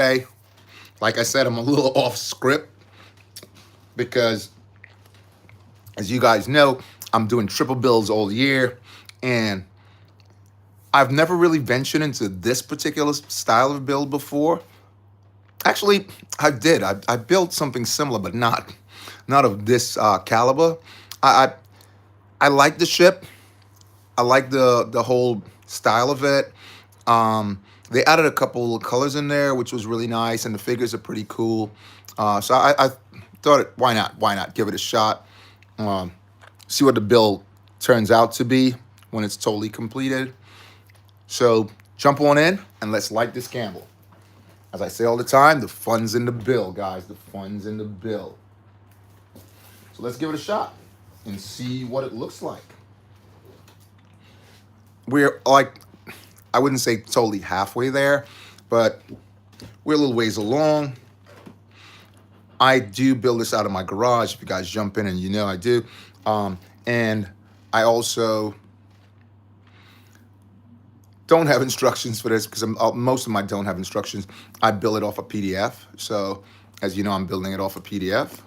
Okay, like I said, I'm a little off script because, as you guys know, I'm doing triple bills all year, and I've never really ventured into this particular style of build before. Actually, I did. I built something similar, but not of this caliber. I, I I like the ship. I like the whole style of it. They added a couple of colors in there, which was really nice, and the figures are pretty cool. So I thought, why not? Why not give it a shot? Um, See what the build turns out to be when it's totally completed. So jump on in and let's light this candle. As I say all the time, the fun's in the bill, guys. The fun's in the bill. So let's give it a shot and see what it looks like. We're like, I wouldn't say totally halfway there, but we're a little ways along. I do build this out of my garage. If you guys jump in, and you know I do. And I also don't have instructions for this because most of my don't have instructions. I build it off a PDF. So as you know, I'm building it off a PDF.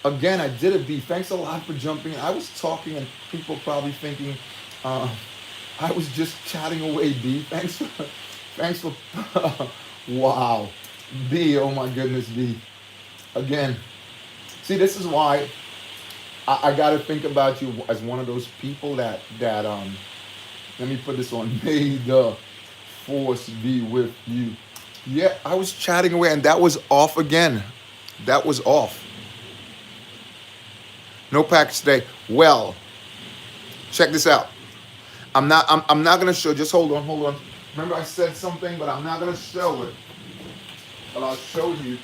Again, I did it, B. Thanks a lot for jumping in. I was talking and people probably thinking uh, I was just chatting away, B. Thanks for, wow. B, oh my goodness, B. Again, see, this is why I got to think about you as one of those people that let me put this on. May the force be with you. Yeah, I was chatting away and that was off again. That was off. No packs today. Well, check this out. I'm not gonna show. Just hold on, hold on. Remember I said something, but I'm not gonna show it. But I'll show you.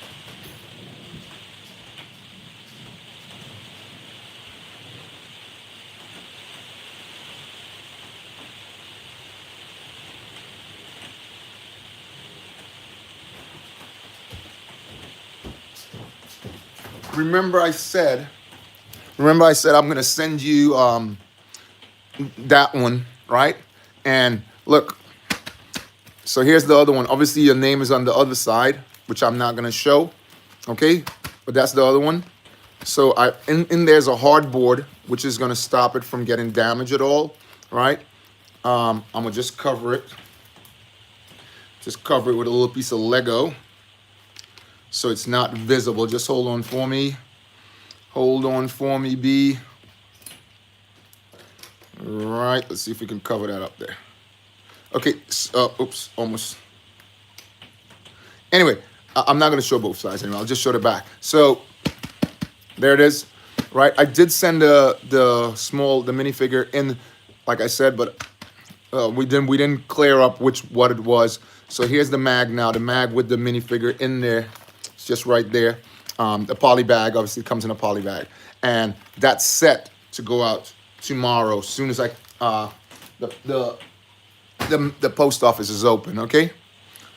Remember I said. Remember I said I'm gonna send you that one, right? And look. So here's the other one. Obviously your name is on the other side, which I'm not gonna show. Okay, but that's the other one. So in there's a hardboard which is gonna stop it from getting damaged at all, right? I'm gonna just cover it. Just cover it with a little piece of Lego so it's not visible. Just hold on for me. Hold on for me, B. Right, let's see if we can cover that up there. Okay, oops, almost. Anyway, I'm not gonna show both sides anymore. I'll just show the back. So there it is, right? I did send the minifigure in, like I said, but we didn't clear up what it was. So here's the mag now. The mag with the minifigure in there. It's just right there. The poly bag obviously comes in a poly bag, and that's set to go out tomorrow. As soon as the post office is open. Okay,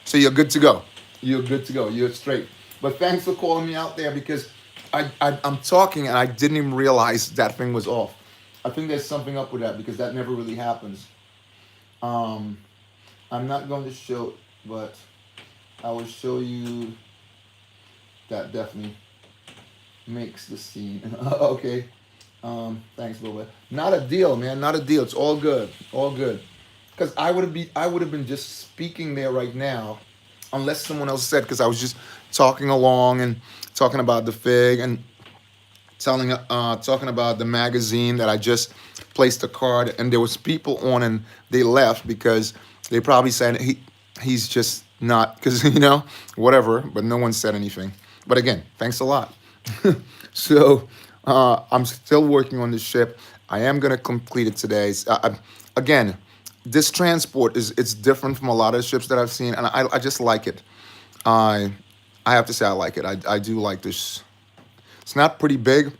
so you're good to go. You're good to go. You're straight. But thanks for calling me out there because I'm talking and I didn't even realize that thing was off. I think there's something up with that because that never really happens. Um, I'm not going to show, but I will show you. That definitely makes the scene. Okay. Thanks, Boba. Not a deal, man. Not a deal. It's all good. All good. Because I would have been just speaking there right now, unless someone else said. Because I was just talking along and talking about the fig and talking about the magazine that I just placed a card, and there was people on and they left because they probably said he's just not because whatever. But no one said anything. But again, thanks a lot. So I'm still working on this ship. I am gonna complete it today. Again, this transport it's different from a lot of ships that I've seen, and I just like it. I I have to say I like it. I do like this. It's not pretty big,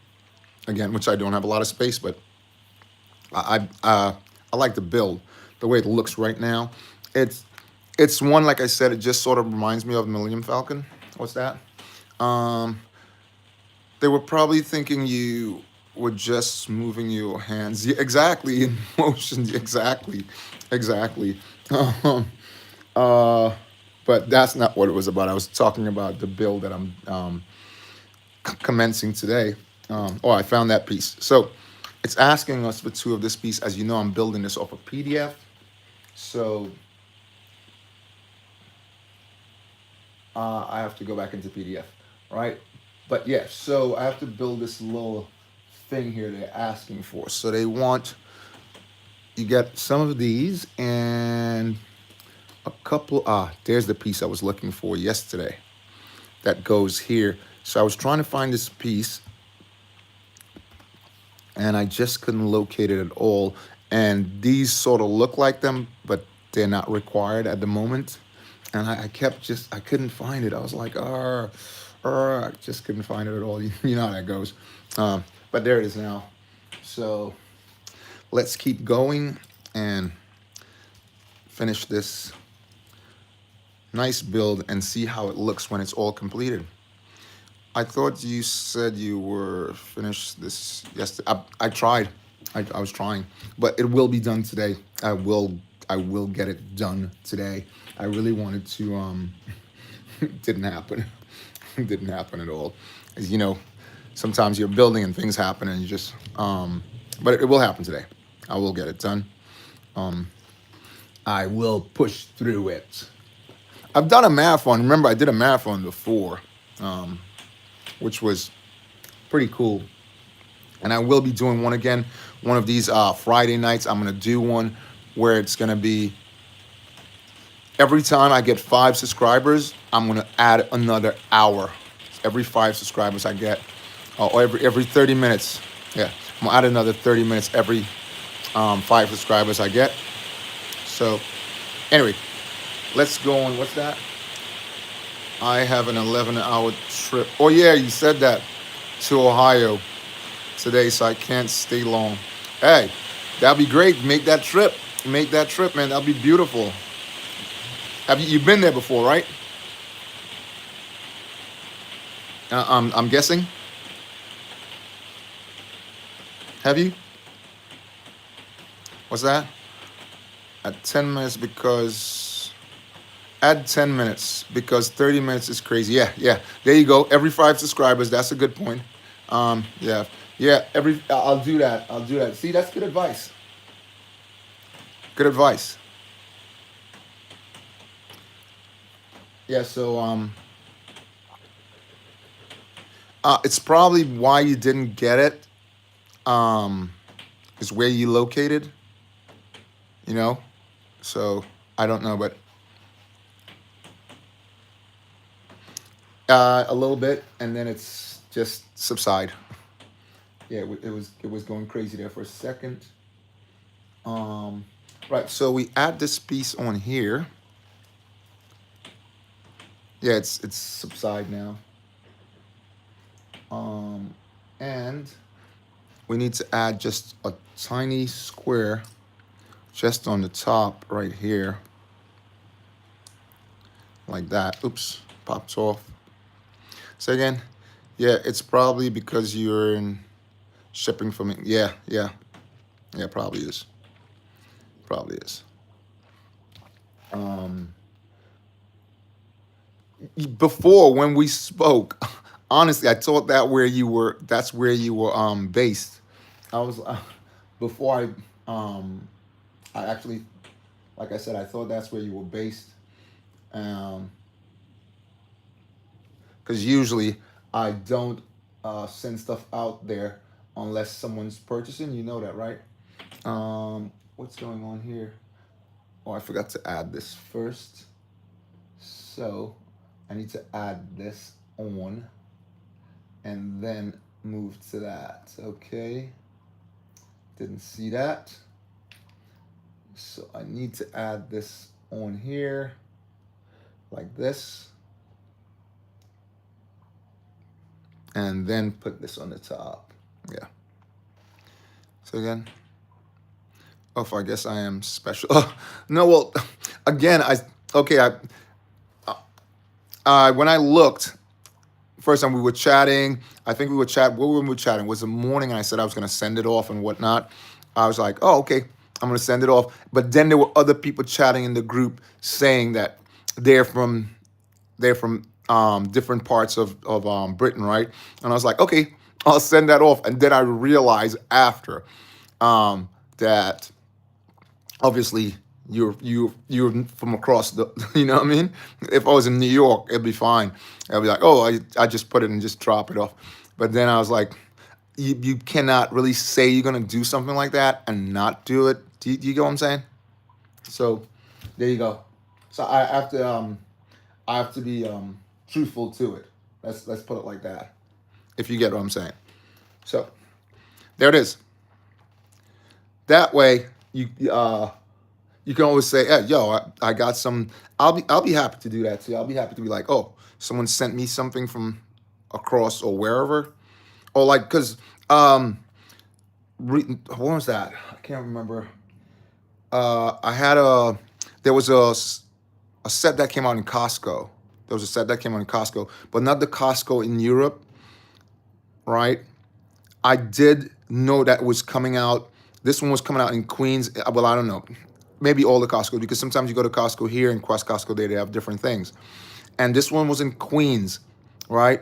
again, which I don't have a lot of space, but I like the build, the way it looks right now. It's it's one, like I said, it just sort of reminds me of Millennium Falcon. What's that? Um, they were probably thinking you were just moving your hands. Yeah, exactly, in motion. Exactly, exactly. Um, uh, but that's not what it was about. I was talking about the build that I'm commencing today. Oh, I found that piece. So it's asking us for two of this piece. As you know, I'm building this off a PDF. So I have to go back into PDF, right? But yeah, so I have to build this little thing here they're asking for. So they want, you get some of these and a couple, there's the piece I was looking for yesterday that goes here. So I was trying to find this piece and I just couldn't locate it at all. And these sort of look like them, but they're not required at the moment. And I kept I couldn't find it. I was like, I just couldn't find it at all. You know how that goes. But there it is now. So let's keep going and finish this nice build and see how it looks when it's all completed. I thought you said you were finished this yesterday. I tried. I was trying, but it will be done today. I will get it done today. I really wanted to. It didn't happen. It didn't happen at all. As you know, sometimes you're building and things happen and you just, but it will happen today. I will get it done. I will push through it. I've done a marathon. Remember, I did a marathon before, which was pretty cool. And I will be doing one again. One of these Friday nights, I'm going to do one where it's going to be every time I get 5 subscribers, I'm going to add another hour. Every 5 subscribers I get, or every 30 minutes. Yeah, I'm going to add another 30 minutes every 5 subscribers I get. So, anyway, let's go on. What's that? I have an 11-hour trip. Oh, yeah, you said that, to Ohio today, so I can't stay long. Hey, that'd be great. Make that trip. Make that trip, man. That'd be beautiful. Have you've been there before, right? I'm guessing. Have you? What's that? At 10 minutes because add 10 minutes because 30 minutes is crazy. Yeah. There you go. Every 5 subscribers. That's a good point. Yeah. I'll do that. See, that's good advice. Good advice. Yeah. So it's probably why you didn't get it. Is where you located. You know. So I don't know, but a little bit, and then it's just subside. Yeah, it was going crazy there for a second. Right. So we add this piece on here. Yeah, it's subside now. And we need to add just a tiny square just on the top right here. Like that. Oops, popped off. So again, yeah, it's probably because you're in shipping from it. Yeah, probably is. Before when we spoke, honestly, I thought that's where you were based. I was before I actually, like I said, I thought that's where you were based. Because usually I don't send stuff out there unless someone's purchasing. You know that, right? What's going on here? Oh, I forgot to add this first. So I need to add this on and then move to that. Okay. Didn't see that. So I need to add this on here like this. And then put this on the top. Yeah. So again. Oh, I guess I am special. No, well, again, when I looked, first time we were chatting, I think we were chatting, what were we chatting? It was the morning, and I said I was going to send it off and whatnot. I was like, oh, okay, I'm going to send it off. But then there were other people chatting in the group saying that they're from different parts of Britain, right? And I was like, okay, I'll send that off. And then I realized after that obviously you're from across the, you know what I mean? If I was in New York, it'd be fine. I'd be like, oh, I just put it and just drop it off. But then I was like, you cannot really say you're gonna do something like that and not do it. Do you get what I'm saying? So there you go. So I have to be truthful to it. Let's put it like that. If you get what I'm saying. So there it is. That way you can always say, hey, yo, I got some. I'll be happy to do that too. I'll be happy to be like, oh, someone sent me something from across or wherever, or like, because what was that? I can't remember. There was a set that came out in Costco. There was a set that came out in Costco, but not the Costco in Europe, right? I did know that was coming out. This one was coming out in Queens. Well, I don't know. Maybe all the Costco, because sometimes you go to Costco here and Costco there, they have different things. And this one was in Queens, right?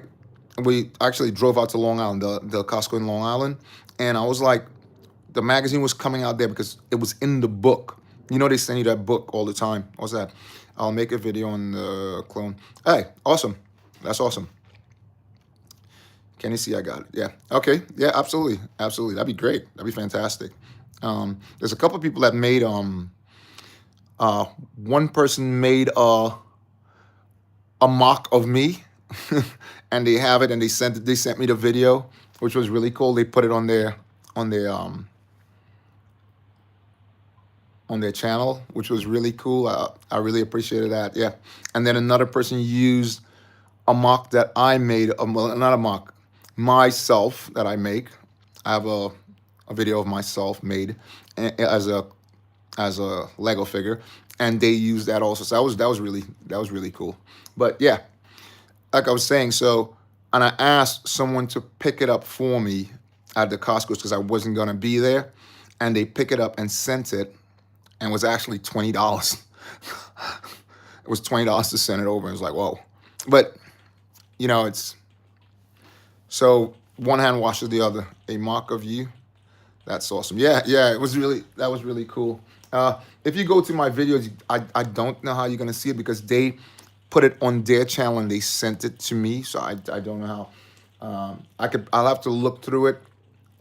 we actually drove out to Long Island, the Costco in Long Island, and I was like, the magazine was coming out there because it was in the book. You know, they send you that book all the time. What's that? I'll make a video on the clone. Hey, awesome. That's awesome. Can you see I got it? Yeah. Okay. Yeah, absolutely. Absolutely. That'd be great. That'd be fantastic. There's a couple of people that made one person made a mock of me and they have it and they sent me the video, which was really cool. They put it on their on their channel, which was really cool. I really appreciated that. Yeah. And then another person used a mock that I made, well, not a mock, myself that I make. I have a video of myself made as a Lego figure, and they used that also. So that was really cool. But yeah, like I was saying, so, and I asked someone to pick it up for me at the Costco's because I wasn't gonna be there, and they pick it up and sent it, and was actually $20. It was $20 to send it over. It was like, whoa. But you know, it's so one hand washes the other. A mock of you. That's awesome. Yeah, yeah. That was really cool. If you go to my videos, I don't know how you're gonna see it because they put it on their channel and they sent it to me. So I don't know how. I'll have to look through it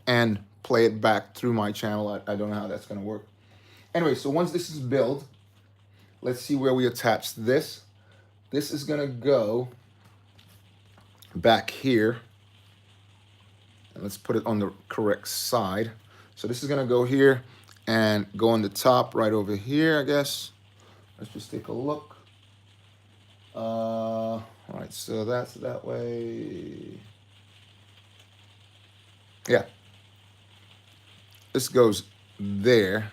and play it back through my channel. I don't know how that's gonna work. Anyway, so once this is built, let's see where we attach this. This is gonna go back here. And let's put it on the correct side. So this is gonna go here and go on the top right over here, I guess. Let's just take a look. All right, so that's that way. Yeah. This goes there.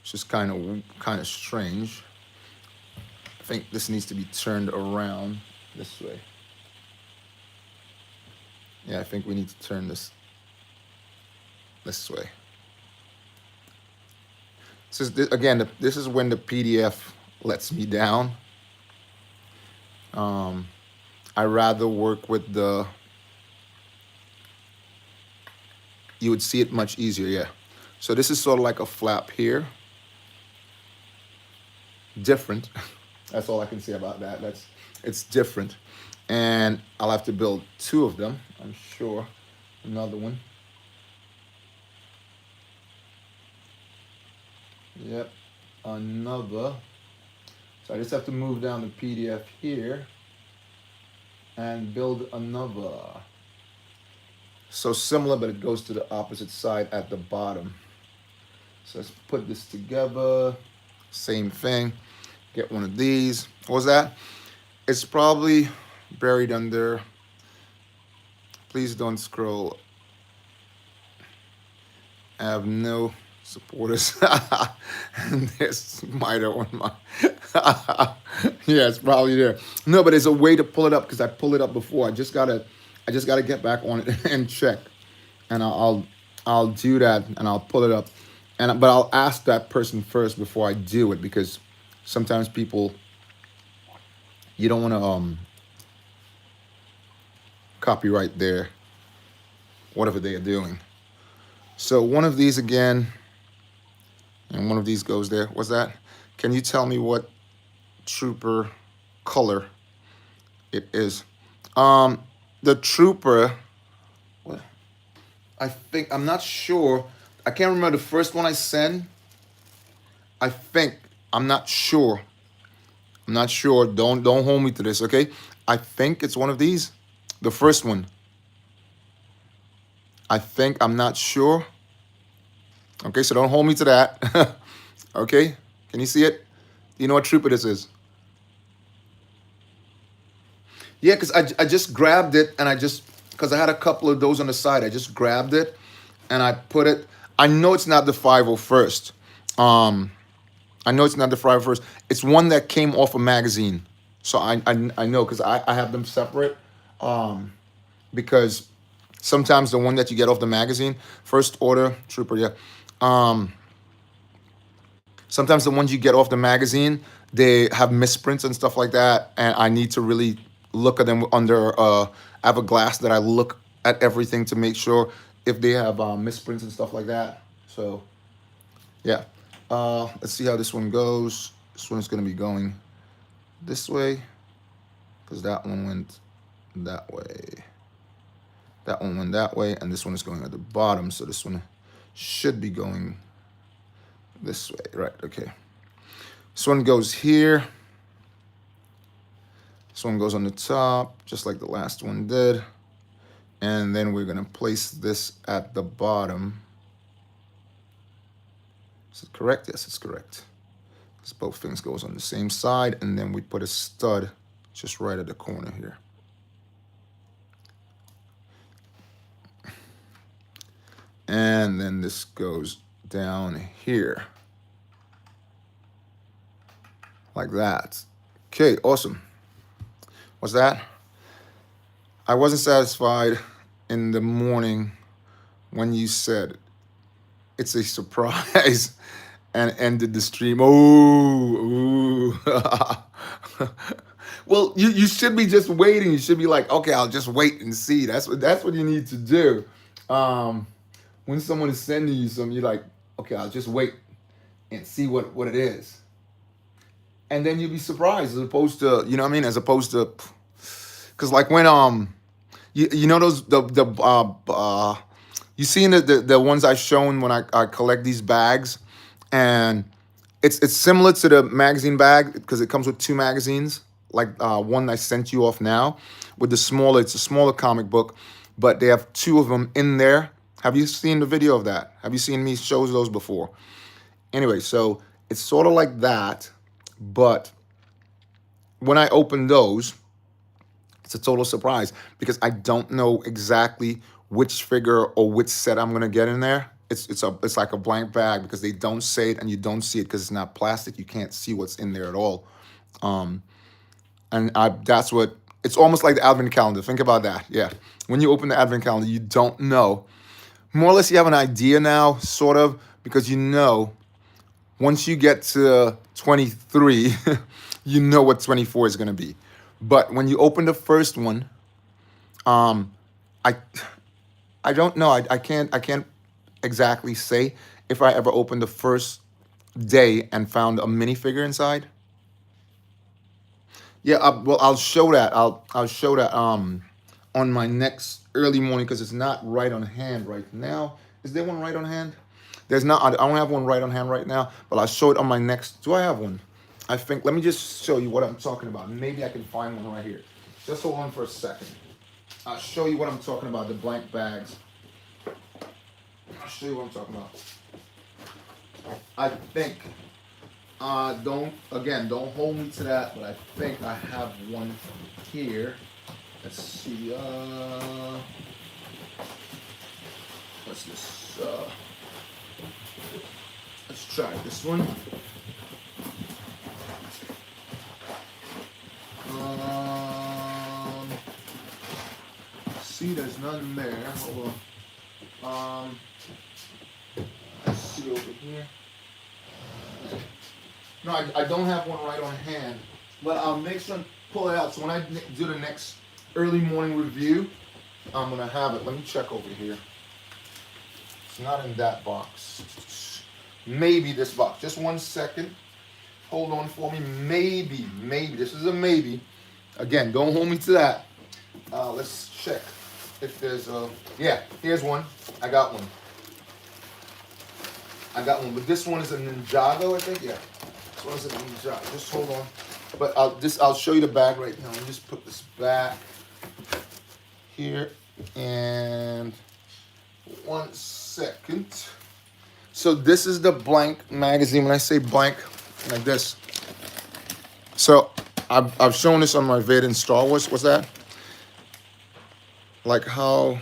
It's just kind of strange. I think this needs to be turned around this way. Yeah, I think we need to turn this way. This is, again, this is when the PDF lets me down. I rather work with the, you would see it much easier, yeah. So this is sort of like a flap here. Different. That's all I can say about that. It's different. And I'll have to build two of them, I'm sure. Another one. Yep, another. So I just have to move down the PDF here and build another. So similar, but it goes to the opposite side at the bottom. So let's put this together. Same thing. Get one of these. What was that? It's probably buried under. Please don't scroll. I have no supporters. And there's miter on my. Yeah, it's probably there. No, but there's a way to pull it up because I pulled it up before. I just gotta get back on it and check, and I'll do that and I'll pull it up, but I'll ask that person first before I do it because sometimes people, you don't want to copyright their whatever they are doing. So one of these again, and one of these goes there. What's that? Can you tell me what trooper color it is? The trooper, what? I think, I'm not sure. I can't remember the first one I sent. I think, I'm not sure. I'm not sure. Don't hold me to this, okay? I think it's one of these. The first one. I think, I'm not sure. Okay, so don't hold me to that. Okay, can you see it? You know what trooper this is? Yeah, because I just grabbed it and because I had a couple of those on the side, I just grabbed it and I put it. I know it's not the 501st. I know it's not the 501st. It's one that came off a magazine. So I know because I have them separate. Because sometimes the one that you get off the magazine, first order trooper, yeah. Sometimes the ones you get off the magazine, they have misprints and stuff like that, and I need to really look at them under. I have a glass that I look at everything to make sure if they have misprints and stuff like that. So yeah, let's see how this one goes. This one is going to be going this way because that one went that way. That one went that way, and this one is going at the bottom. So this one should be going this way, right? Okay. This one goes here. This one goes on the top, just like the last one did. And then we're gonna place this at the bottom. Is it correct? Yes, it's correct. Because both things goes on the same side, and then we put a stud just right at the corner here. And then this goes down here. Like that. Okay, awesome. What's that? I wasn't satisfied in the morning when you said it's a surprise and ended the stream. Oh, ooh. Well, you should be just waiting. You should be like, okay, I'll just wait and see. That's what you need to do. When someone is sending you something, you're like, okay, I'll just wait and see what it is. And then you'll be surprised as opposed to, you know what I mean? As opposed to, because like when, you know those, you seen the ones I've shown when I collect these bags, and it's similar to the magazine bag because it comes with two magazines, like one I sent you off now with the smaller, it's a smaller comic book, but they have two of them in there. Have you seen the video of that? Have you seen me show those before? Anyway, so it's sort of like that, but when I open those, it's a total surprise because I don't know exactly which figure or which set I'm gonna get in there. It's like a blank bag because they don't say it and you don't see it because it's not plastic. You can't see what's in there at all. That's what it's almost like the advent calendar. Think about that. Yeah, when you open the advent calendar, you don't know. More or less, you have an idea now, sort of, because you know once you get to 23, you know what 24 is gonna be. But when you open the first one, I don't know. I can't exactly say if I ever opened the first day and found a minifigure inside. Yeah, well, I'll show that. I'll show that on my next early morning because it's not right on hand right now. Is there one right on hand? There's not. I don't have one right on hand right now, but I'll show it on my next. Do I have one? I think. Let me just show you what I'm talking about. Maybe I can find one right here. Just hold on for a second. I'll show you what I'm talking about. The blank bags. I'll show you what I'm talking about. I think. Don't hold me to that, but I think I have one here. Let's see. What's this? Let's try this one. See, there's none there. Hold on. Let's see over here. No, I don't have one right on hand, but I'll make sure and pull it out. So when I do the next early morning review, I'm gonna have it. Let me check over here. It's not in that box. Maybe this box. Just 1 second. Hold on for me. Maybe. This is a maybe. Again, don't hold me to that. Let's check if there's a. Yeah, here's one. I got one. But this one is a Ninjago, I think. Yeah. This one is a Ninjago. Just hold on. But I'll show you the bag right now. Let me just put this back here and 1 second. So this is the blank magazine. When I say blank, like this. So I've shown this on my vid in Star Wars. What's that? Like how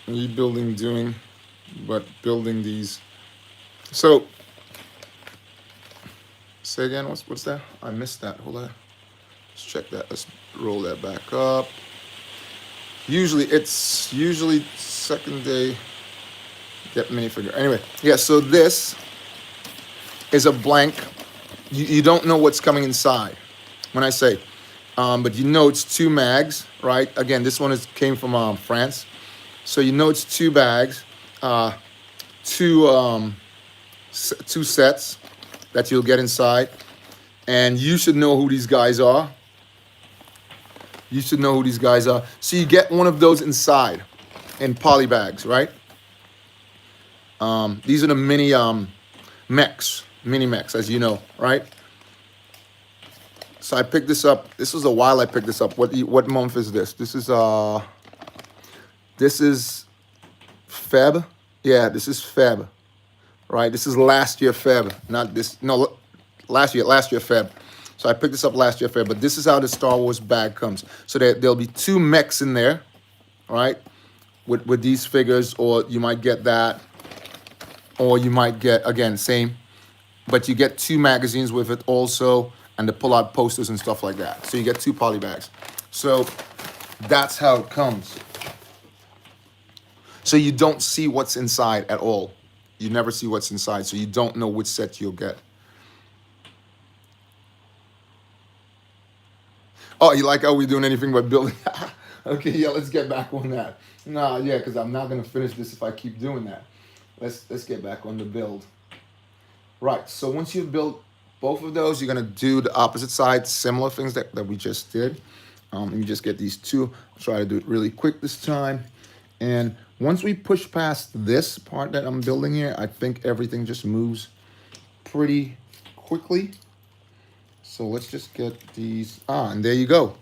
rebuilding doing, but building these. So say again. What's that? I missed that. Hold on. Let's check that. Let's roll that back up. It's usually second day. Get minifigure. Anyway, yeah. So this is a blank. You don't know what's coming inside. when I say. But you know it's 2 mags, right? Again, this one came from France. So you know it's 2 bags, two, 2 sets that you'll get inside. And you should know who these guys are. You should know who these guys are. So you get one of those inside in poly bags, right? These are the mini mechs, as you know, right? So I picked this up. This was a while I picked this up. What month is this? This is Feb. Yeah, this is Feb, right? This is last year Feb, not this. No, last year Feb. So I picked this up last year Feb. But this is how the Star Wars bag comes. So there'll be 2 mechs in there, right? With these figures, or you might get that, or you might get, again, same, but you get 2 magazines with it also, and the pull-out posters and stuff like that. So you get 2 poly bags. So that's how it comes. So you don't see what's inside at all. You never see what's inside, so you don't know which set you'll get. Oh, you like how we're doing anything but building? Okay, yeah, let's get back on that. Nah, yeah, because I'm not going to finish this if I keep doing that. Let's get back on the build. Right, so once you've built both of those, you're going to do the opposite side, similar things that we just did. You just get these 2. I'll try to do it really quick this time. And once we push past this part that I'm building here, I think everything just moves pretty quickly. So let's just get these. And there you go.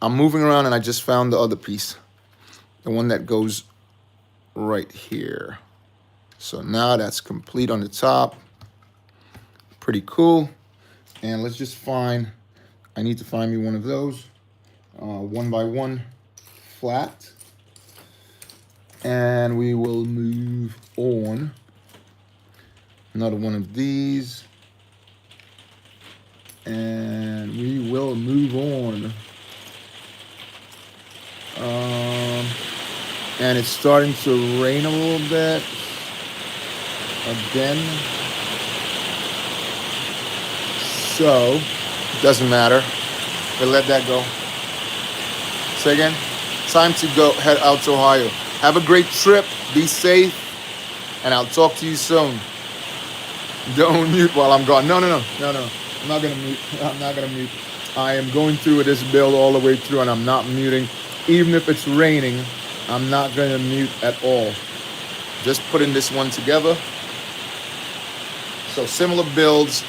I'm moving around and I just found the other piece. The one that goes right here. So now that's complete on the top. Pretty cool. And let's just I need to find me one of those. 1x1 flat. And we will move on. Another one of these. And we will move on. And it's starting to rain a little bit. Again. So, it doesn't matter. We'll let that go. Say again? Time to go head out to Ohio. Have a great trip. Be safe. And I'll talk to you soon. Don't mute while I'm gone. No. I'm not going to mute. I'm not going to mute. I am going through with this build all the way through and I'm not muting. Even if it's raining, I'm not going to mute at all. Just putting this one together. So similar builds.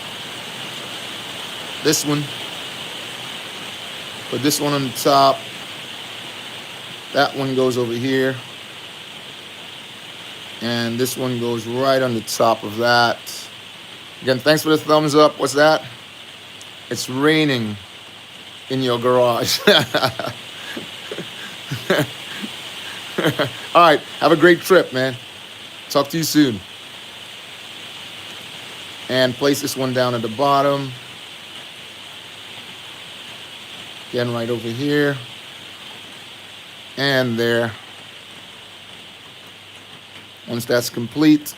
This one. Put this one on the top. That one goes over here. And this one goes right on the top of that. Again, thanks for the thumbs up. What's that? It's raining in your garage. All right. Have a great trip, man. Talk to you soon. And place this one down at the bottom. Again, right over here. And there. Once that's complete,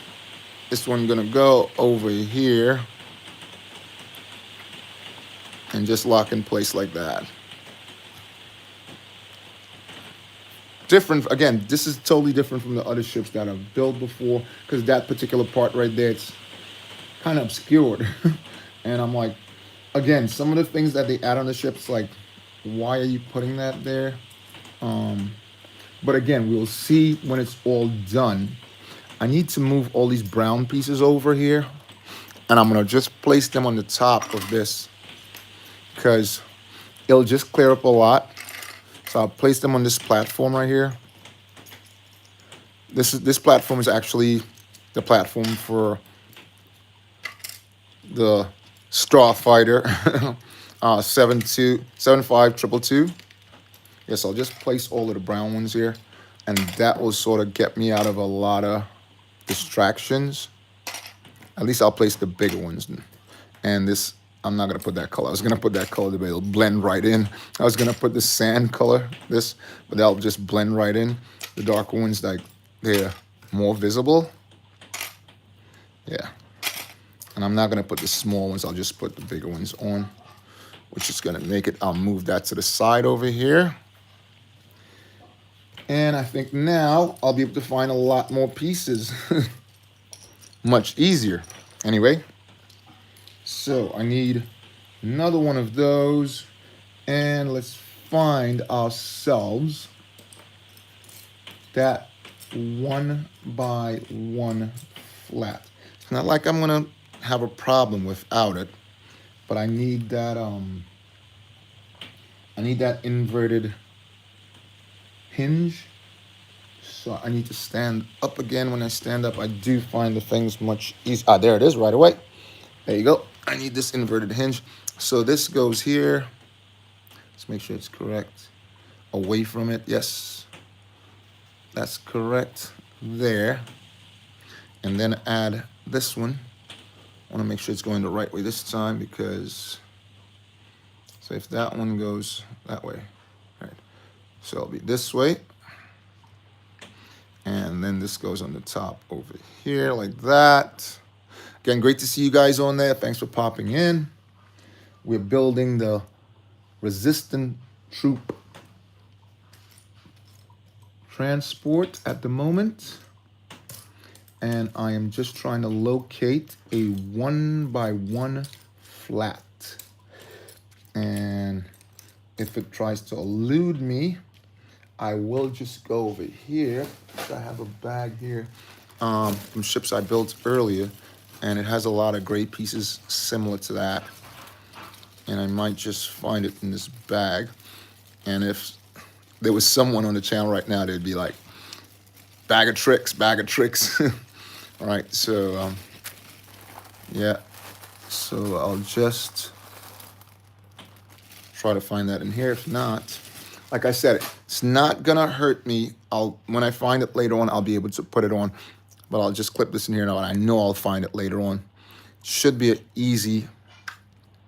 this one's gonna go over here and just lock in place like that. Different, again, this is totally different from the other ships that I've built before, because that particular part right there, it's kind of obscured. And I'm like, again, some of the things that they add on the ships, like, why are you putting that there? But again, we'll see when it's all done. I need to move all these brown pieces over here, and I'm gonna just place them on the top of this because it'll just clear up a lot. So I'll place them on this platform right here. This platform is actually the platform for the Starfighter 752. Yes, I'll just place all of the brown ones here, and that will sort of get me out of a lot of distractions. At least I'll place the bigger ones. And this, I'm not gonna put that color. I was gonna put that color, but it'll blend right in. I was gonna put the sand color, but that'll just blend right in. The darker ones, like, they're more visible. Yeah. And I'm not gonna put the small ones. I'll just put the bigger ones on. which is gonna make it, I'll move that to the side over here. And I think now I'll be able to find a lot more pieces much easier. Anyway, so I need another one of those, and let's find ourselves that 1x1 flat. It's not like I'm gonna have a problem without it, but I need that inverted hinge. So I need to stand up again. When I stand up, I do find the things much easier. Ah, there it is right away. There you go. I need this inverted hinge. So this goes here. Let's make sure it's correct. Away from it, yes. That's correct there. And then add this one. I wanna make sure it's going the right way this time because, so if that one goes that way, all right. So it'll be this way. And then this goes on the top over here like that. Again, great to see you guys on there. Thanks for popping in. We're building the resistant troop transport at the moment. And I am just trying to locate a 1x1 flat. And if it tries to elude me, I will just go over here. I have a bag here from ships I built earlier, and it has a lot of gray pieces similar to that. And I might just find it in this bag. And if there was someone on the channel right now, they'd be like, bag of tricks, bag of tricks. All right, so yeah. So I'll just try to find that in here. If not, like I said, it's not gonna hurt me. When I find it later on, I'll be able to put it on, but I'll just clip this in here now, and I know I'll find it later on. Should be easy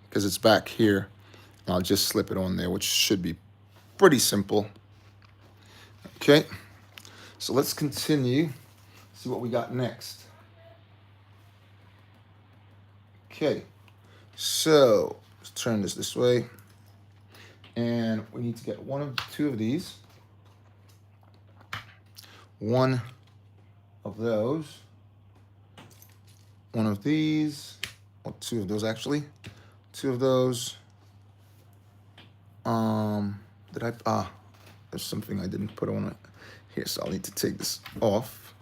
because it's back here. And I'll just slip it on there, which should be pretty simple. Okay, so let's continue, see what we got next. Okay, so let's turn this way. And we need to get two of these. One of those. One of these. Or two of those actually. Two of those. There's something I didn't put on it here, so I'll need to take this off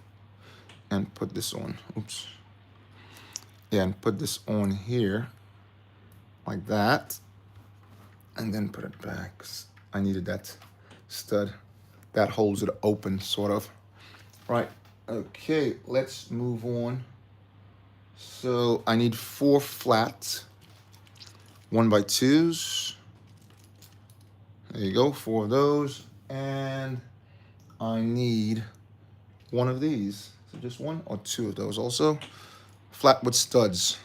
and put this on. Oops. Yeah, and put this on here like that. And then put it back. I needed that stud. That holds it open, sort of. Right, okay, let's move on. So I need 4 flat 1x2s. There you go, 4 of those. And I need one of these. So just 1 or 2 of those also. Flat with studs.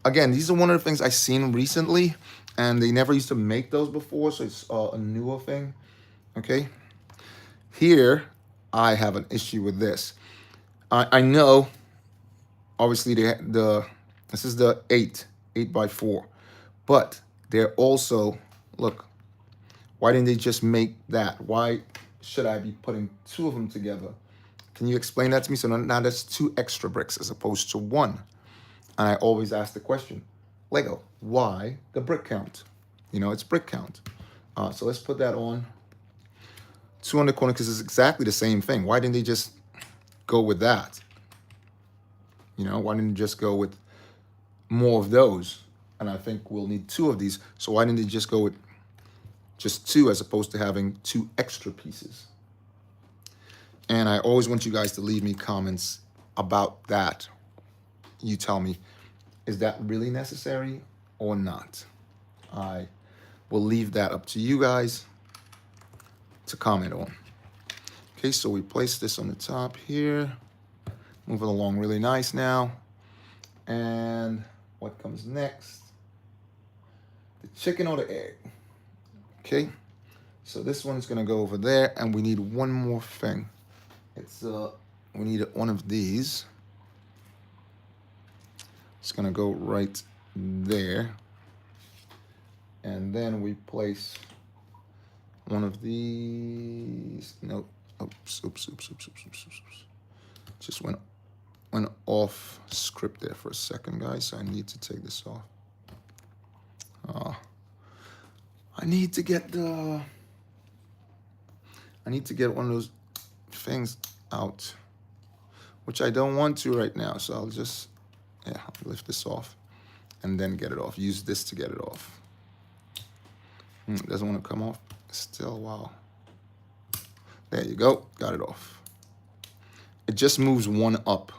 Again, these are one of the things I've seen recently, and they never used to make those before, so it's a newer thing, okay? Here, I have an issue with this. I know, obviously, this is the 8x4, but they're also, look, why didn't they just make that? Why should I be putting 2 of them together? Can you explain that to me? So now that's 2 extra bricks as opposed to 1. And I always ask the question, Lego, why the brick count? You know, it's brick count. So let's put that on. 2 on the corner because it's exactly the same thing. Why didn't they just go with that? You know, why didn't they just go with more of those? And I think we'll need 2 of these. So why didn't they just go with just 2 as opposed to having 2 extra pieces? And I always want you guys to leave me comments about that. You tell me, is that really necessary or not? I will leave that up to you guys to comment on. Okay, so we place this on the top here. Move it along really nice now. And what comes next? The chicken or the egg. Okay, so this one's gonna go over there, and we need one more thing. It's we need one of these. It's gonna go right there. And then we place one of these. Nope. Oops. Just went off script there for a second, guys. So I need to take this off. I need to get one of those things out, which I don't want to right now. So I'll just, lift this off and then get it off. Use this to get it off. It doesn't want to come off still. Wow. There you go. Got it off. It just moves one up.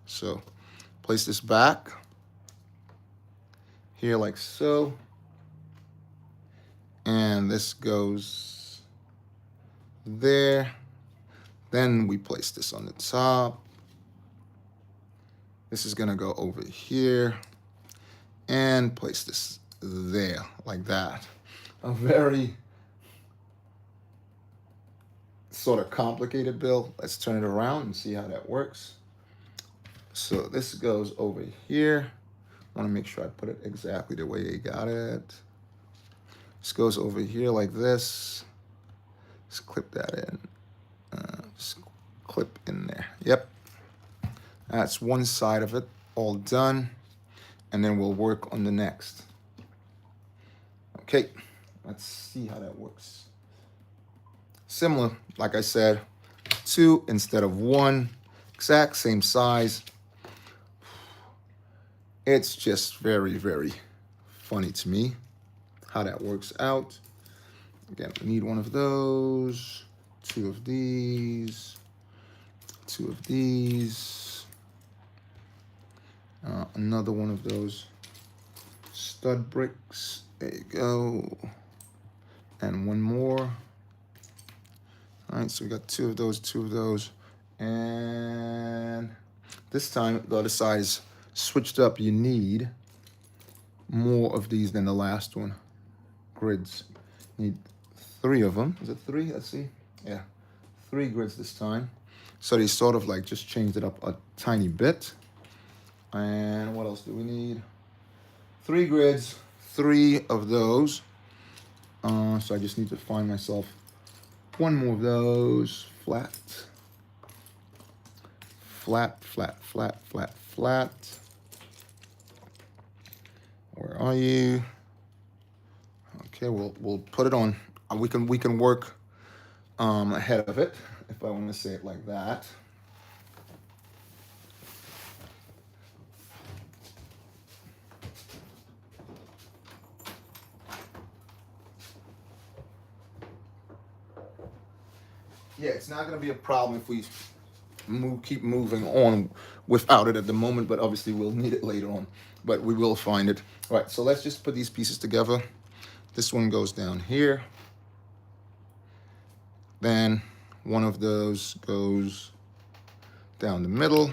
So place this back here like so. And this goes there. Then we place this on the top. This is gonna go over here and place this there like that. A very sort of complicated build. Let's turn it around and see how that works. So this goes over here. I want to make sure I put it exactly the way I got it. This goes over here like this. Just clip that in. Just clip in there. Yep. That's one side of it all done. And then we'll work on the next. Okay, let's see how that works. Similar, like I said, 2 instead of 1. Exact same size. It's just very, very funny to me how that works out. Again, we need one of those, 2 of these, 2 of these, another one of those stud bricks. There you go. And one more. All right, so we got 2 of those, 2 of those. And this time the other side is switched up. You need more of these than the last one. Grids. You need 3 of them. Is it 3? Let's see. Yeah, 3 grids this time. So they sort of like just changed it up a tiny bit. And what else do we need? 3 grids, 3 of those. So I just need to find myself one more of those. Flat. Flat, flat, flat, flat, flat. Where are you? Okay, we'll put it on. We can work ahead of it, if I want to say it like that. Yeah, it's not going to be a problem if we keep moving on without it at the moment, but obviously we'll need it later on, but we will find it. All right, so let's just put these pieces together. This one goes down here. Then one of those goes down the middle.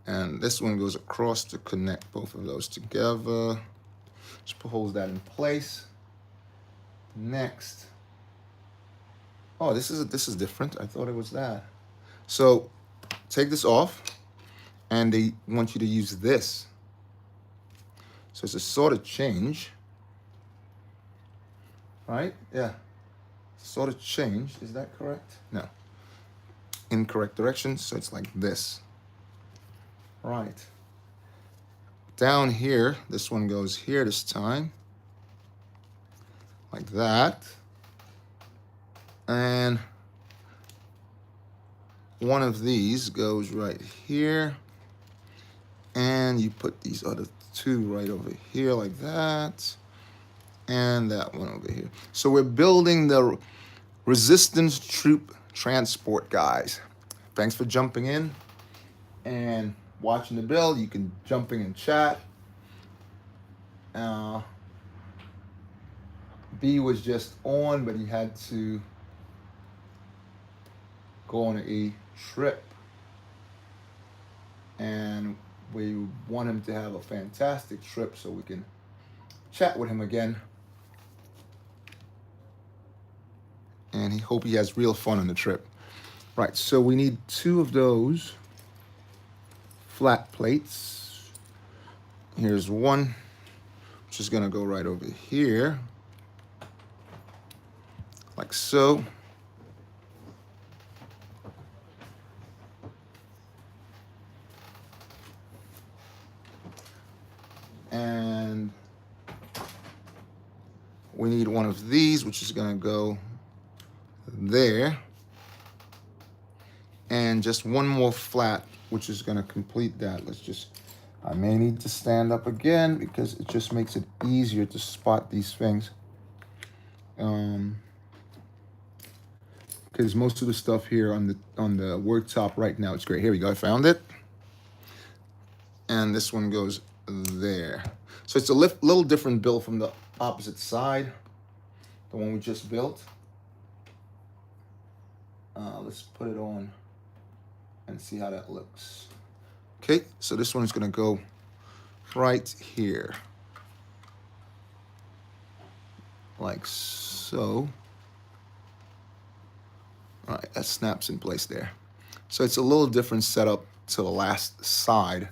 And this one goes across to connect both of those together. Just hold that in place. Next. Oh, this is different. I thought it was that. So take this off, and they want you to use this. So it's a sort of change, right? Yeah, sort of change. Is that correct? No. Incorrect direction. So it's like this. Right. Down here, this one goes here this time, like that. And one of these goes right here. And you put these other 2 right over here like that. And that one over here. So we're building the resistance troop transport, guys. Thanks for jumping in and watching the build. You can jump in and chat. B was just on, but he had to go on a trip, and we want him to have a fantastic trip so we can chat with him again, and he hope he has real fun on the trip. Right, so we need 2 of those flat plates. Here's one which is gonna go right over here, like so. And we need one of these, which is gonna go there. And just one more flat, which is gonna complete that. I may need to stand up again because it just makes it easier to spot these things. Because most of the stuff here on the worktop right now, it's great. Here we go, I found it. And this one goes there. So it's a little different build from the opposite side, the one we just built. Let's put it on and see how that looks. Okay, so this one's gonna go right here, like so. All right, that snaps in place there. So it's a little different setup to the last side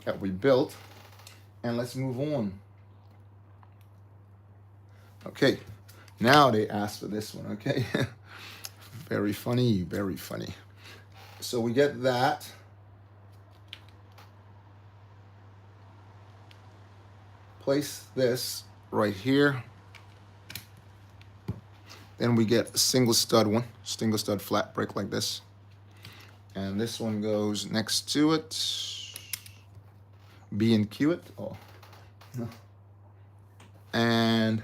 that we built. And let's move on. Okay, now they asked for this one, okay? Very funny, very funny. So we get that. Place this right here. Then we get a single stud flat brick like this. And this one goes next to it. B and Q it. Oh. And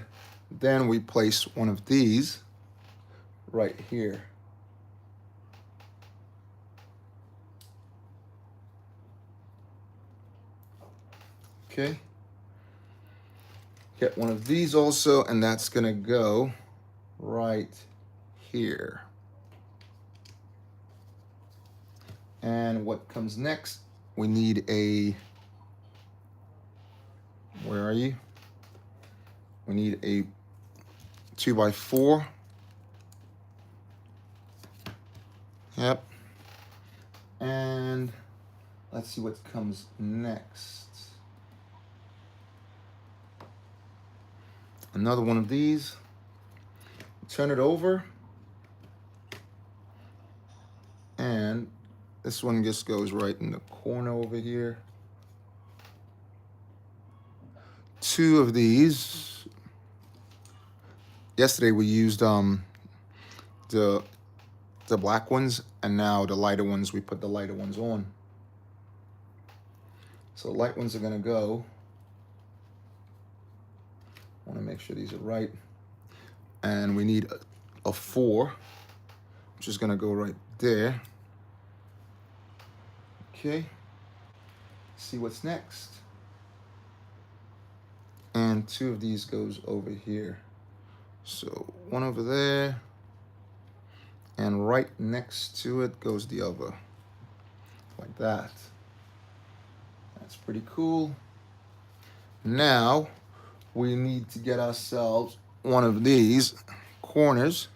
then we place one of these right here. Okay. Get one of these also, and that's gonna go right here. And what comes next? We need a, where are you? We need a 2x4. Yep. And let's see what comes next. Another one of these. Turn it over. And this one just goes right in the corner over here. Two of these. Yesterday we used the black ones, and now the lighter ones, we put the lighter ones on. So the light ones are gonna go. I wanna make sure these are right. And we need a 4, which is gonna go right there. Okay, see what's next. And 2 of these goes over here. So one over there, and right next to it goes the other, like that. That's pretty cool. Now we need to get ourselves one of these corners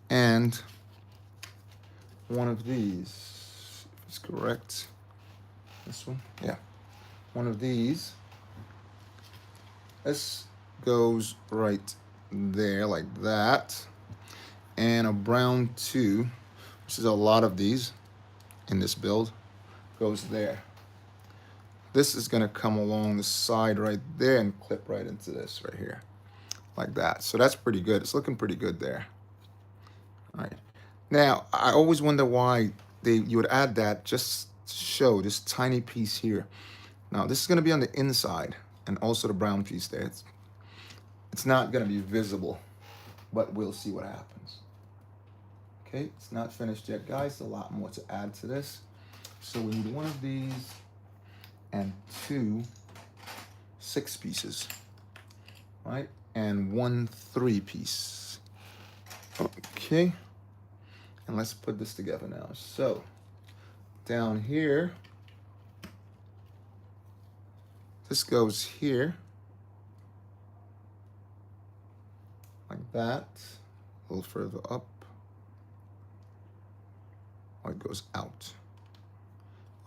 and one of these. It's correct. This one, yeah. One of these. This goes right there like that. And a brown 2, which is a lot of these in this build, goes there. This is gonna come along the side right there and clip right into this right here, like that. So that's pretty good. It's looking pretty good there. All right. Now, I always wonder why you would add that just to show this tiny piece here. Now, this is gonna be on the inside, and also the brown piece there. It's not gonna be visible, but we'll see what happens. Okay, it's not finished yet, guys. A lot more to add to this. So we need one of these and 2 6 pieces, right? And 1 3 piece. Okay, and let's put this together now. So down here, this goes here, like that, a little further up. Oh, it goes out,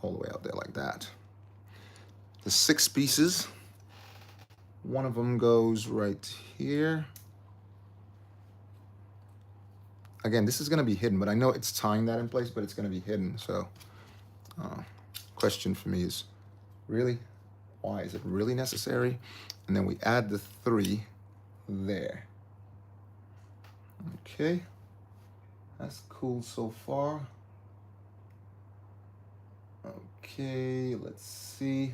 all the way out there like that. The 6 pieces One of them goes right here. Again, this is going to be hidden, but I know it's tying that in place, but it's going to be hidden. So question for me is, really? Why? Is it really necessary? And then we add the 3 there. Okay. That's cool so far. Okay, let's see.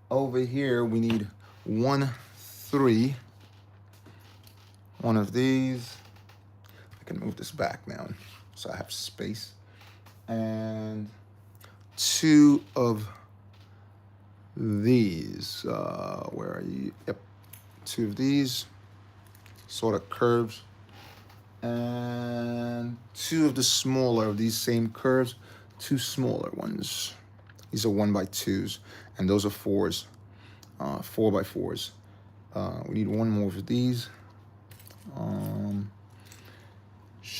Over here, we need 1, 3. One of these. I can move this back now so I have space. And 2 of these. Where are you? Yep. 2 of these. Sort of curves. And 2 of the smaller of these same curves. 2 smaller ones. These are 1x2s. And those are 4s. 4x4s. We need 1 more of these.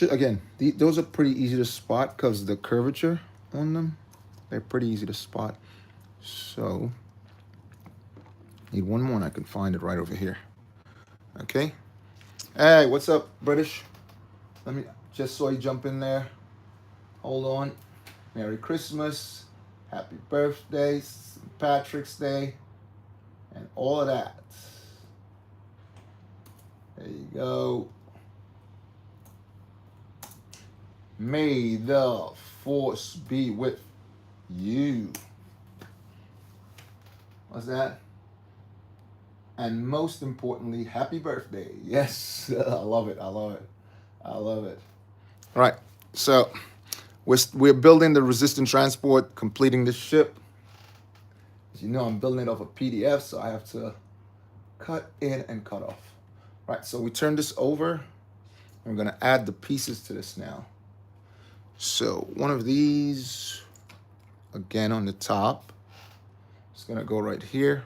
Again, those are pretty easy to spot because the curvature on them, they're pretty easy to spot. So, need 1 more and I can find it right over here. Okay. Hey, what's up, British? Let me, just saw you jump in there. Hold on. Merry Christmas. Happy birthday, St. Patrick's Day, and all of that. There you go. May the force be with you. What's that? And most importantly, happy birthday. Yes, I love it. I love it. I love it. All right, so we're building the resistant transport, completing this ship. As you know, I'm building it off a PDF, so I have to cut in and cut off. All right, so we turn this over. We're gonna add the pieces to this now. So one of these, again on the top, it's gonna go right here,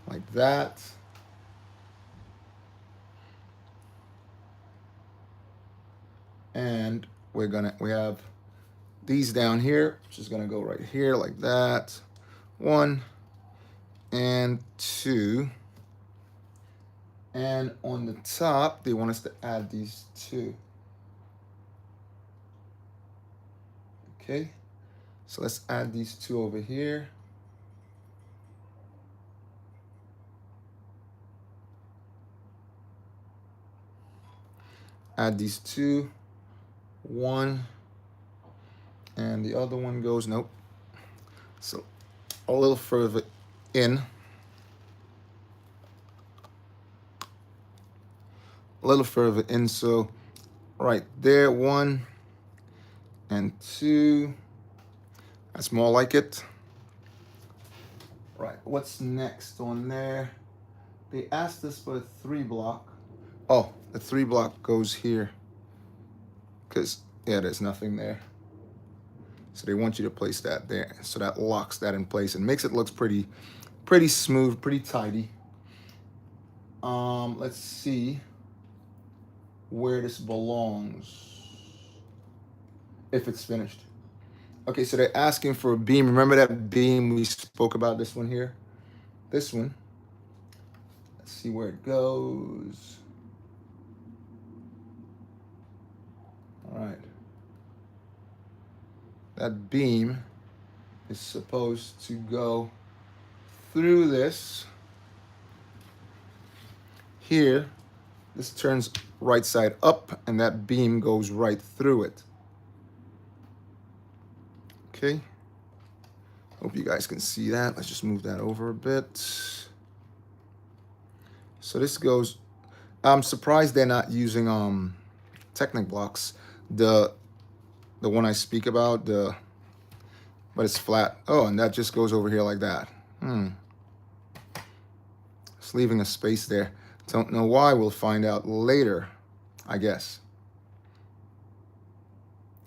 like that. And we have these down here, which is gonna go right here like that. 1 and 2. And on the top, they want us to add these 2. Okay, so let's add these 2 over here. Add these 2. 1. And the other one goes, nope. So a little further in. A little further in, so right there, 1 and 2. That's more like it. Right, what's next on there? They asked us for a 3 block. Oh, the 3 block goes here. Because, yeah, there's nothing there. So they want you to place that there. So that locks that in place and makes it look pretty smooth, pretty tidy. Let's see where this belongs, if it's finished. Okay, so they're asking for a beam. Remember that beam we spoke about, this one here? This one. Let's see where it goes. All right. That beam is supposed to go through this. Here, this turns right side up, and that beam goes right through it. Okay. Hope you guys can see that. Let's just move that over a bit. So this goes, I'm surprised they're not using Technic blocks. The one I speak about, but it's flat. Oh, and that just goes over here like that. It's leaving a space there. Don't know why, we'll find out later, I guess.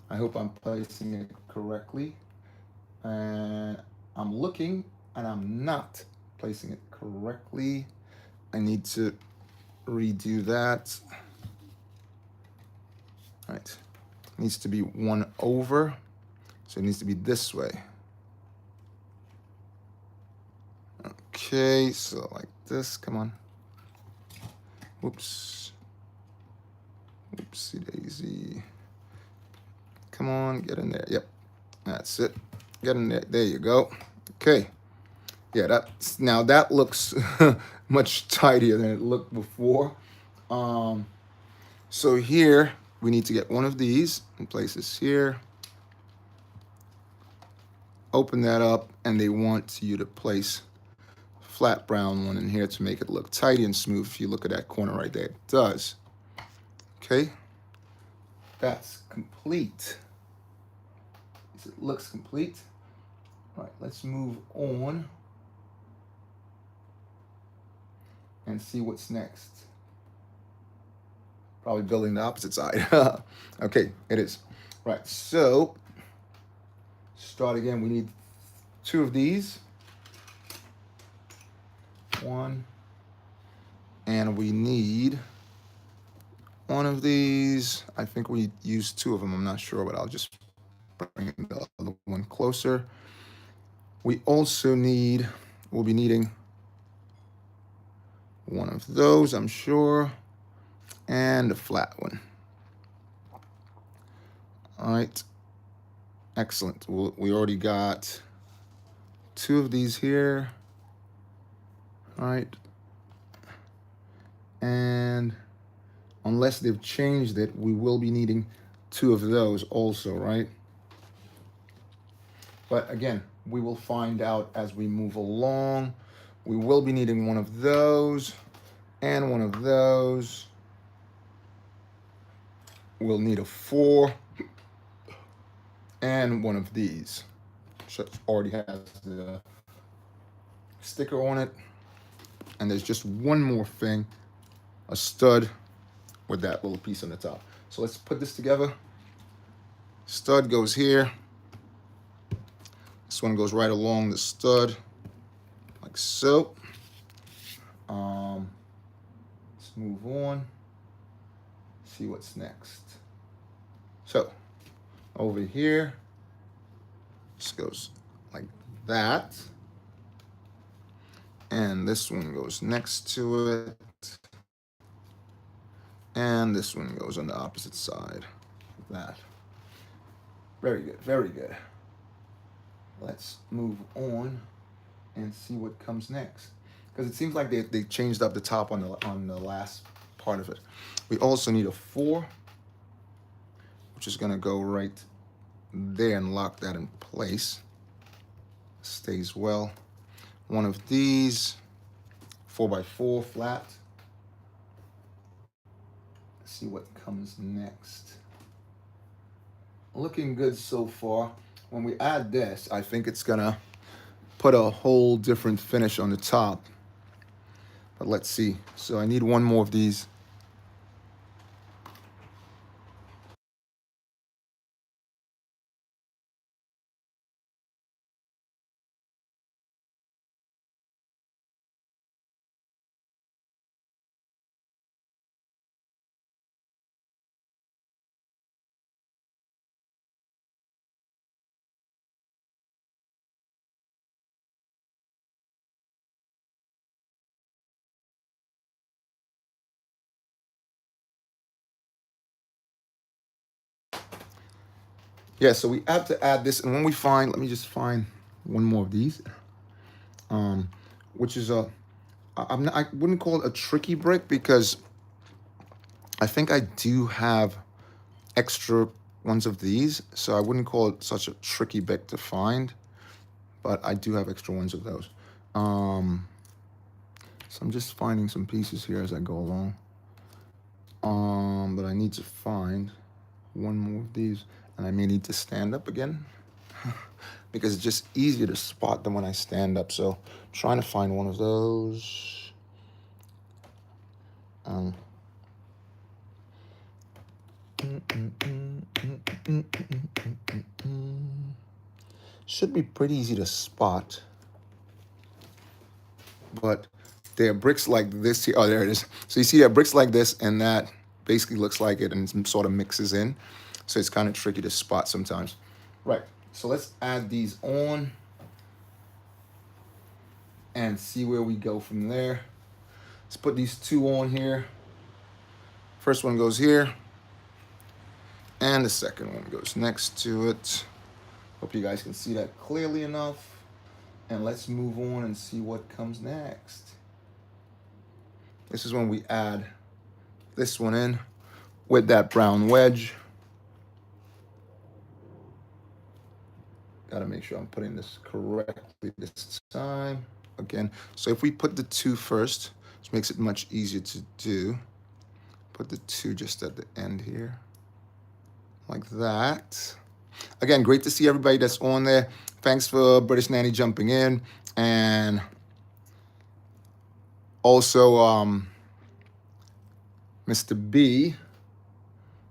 I hope I'm placing it correctly. And I'm looking and I'm not placing it correctly. I need to redo that. All right, it needs to be 1 over, so it needs to be this way. Okay, so like this, come on. Whoops. Oopsie daisy. Come on, get in there. Yep, that's it. Get in there. There you go. Okay. Yeah, now that looks much tidier than it looked before. So here we need to get one of these and place this here. Open that up, and they want you to place a flat brown one in here to make it look tidy and smooth. If you look at that corner right there, it does. Okay, that's complete. It looks complete. All right, let's move on and see what's next. Probably building the opposite side. Okay, it is. Right, so start again. We need 2 of these. 1. And we need 1 of these. I think we used 2 of them. I'm not sure, but I'll just bring the other one closer. We also need, we'll be needing 1 of those, I'm sure, and a flat one. All right, excellent. We already got 2 of these here. All right, and unless they've changed it, we will be needing 2 of those also, right? But again, we will find out as we move along. We will be needing 1 of those and 1 of those. We'll need a 4 and 1 of these. So it already has the sticker on it. And there's just one more thing, a stud with that little piece on the top. So let's put this together. Stud goes here. This one goes right along the stud, like so. Let's move on. See what's next. So over here, this goes like that. And this one goes next to it. And this one goes on the opposite side of that. Very good, very good. Let's move on and see what comes next. Because it seems like they changed up the top on the last part of it. We also need a 4, which is gonna go right there and lock that in place. Stays well. 1 of these, 4x4 flat. Let's see what comes next. Looking good so far. When we add this, I think it's gonna put a whole different finish on the top. But let's see. So I need 1 more of these. Yeah, so we have to add this, and when we find, let me just find 1 more of these, which is I wouldn't call it a tricky brick because I think I do have extra ones of these, so I wouldn't call it such a tricky brick to find, but I do have extra ones of those. So I'm just finding some pieces here as I go along. But I need to find 1 more of these, and I may need to stand up again because it's just easier to spot them when I stand up. So I'm trying to find 1 of those. Should be pretty easy to spot, but there are bricks like this here. Oh, there it is. So you see there are bricks like this, and that basically looks like it and it sort of mixes in. So it's kind of tricky to spot sometimes. Right, so let's add these on. and see where we go from there. Let's put these two on here. First one goes here, and the second one goes next to it. Hope you guys can see that clearly enough. And let's move on and see what comes next. This is when we add this one in with that brown wedge. Gotta make sure I'm putting this correctly this time. Again, so if we put the 2 first, which makes it much easier to do. Put the 2 just at the end here, like that. Again, great to see everybody that's on there. Thanks for British Nanny jumping in. And also, Mr. B,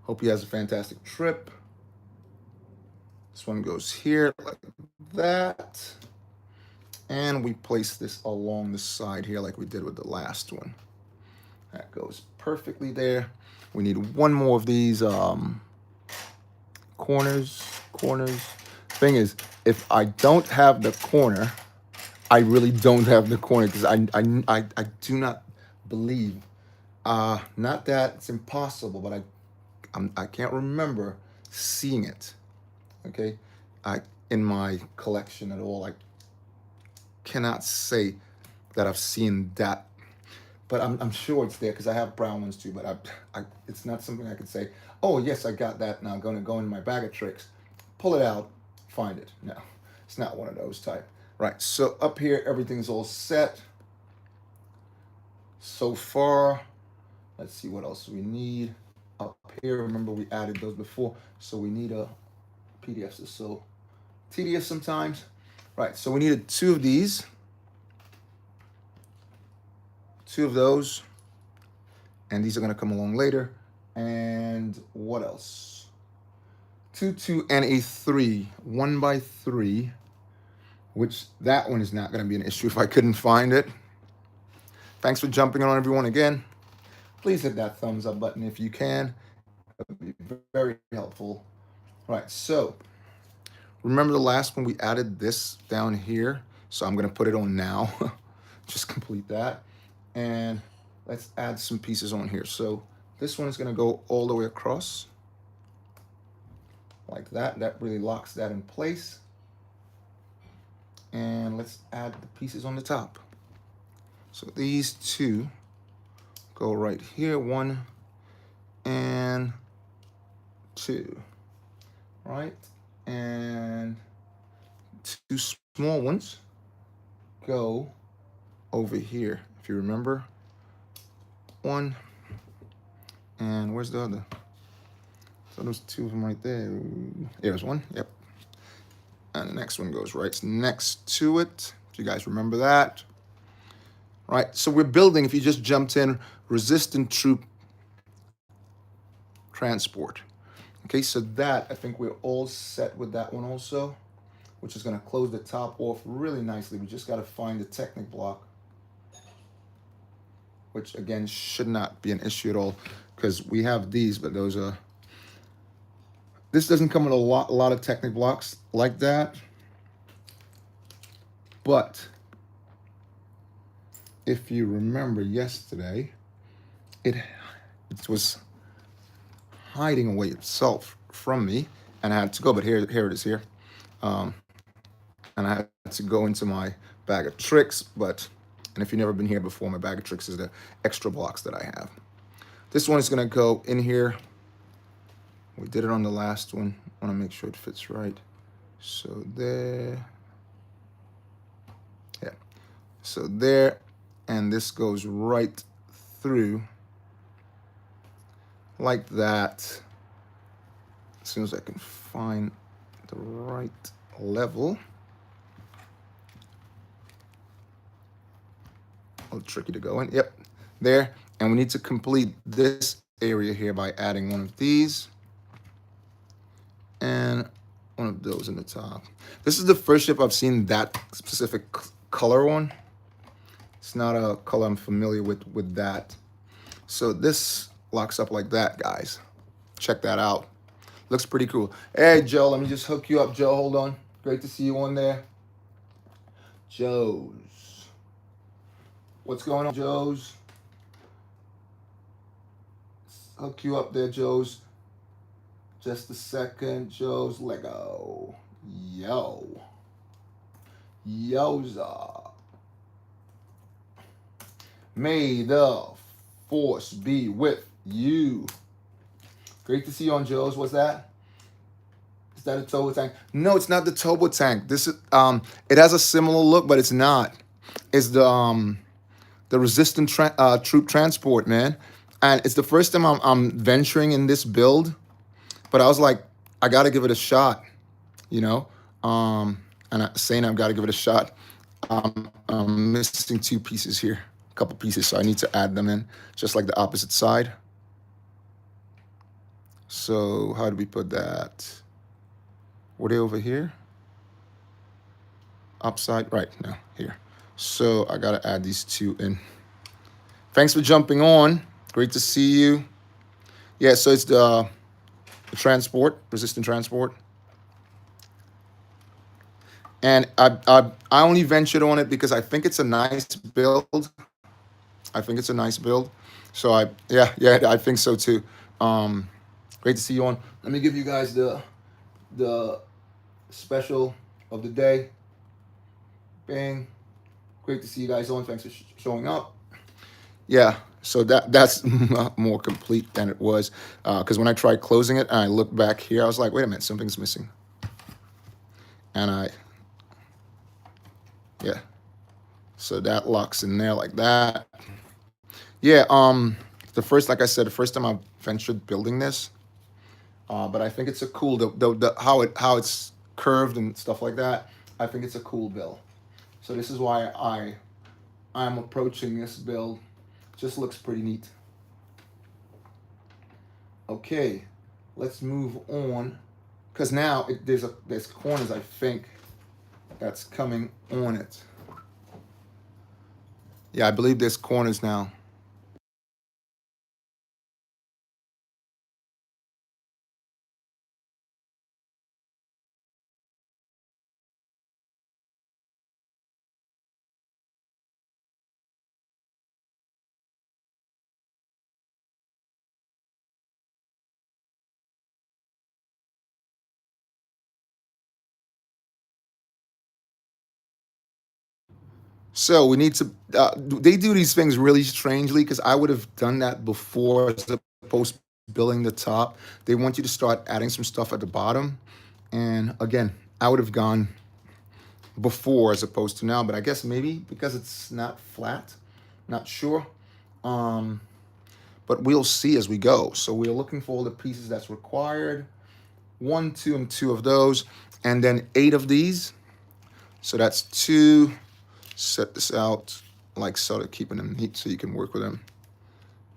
hope he has a fantastic trip. This one goes here like that. And we place this along the side here like we did with the last one. That goes perfectly there. We need one more of these corners. Thing is, if I don't have the corner, I really don't have the corner, because I do not believe, not that it's impossible, but I can't remember seeing it. Okay, in my collection at all. I cannot say that I've seen that, but I'm sure it's there because I have brown ones too. But it's not something I could say, oh yes, I got that. Now I'm going to go in my bag of tricks, pull it out, find it. No, it's not one of those type. Right. So up here, everything's all set so far. Let's see what else we need up here. Remember, we added those before, so we need a PDFs are so tedious sometimes. Right, so we needed 2 of these, 2 of those, and these are going to come along later. And what else? 2, 2, and a 3, 1 by 3, which that one is not going to be an issue if I couldn't find it. Thanks for jumping on, everyone, again. Please hit that thumbs up button if you can. That would be very helpful. Right, so remember the last one we added this down here, so I'm going to put it on now. Just complete that, and let's add some pieces on here. So this one is going to go all the way across like that. That really locks that in place. And let's add the pieces on the top. So these 2 go right here, 1 and 2, right? And 2 small ones go over here, if you remember. 1, and where's the other? So those 2 of them right there. There's 1, yep. And the next one goes right next to it, if you guys remember that. Right, so we're building, if you just jumped in, resistant troop transport. Okay, so that, I think we're all set with that one also, which is going to close the top off really nicely. We just got to find the Technic block, which again should not be an issue at all, because we have these, but those are, this doesn't come with a lot of Technic blocks like that. But if you remember yesterday, it was hiding away itself from me, and I had to go, but here it is here. And I had to go into my bag of tricks, and if you've never been here before, my bag of tricks is the extra blocks that I have. This one is going to go in here. We did it on the last one. I want to make sure it fits right. So there. Yeah. So there, and this goes right through like that. As soon as I can find the right level. A little tricky to go in. Yep, there. And we need to complete this area here by adding one of these and one of those in the top. This is the first ship I've seen that specific color on. It's not a color I'm familiar with that. So this locks up like that, guys. Check that out. Looks pretty cool. Hey, Joe, let me just hook you up, Joe. Hold on. Great to see you on there. Joe's. What's going on, Joes? Hook you up there, Joes. Just a second, Joe's Lego. Yo. Yoza. May the force be with you. Great to see you on Joe's. What's that? Is that a turbo tank? No, it's not the turbo tank. This is it has a similar look, but it's not. It's the resistant troop transport, man. And it's the first time I'm venturing in this build, but I was like, I gotta give it a shot, you know. Saying I've got to give it a shot. I'm missing two pieces here, a couple pieces, so I need to add them in, just like the opposite side. So how do we put that? Were they over here? Upside, right, no, here. So I gotta add these two in. Thanks for jumping on. Great to see you. Yeah, so it's the transport, resistant transport. And I only ventured on it because I think it's a nice build. I think it's a nice build. So yeah, I think so too. Great to see you on. Let me give you guys the special of the day. Bang. Great to see you guys on. Thanks for showing up. Yeah, so that's more complete than it was. Because when I tried closing it and I looked back here, I was like, wait a minute, something's missing. And yeah. So that locks in there like that. Yeah, like I said, the first time I ventured building this. But I think it's a cool how it's curved and stuff like that. I think it's a cool build. So this is why I'm approaching this build. Just looks pretty neat. Okay, let's move on. Cause now there's corners I think that's coming on it. Yeah, I believe there's corners now. So we need to. They do these things really strangely because I would have done that before as opposed to building the top. They want you to start adding some stuff at the bottom, and again, I would have gone before as opposed to now. But I guess maybe because it's not flat, not sure. But we'll see as we go. So we're looking for all the pieces that's required. 1, 2, and 2 of those, and then 8 of these. So that's 2. Set this out like so to keeping them neat so you can work with them.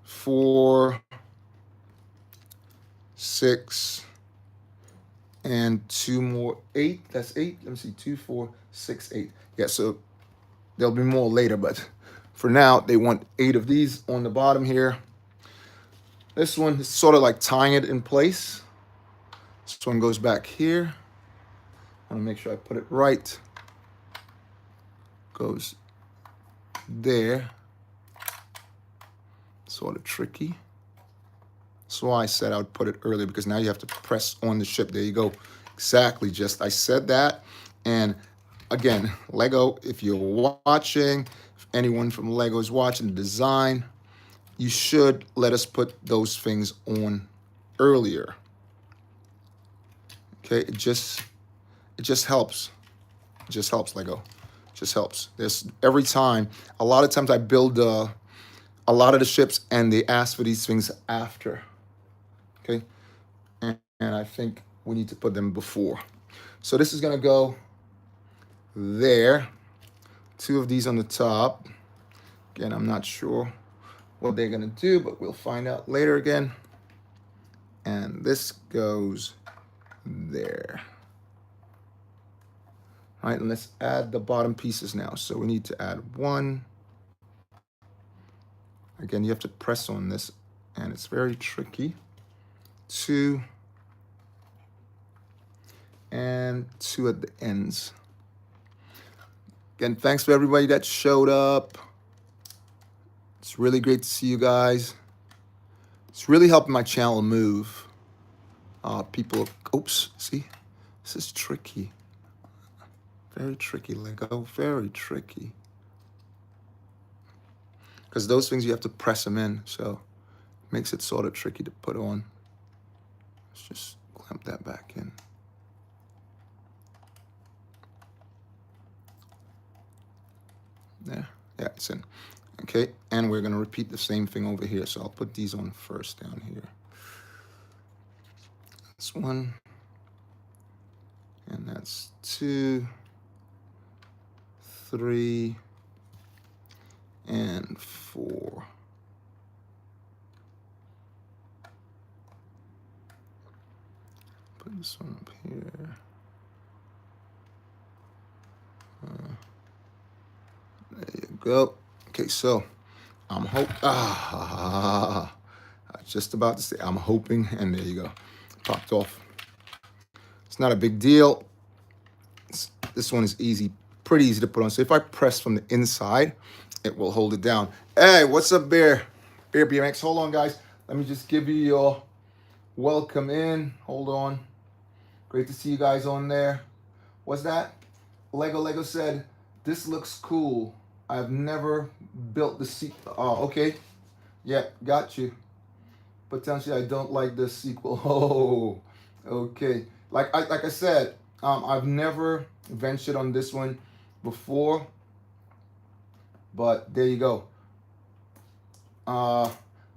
4, 6, and 2 more. 8. That's 8. Let me see. 2, 4, 6, 8. Yeah, so there'll be more later, but for now, they want 8 of these on the bottom here. This one is sort of like tying it in place. This one goes back here. I want to make sure I put it right. Goes there. Sort of tricky. That's why I said I would put it earlier, because now you have to press on the ship. There you go. Exactly, just I said that. And again, Lego, if you're watching, if anyone from Lego is watching the design, you should let us put those things on earlier. Okay, it just helps. It just helps, Lego. It just helps. There's every time, a lot of times I build a lot of the ships and they ask for these things after. Okay, and I think we need to put them before. So this is gonna go there. 2 of these on the top. Again, I'm not sure what they're gonna do, but we'll find out later again. And this goes there. All right, and let's add the bottom pieces now. So we need to add 1. Again, you have to press on this, and it's very tricky. 2, and 2 at the ends. Again, thanks for everybody that showed up. It's really great to see you guys. It's really helping my channel move. People, oops, see, this is tricky. Very tricky, Lego, very tricky. Because those things you have to press them in, so it makes it sort of tricky to put on. Let's just clamp that back in. There, yeah, it's in. Okay, and we're gonna repeat the same thing over here. So I'll put these on first down here. That's 1, and that's 2, 3, and 4. Put this one up here. There you go. Okay, so I'm just about to say I'm hoping, and there you go, popped off. It's not a big deal. This one is easy, pretty easy to put on. So if I press from the inside, it will hold it down. Hey, what's up, Bear? Bear BMX. Hold on, guys. Let me just give you your welcome in. Hold on. Great to see you guys on there. What's that? Lego said, this looks cool. I've never built the sequel. Oh, okay. Yeah, got you. Potentially, I don't like the sequel. Oh, okay. Like I said, I've never ventured on this one before, but there you go.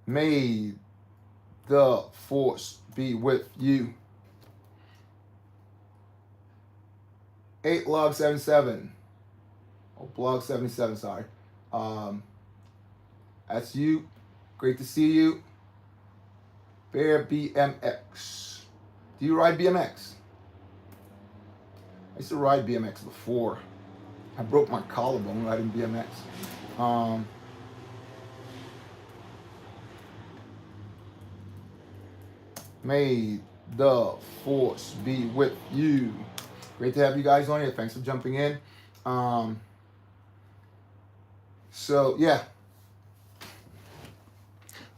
May the force be with you. 8log77. Oh, blog 77, sorry. That's you. Great to see you. Bear BMX. Do you ride BMX? I used to ride BMX before. I broke my collarbone riding BMX. May the force be with you. Great to have you guys on here. Thanks for jumping in. So yeah,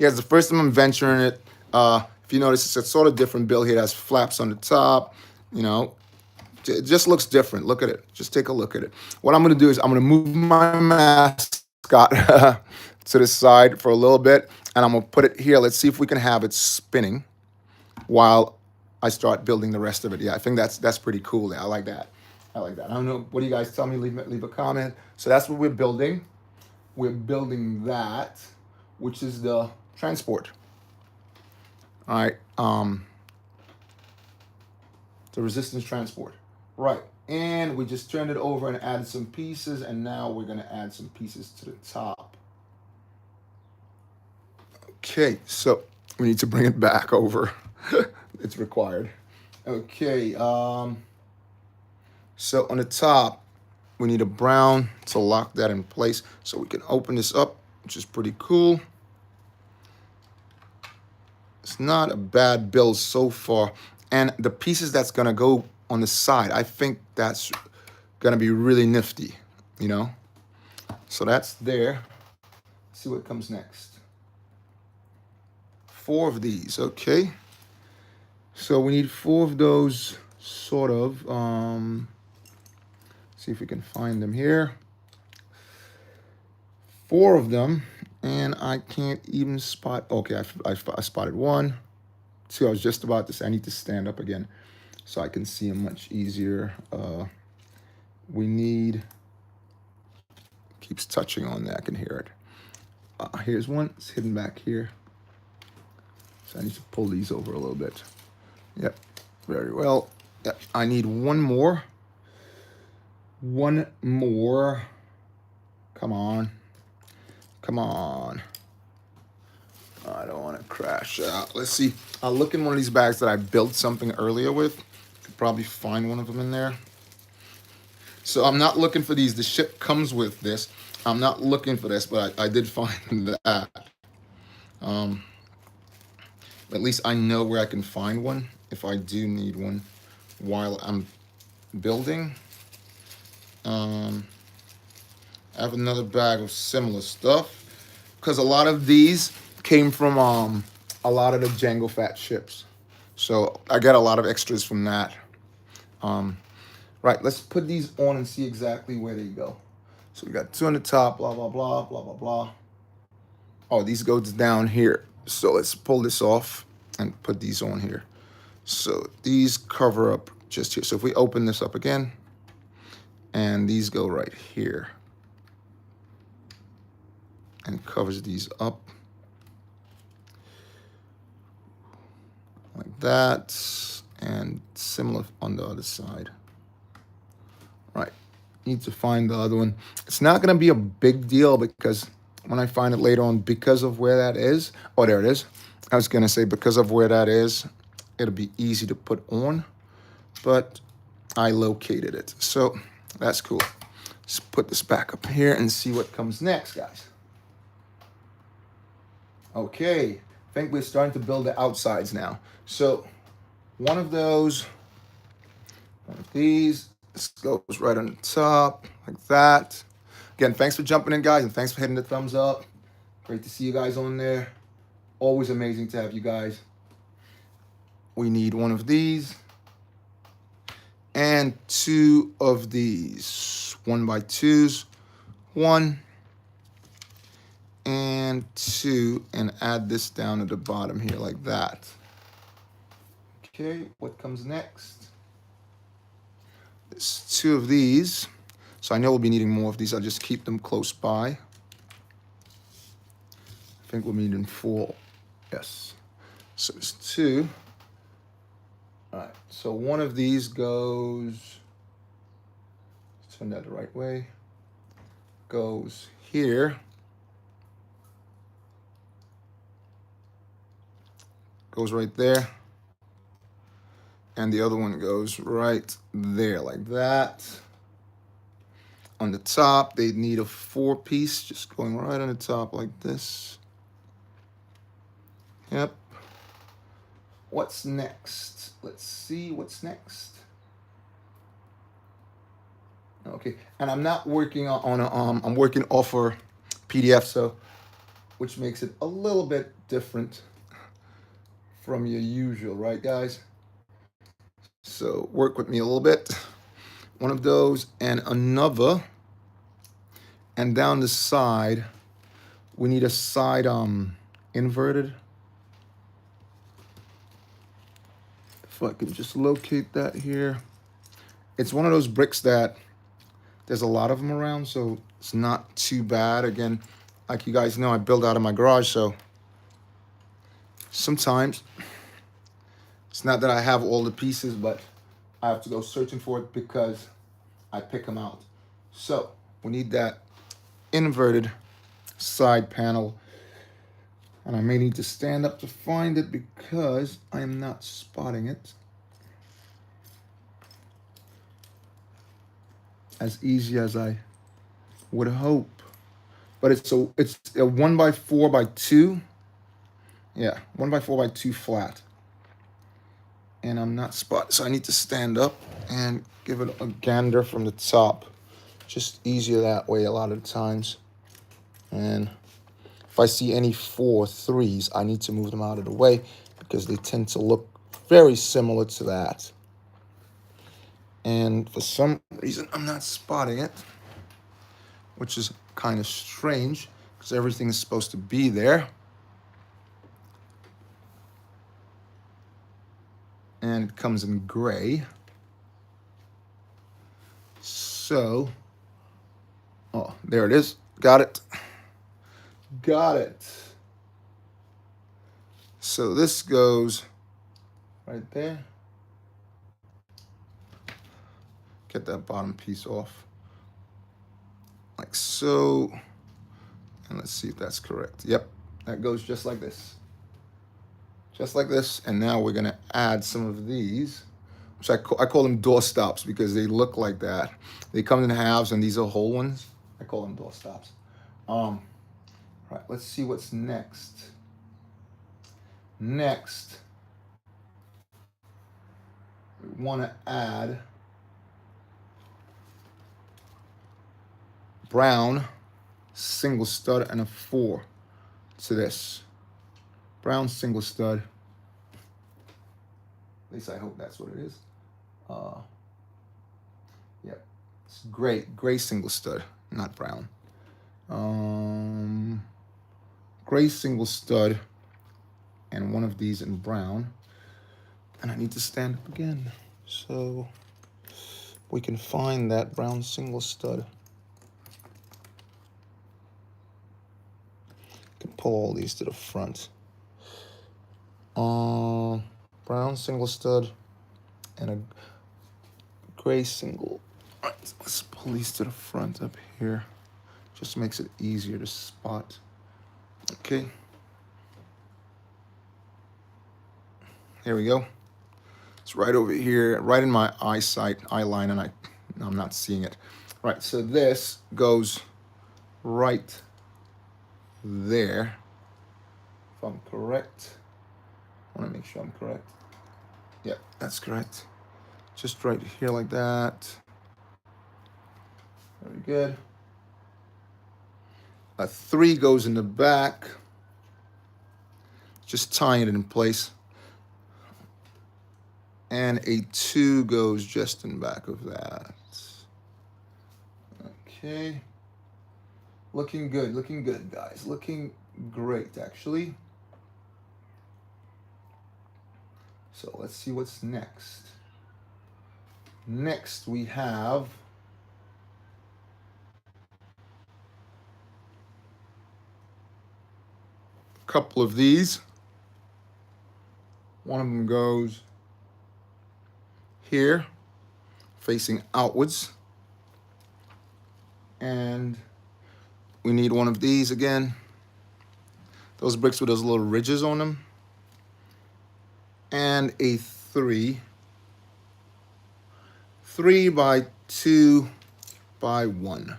it's the first time I'm venturing it. If you notice, it's a sort of different build here. It has flaps on the top. You know, it just looks different. Look at it. Just take a look at it. What I'm gonna do is I'm gonna move my mascot to the side for a little bit, and I'm gonna put it here. Let's see if we can have it spinning while I start building the rest of it. Yeah, I think that's pretty cool. I like that. I like that. I don't know. What do you guys tell me? Leave a comment. So that's what we're building. We're building that, which is the transport. All right. The resistance transport. Right. And we just turned it over and added some pieces, and now we're going to add some pieces to the top. Okay, so we need to bring it back over. It's required. Okay, so on the top, we need a brown to lock that in place. So we can open this up, which is pretty cool. It's not a bad build so far. And the pieces that's gonna go on the side, I think that's gonna be really nifty, you know? So that's there. Let's see what comes next. 4 of these, okay. So we need 4 of those, sort of. See if we can find them here. 4 of them, and I can't even spot. Okay, I spotted 1, 2. I was just about to say I need to stand up again so I can see them much easier. We need. Keeps touching on that. I can hear it. Here's one. It's hidden back here. So I need to pull these over a little bit. Yep, very well. Yep, I need 1 more. 1 more. Come on. Come on. I don't want to crash out. Let's see. I'll look in one of these bags that I built something earlier with. Could probably find one of them in there. So I'm not looking for these. The ship comes with this. I'm not looking for this, but I did find that. At least I know where I can find one if I do need one while I'm building. I have another bag of similar stuff. because a lot of these came from a lot of the Django Fat ships. So I get a lot of extras from that. Right, let's put these on and see exactly where they go. So we got two on the top, blah, blah, blah, blah, blah, blah. Oh, these goes down here. So let's pull this off and put these on here. So these cover up just here. So if we open this up again, and these go right here and covers these up like that, and similar on the other side. Right, need to find the other one. It's not gonna be a big deal because when I find it later on, because of where that is, oh, there it is. I was gonna say because of where that is, it'll be easy to put on, but I located it. So that's cool. Let's put this back up here and see what comes next, guys. Okay, I think we're starting to build the outsides now. So one of those, one of these, this goes right on the top, like that. Again, thanks for jumping in, guys, and thanks for hitting the thumbs up. Great to see you guys on there. Always amazing to have you guys. We need one of these and two of these. 1x2s. 1 and 2, and add this down at the bottom here like that. Okay, what comes next? There's 2 of these. So I know we'll be needing more of these. I'll just keep them close by. I think we'll be needing 4. Yes. So there's 2. All right. So one of these goes, let's turn that the right way, goes here. Goes right there. And the other one goes right there like that. On the top, they need a 4-piece, just going right on the top like this. Yep. What's next? Let's see what's next. Okay, and I'm not working on a, I'm working off a PDF, so, which makes it a little bit different from your usual, right, guys? So work with me a little bit. One of those and another. And down the side, we need a side inverted. If I can just locate that here. It's one of those bricks that there's a lot of them around, so it's not too bad. Again, like you guys know, I build out of my garage, so sometimes it's not that I have all the pieces, but I have to go searching for it because I pick them out. So we need that inverted side panel, and I may need to stand up to find it because I am not spotting it as easy as I would hope. But it's a 1x4x2. Yeah, 1x4x2 flat. And I'm not spotting, so I need to stand up and give it a gander from the top. Just easier that way a lot of the times. And if I see any 4-3s, I need to move them out of the way because they tend to look very similar to that. And for some reason, I'm not spotting it, which is kind of strange because everything is supposed to be there. And it comes in gray. So, oh, there it is. Got it. Got it. So this goes right there. Get that bottom piece off. Like so. And let's see if that's correct. Yep, that goes just like this. Just like this. And now we're going to add some of these, which I call them door stops because they look like that. They come in halves, and these are whole ones. I call them door stops. Right, let's see what's next. Next, we want to add brown single stud and a 4. to this. Brown single stud. At least I hope that's what it is. Yep. It's gray single stud, not brown. Gray single stud and one of these in brown. And I need to stand up again. So we can find that brown single stud. Can pull all these to the front. Brown single stud and a gray single. All right, so let's pull these to the front up here. Just makes it easier to spot. Okay. Here we go. It's right over here, right in my eye line, and I'm not seeing it. Right, so this goes right there, if I'm correct. I want to make sure I'm correct. Yeah, that's correct. Just right here like that. Very good. A 3 goes in the back. Just tying it in place. And a 2 goes just in back of that. Okay. Looking good, guys. Looking great, actually. So let's see what's next. Next, we have a couple of these. One of them goes here, facing outwards. And we need one of these again. Those bricks with those little ridges on them. And a 3. 3 by 2 by 1.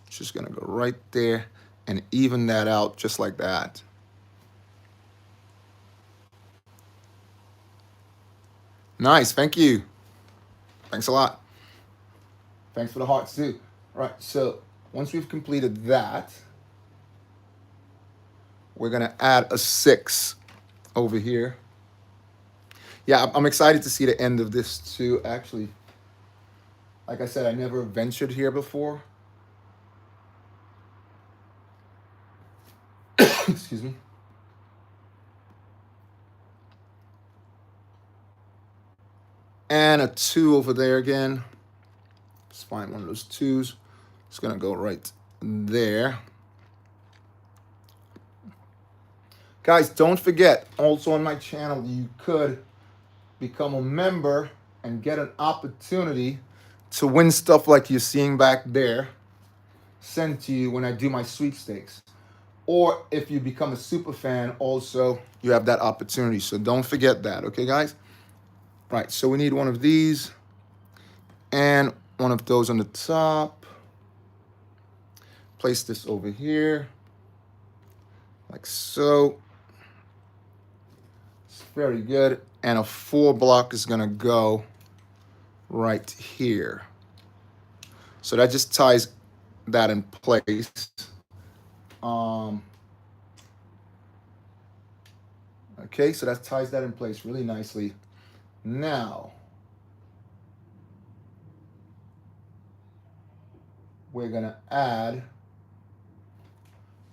Just gonna go right there and even that out just like that. Nice, thank you. Thanks a lot. Thanks for the hearts too. Right, so once we've completed that, we're gonna add a 6 over here. Yeah, I'm excited to see the end of this too, actually. Like I said, I never ventured here before. Excuse me. And a 2 over there again. Let's find one of those 2s. It's gonna go right there. Guys, don't forget, also on my channel, you could become a member and get an opportunity to win stuff like you're seeing back there, sent to you when I do my sweepstakes. Or if you become a super fan, also, you have that opportunity. So don't forget that, okay, guys? Right, so we need one of these and one of those on the top. Place this over here, like so. It's very good. And a 4 block is gonna go right here. So that just ties that in place. Okay, so that ties that in place really nicely. Now, we're gonna add a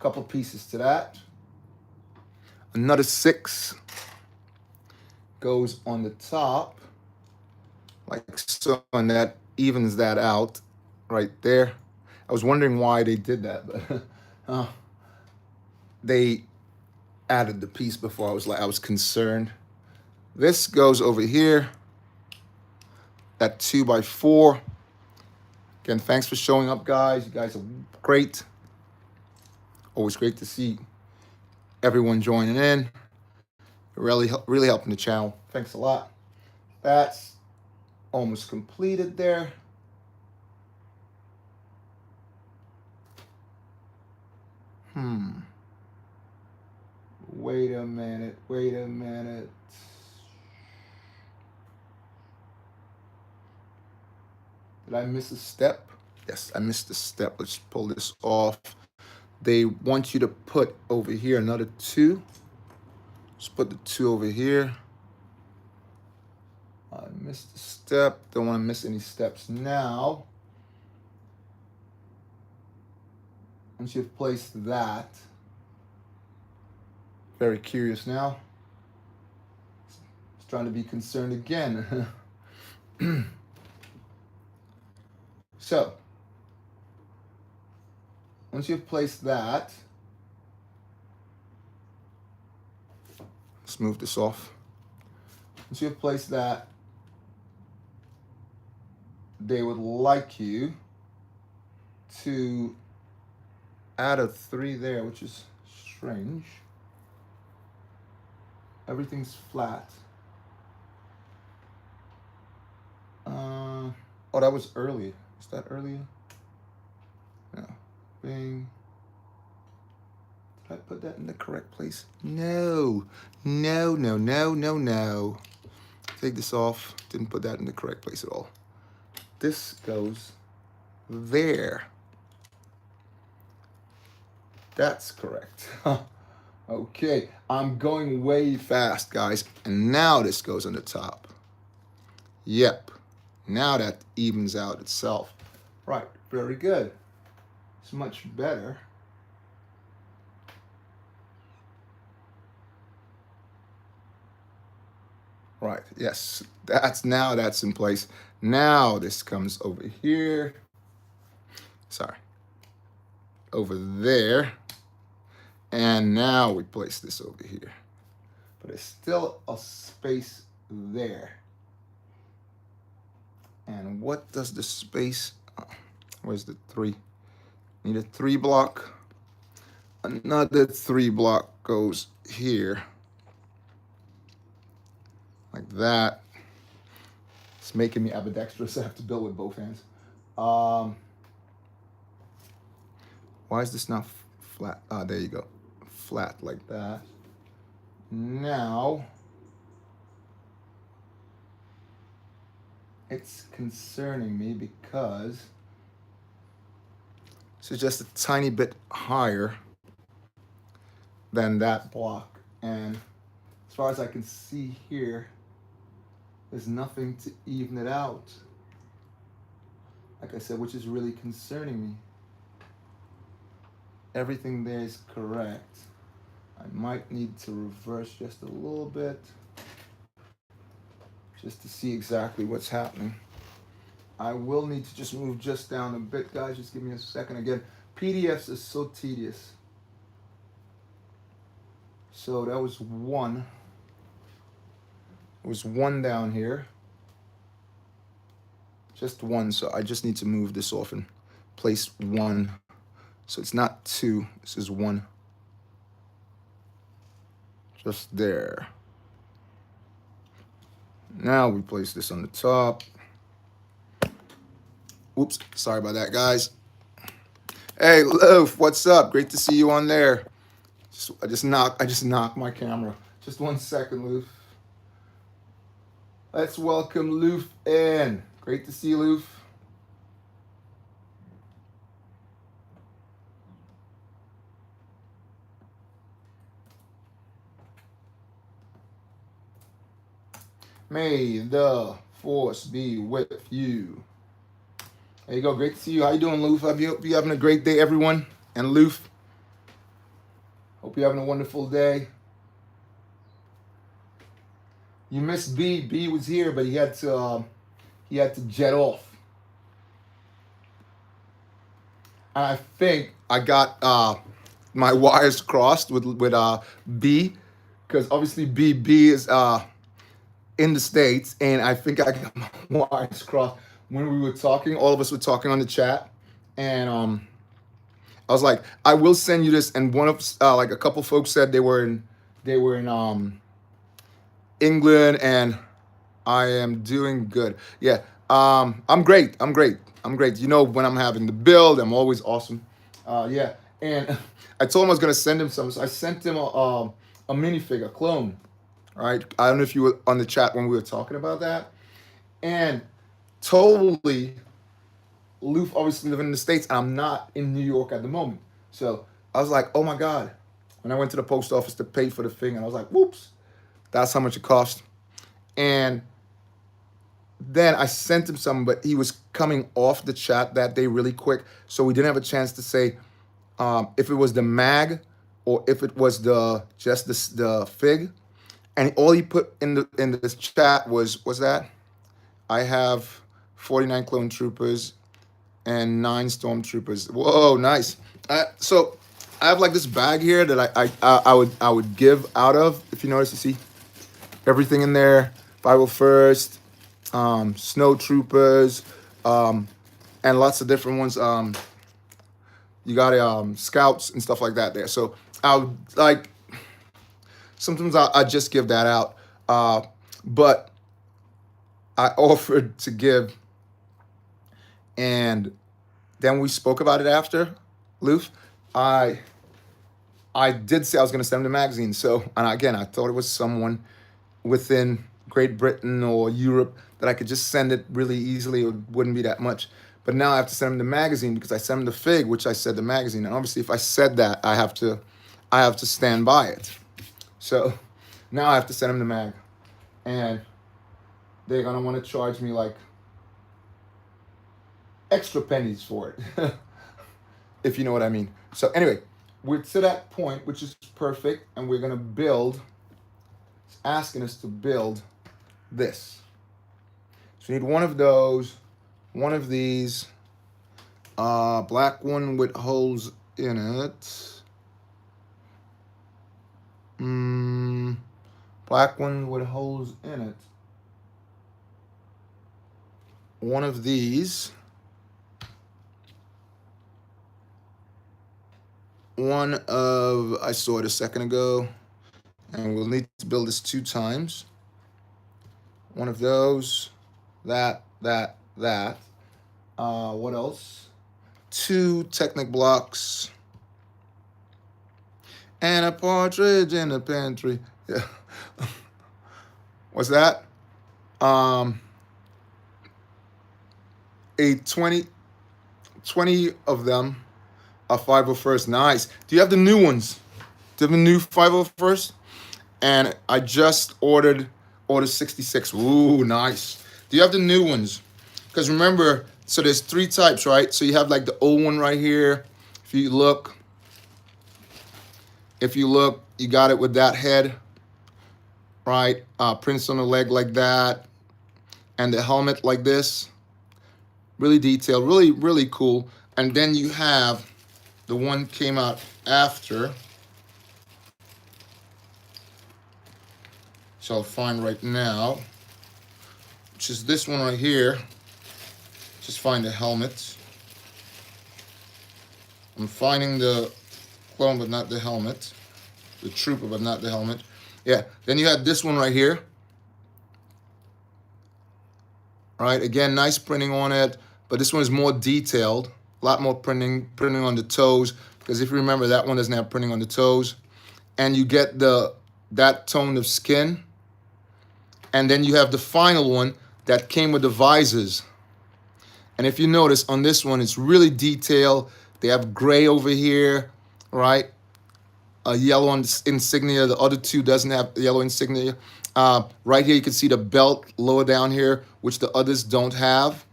couple pieces to that. Another 6 goes on the top, like so, and that evens that out right there. I was wondering why they did that, but they added the piece before. I was concerned. This goes over here. That 2 by 4. Again, thanks for showing up, guys. You guys are great. Always great to see everyone joining in. Really helping the channel. Thanks a lot. That's almost completed there. Wait a minute. Did I miss a step? Yes, I missed a step. Let's pull this off. they want you to put over here another 2. Let's put the 2 over here. I missed a step. Don't want to miss any steps now. Once you've placed that, very curious now. It's trying to be concerned again. So, once you've placed that, let's move this off. Once you've placed that, they would like you to add a 3 there, which is strange. Everything's flat. Oh, that was early. Is that earlier? No. Bing. Did I put that in the correct place? No. No, no, no, no, no. Take this off. Didn't put that in the correct place at all. This goes there. That's correct. Okay, I'm going way fast, guys. And now this goes on the top. Yep. Now that evens out itself. Right, very good. It's much better. Right, yes, that's in place. Now this comes over here. Sorry. Over there. And now we place this over here. But there's still a space there. And what does the space, where's the 3? Need a 3 block. Another 3 block goes here. Like that. It's making me ambidextrous. I have to build with both hands. Why is this not flat? Ah, there you go. Flat like that. Now, it's concerning me because this is just a tiny bit higher than that block. And as far as I can see here, there's nothing to even it out. Like I said, which is really concerning me. Everything there is correct. I might need to reverse just a little bit just to see exactly what's happening. I will need to just move just down a bit, guys. Just give me a second. Again, PDFs is so tedious. So that was 1. It was 1 down here. Just 1, so I just need to move this off and place 1. So it's not 2, this is 1. Just there. Now we place this on the top. Oops, sorry about that, guys. Hey, Loaf, what's up? Great to see you on there. I just knocked my camera. Just 1 second, Loof. Let's welcome Loof in. Great to see you, Loof. May the force be with you. There you go. Great to see you. How you doing, Loof? Hope you're having a great day, everyone. And Loof, hope you're having a wonderful day. You missed B. B was here, but he had to jet off. And I think I got my wires crossed with B, because obviously B is in the States, and I think I got my wires crossed when we were talking. All of us were talking on the chat, and I was like, I will send you this. And one of like a couple folks said they were in England, and I am doing good. Yeah, I'm great. You know, when I'm having the build, I'm always awesome. Yeah, and I told him I was gonna send him some, so I sent him a minifig, a clone. Right? I don't know if you were on the chat when we were talking about that. And totally, Loof obviously living in the States, and I'm not in New York at the moment. So I was like, oh my God. When I went to the post office to pay for the thing, and I was like, whoops, that's how much it cost. And then I sent him some, but he was coming off the chat that day really quick, so we didn't have a chance to say if it was the mag or if it was the just the fig. And all he put in this chat was that I have 49 clone troopers and 9 stormtroopers. Whoa, nice. So I have like this bag here that I would give out of. If you notice, you see everything in there. 501st, snow troopers, and lots of different ones. You got scouts and stuff like that there. So I would like sometimes I just give that out, but I offered to give, and then we spoke about it after, Loof. I did say I was going to send him the magazine. So, and again, I thought it was someone within Great Britain or Europe that I could just send it really easily. It wouldn't be that much. But now I have to send him the magazine because I sent him the fig, which I said the magazine. And obviously, if I said that, I have to stand by it. So now I have to send him the mag, and they're gonna want to charge me like extra pennies for it, if you know what I mean. So anyway, we're to that point, which is perfect, and we're gonna build. It's asking us to build this. So we need one of those, one of these, black one with holes in it. Black one with holes in it. One of these. One of, I saw it a second ago, and we'll need to build this 2 times. One of those, that. What else? 2 Technic blocks. And a partridge in the pantry. Yeah. What's that? A 20 of them are 501st. Nice. Do you have the new ones? Do you have the new 501st? And I just ordered 66. Ooh, nice. Do you have the new ones? Because remember, so there's 3 types, right? So you have like the old one right here. If you look, you got it with that head, right? Prints on the leg like that, and the helmet like this. Really detailed, really, really cool. And then you have the one came out after. So I'll find right now, which is this one right here. Just find the helmet. I'm finding the clone, but not the helmet. The trooper, but not the helmet. Yeah, then you had this one right here. Right, again, nice printing on it, but this one is more detailed. A lot more printing on the toes, because if you remember, that one doesn't have printing on the toes. And you get that tone of skin. And then you have the final one that came with the visors. And if you notice on this one, it's really detailed. They have gray over here, right? A yellow insignia. The other 2 doesn't have yellow insignia. Right here, you can see the belt lower down here, which the others don't have.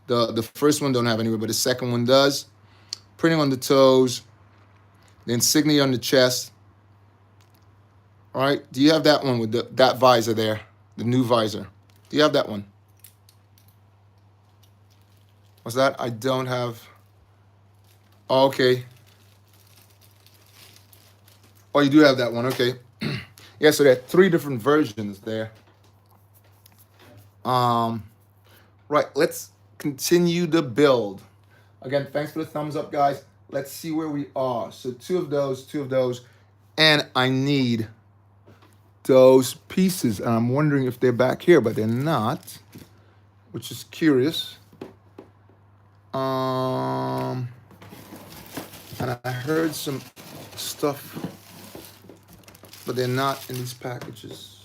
The first one don't have anywhere, but the second one does. Printing on the toes, the insignia on the chest. All right, do you have that one with that visor there, the new visor? Do you have that one? What's that? I don't have. Oh, okay. Oh, you do have that one. Okay. Yeah, so there are 3 different versions there. Right, let's continue the build. Again, thanks for the thumbs up, guys. Let's see where we are. So 2 of those, and I need those pieces. And I'm wondering if they're back here, but they're not, which is curious. And I heard some stuff, but they're not in these packages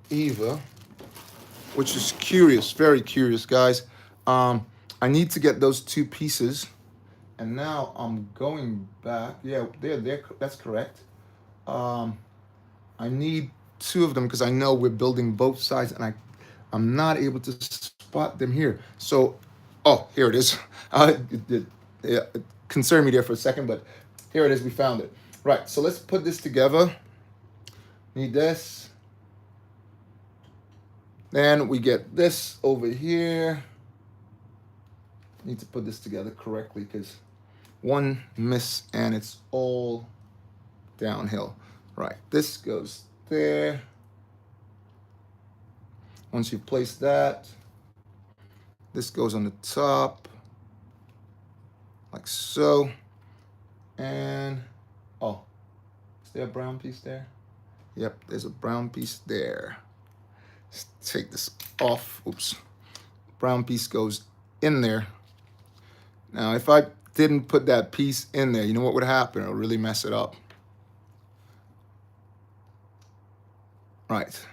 either, which is curious, very curious, guys. I need to get those 2 pieces, And now I'm going back. Yeah, there. That's correct. I need two of them because I know we're building both sides, and I'm not able to spot them here. So, oh, here it is. It concerned me there for a second, but here it is. We found it. Right. So let's put this together. Need this. Then we get this over here. Need to put this together correctly because one miss and it's all downhill. Right, this goes there. Once you place that, this goes on the top, like so. And, oh, is there a brown piece there? Yep, there's a brown piece there. Let's take this off. Oops. Brown piece goes in there. Now, if I didn't put that piece in there, you know what would happen? It'll really mess it up. Right.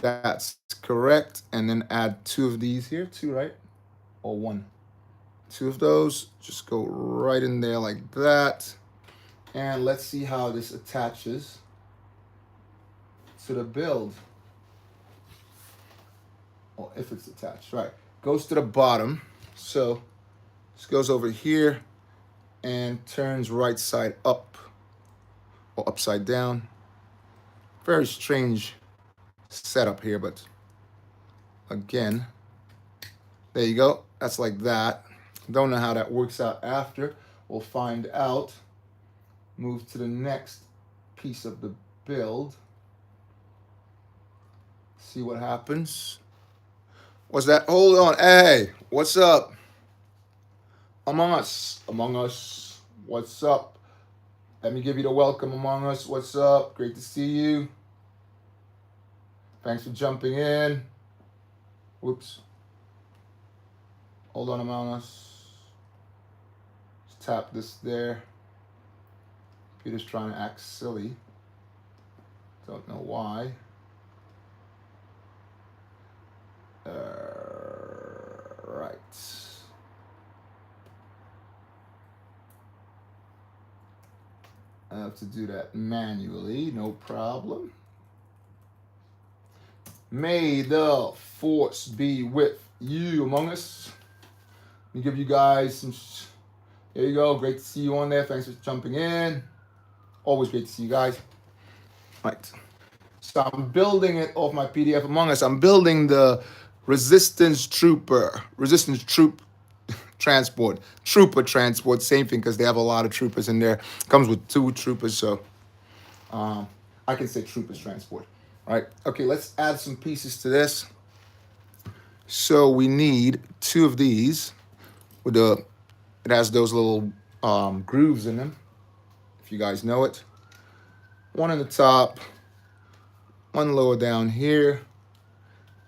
That's correct. And then add two of these here. Two, right? Or one. Two of those. Just go right in there like that. And let's see how this attaches to the build. Or if it's attached. Right. Goes to the bottom. So this goes over here and turns right side up or upside down. Very strange setup here, but again, there you go. That's like that. Don't know how that works out after. We'll find out. Move to the next piece of the build. See what happens. What's that? Hold on. Hey, what's up? Among Us. Among Us. What's up? Let me give you the welcome, Among Us. What's up? Great to see you. Thanks for jumping in. Whoops. Hold on, Among Us. Just tap this there. Peter's trying to act silly. Don't know why. Right. I have to do that manually, no problem. May the force be with you, Among Us. Let me give you guys some. There you go. Great to see you on there. Thanks for jumping in. Always great to see you guys. Right. So I'm building it off my PDF Among Us. I'm building the resistance troop transport. Trooper transport, same thing, because they have a lot of troopers in there. Comes with 2 troopers, so I can say troopers transport. All right. Okay, let's add some pieces to this. So we need 2 of these with it has those little grooves in them, if you guys know it. One on the top, one lower down here,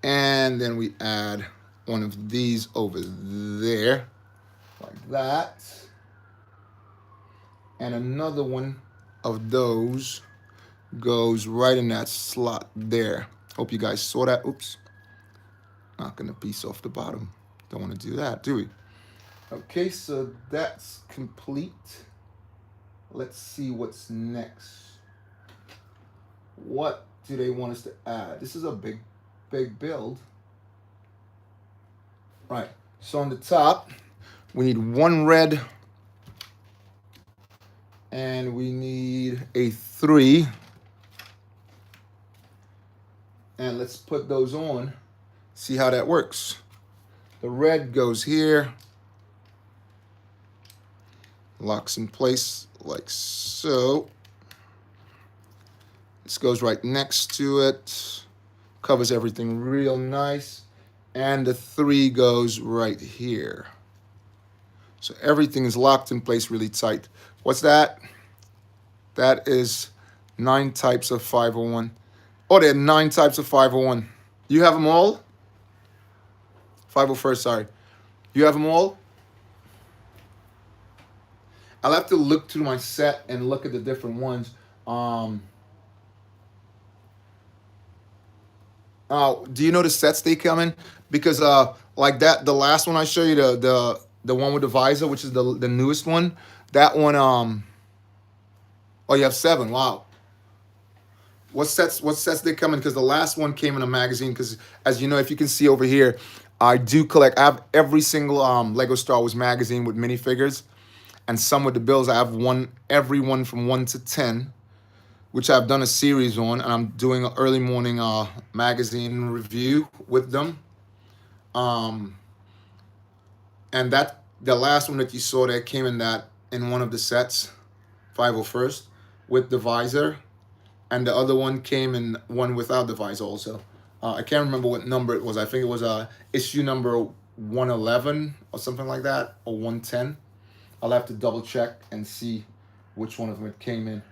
and then we add one of these over there, like that. And another one of those goes right in that slot there. Hope you guys saw that. Oops. Knocking a piece off the bottom. Don't want to do that, do we? Okay, so that's complete. Let's see what's next. What do they want us to add? This is a big build. Right, so on the top, we need 1 red, and we need a 3. And let's put those on, see how that works. The red goes here, locks in place like so. This goes right next to it, covers everything real nice, and the 3 goes right here. So everything is locked in place really tight. What's that? That is 9 types of 501. Oh, there are 9 types of 501. You have them all? 501st, sorry. You have them all? I'll have to look through my set and look at the different ones. Do you know the sets they come in? Because like that, the last one I show you, the one with the visor, which is the newest one. That one, oh, you have 7. Wow. What sets they come in? Because the last one came in a magazine. Because as you know, if you can see over here, I do collect. I have every single Lego Star Wars magazine with minifigures, and some with the bills. I have every one from 1 to 10, which I've done a series on, and I'm doing an early morning magazine review with them. Um, and that the last one that you saw there came in one of the sets, 501st, with the visor, and the other one came in one without the visor also. I can't remember what number it was. I think it was issue number 111 or something like that, or 110. I'll have to double check and see which one of them it came in.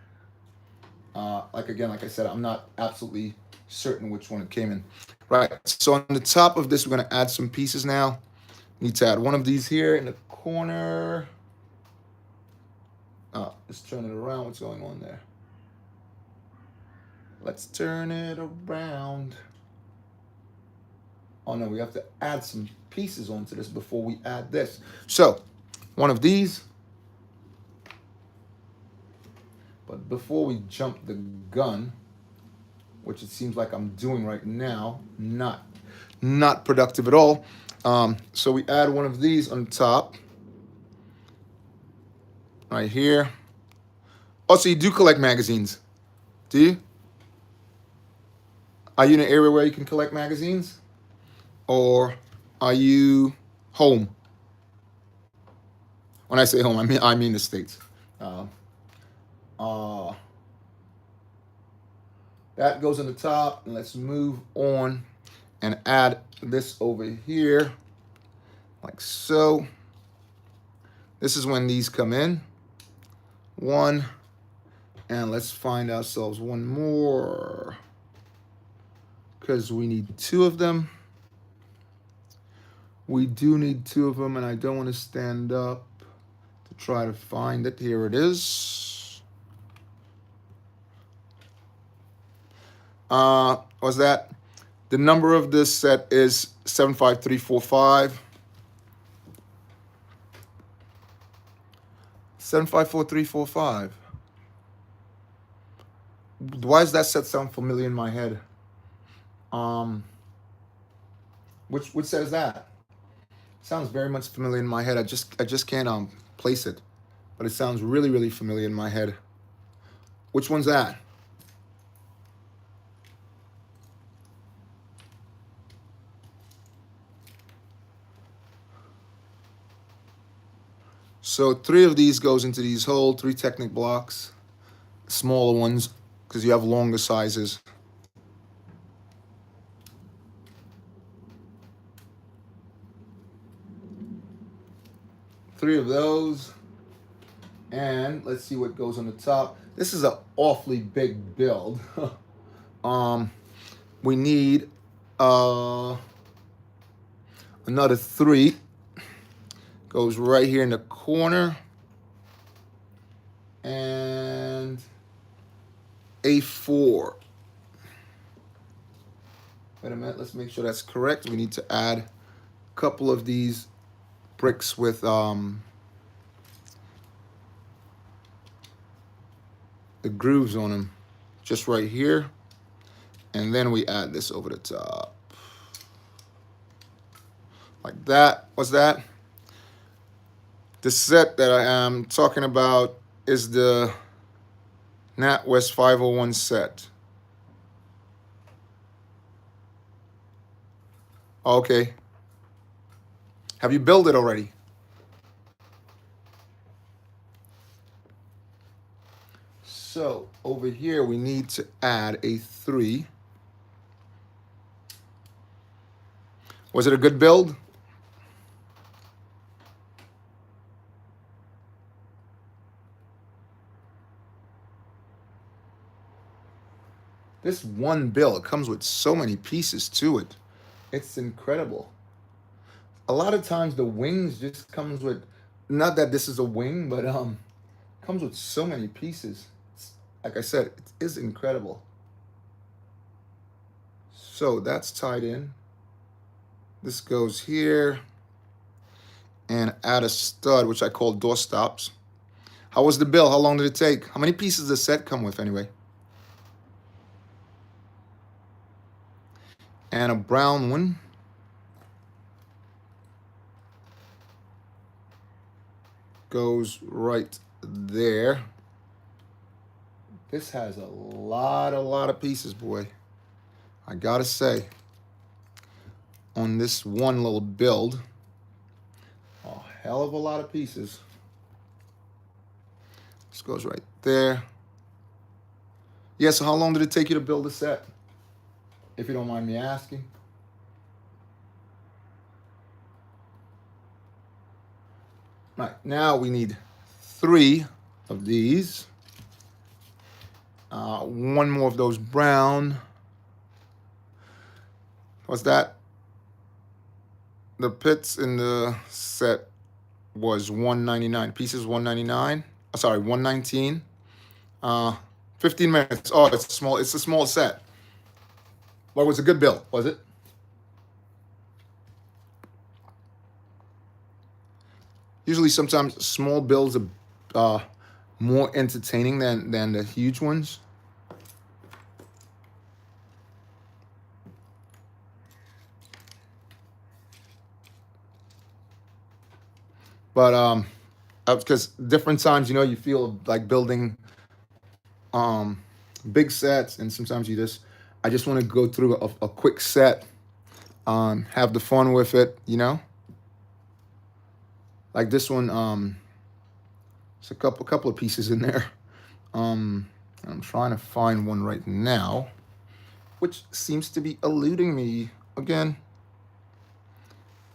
Like I said, I'm not absolutely certain which one it came in. Right. So on the top of this, we're going to add some pieces now. Need to add one of these here in the corner. Let's turn it around. What's going on there? Let's turn it around. Oh no, we have to add some pieces onto this before we add this. So, one of these. But before we jump the gun, which it seems like I'm doing right now, not productive at all. So we add one of these on top, right here. Oh, so you do collect magazines, do you? Are you in an area where you can collect magazines? Or are you home? When I say home, I mean the States. That goes on the top, and let's move on and add this over here, like so. This is when these come in. 1, and let's find ourselves one more, because we need 2 of them. We do need 2 of them, and I don't want to stand up to try to find it. Here it is. What's that? The number of this set is 75345. 754345. Why does that set sound familiar in my head? Which set is that? Sounds very much familiar in my head. I just can't place it, but it sounds really, really familiar in my head. Which one's that? So 3 of these goes into these holes, 3 Technic blocks, smaller ones, because you have longer sizes. Three of those. And let's see what goes on the top. This is an awfully big build. We need another 3. Goes right here in the corner. And a 4. Wait a minute, let's make sure that's correct. We need to add a couple of these bricks with the grooves on them, just right here. And then we add this over the top. Like that. What's that? The set that I am talking about is the NatWest 501 set. Okay. Have you built it already? So over here we need to add a 3. Was it a good build? This one build comes with so many pieces to it. It's incredible. A lot of times the wings just comes with, not that this is a wing, but comes with so many pieces. Like I said, it is incredible. So that's tied in. This goes here. and add a stud, which I call door stops. How was the build? How long did it take? How many pieces does the set come with anyway? And a brown one. Goes right there. This has a lot of pieces, boy. I gotta say, on this one little build, a hell of a lot of pieces. This goes right there. Yeah, so how long did it take you to build a set? If you don't mind me asking. Right, now we need 3 of these. One more of those brown. What's that? The pits in the set was $199. Pieces $199. Sorry, $119. 15 minutes. Oh, it's small. It's a small set. Well, it was a good build, was it? Usually, sometimes small builds are more entertaining than the huge ones. But because different times, you know, you feel like building big sets, and sometimes I just want to go through a quick set, have the fun with it, you know. Like this one, it's a couple of pieces in there. I'm trying to find one right now, which seems to be eluding me again.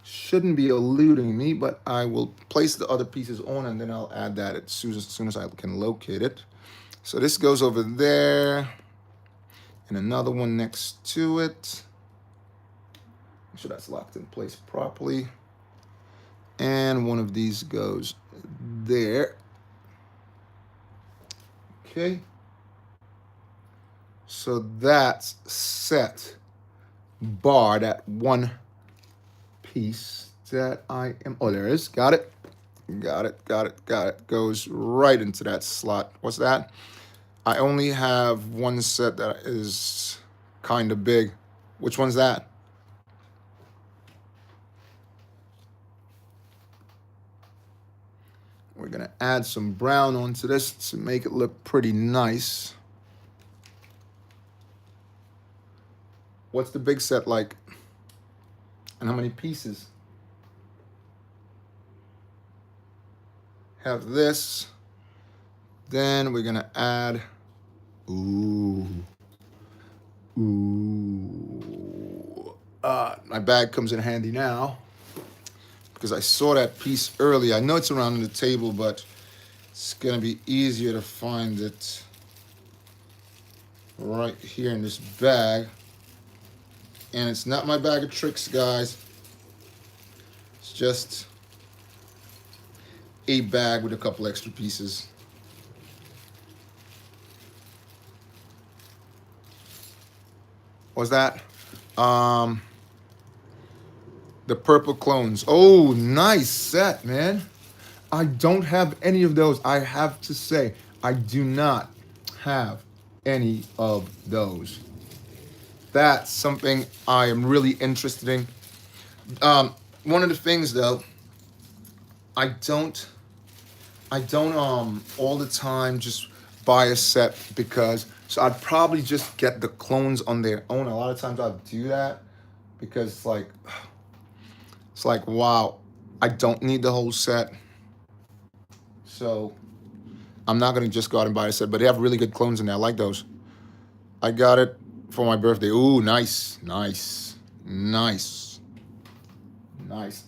Shouldn't be eluding me, but I will place the other pieces on, and then I'll add that as soon as I can locate it. So this goes over there, and another one next to it. Make sure that's locked in place properly. And one of these goes there. Okay. So that's set bar, that one piece that I am, oh, there it is. Got it. Got it. Goes right into that slot. What's that? I only have one set that is kind of big. Which one's that? We're gonna add some brown onto this to make it look pretty nice. What's the big set like? And how many pieces? Have this. Then we're gonna add, my bag comes in handy now because I saw that piece earlier. I know it's around the table, but it's gonna be easier to find it right here in this bag. And it's not my bag of tricks, guys. It's just a bag with a couple extra pieces. What's that? The purple clones. Oh, nice set, man. I don't have any of those. I have to say, I do not have any of those. That's something I am really interested in. One of the things though, I don't all the time just buy a set because, so I'd probably just get the clones on their own. A lot of times I'd do that because it's like, wow, I don't need the whole set. So I'm not gonna just go out and buy a set, but they have really good clones in there. I like those. I got it for my birthday. Ooh, nice.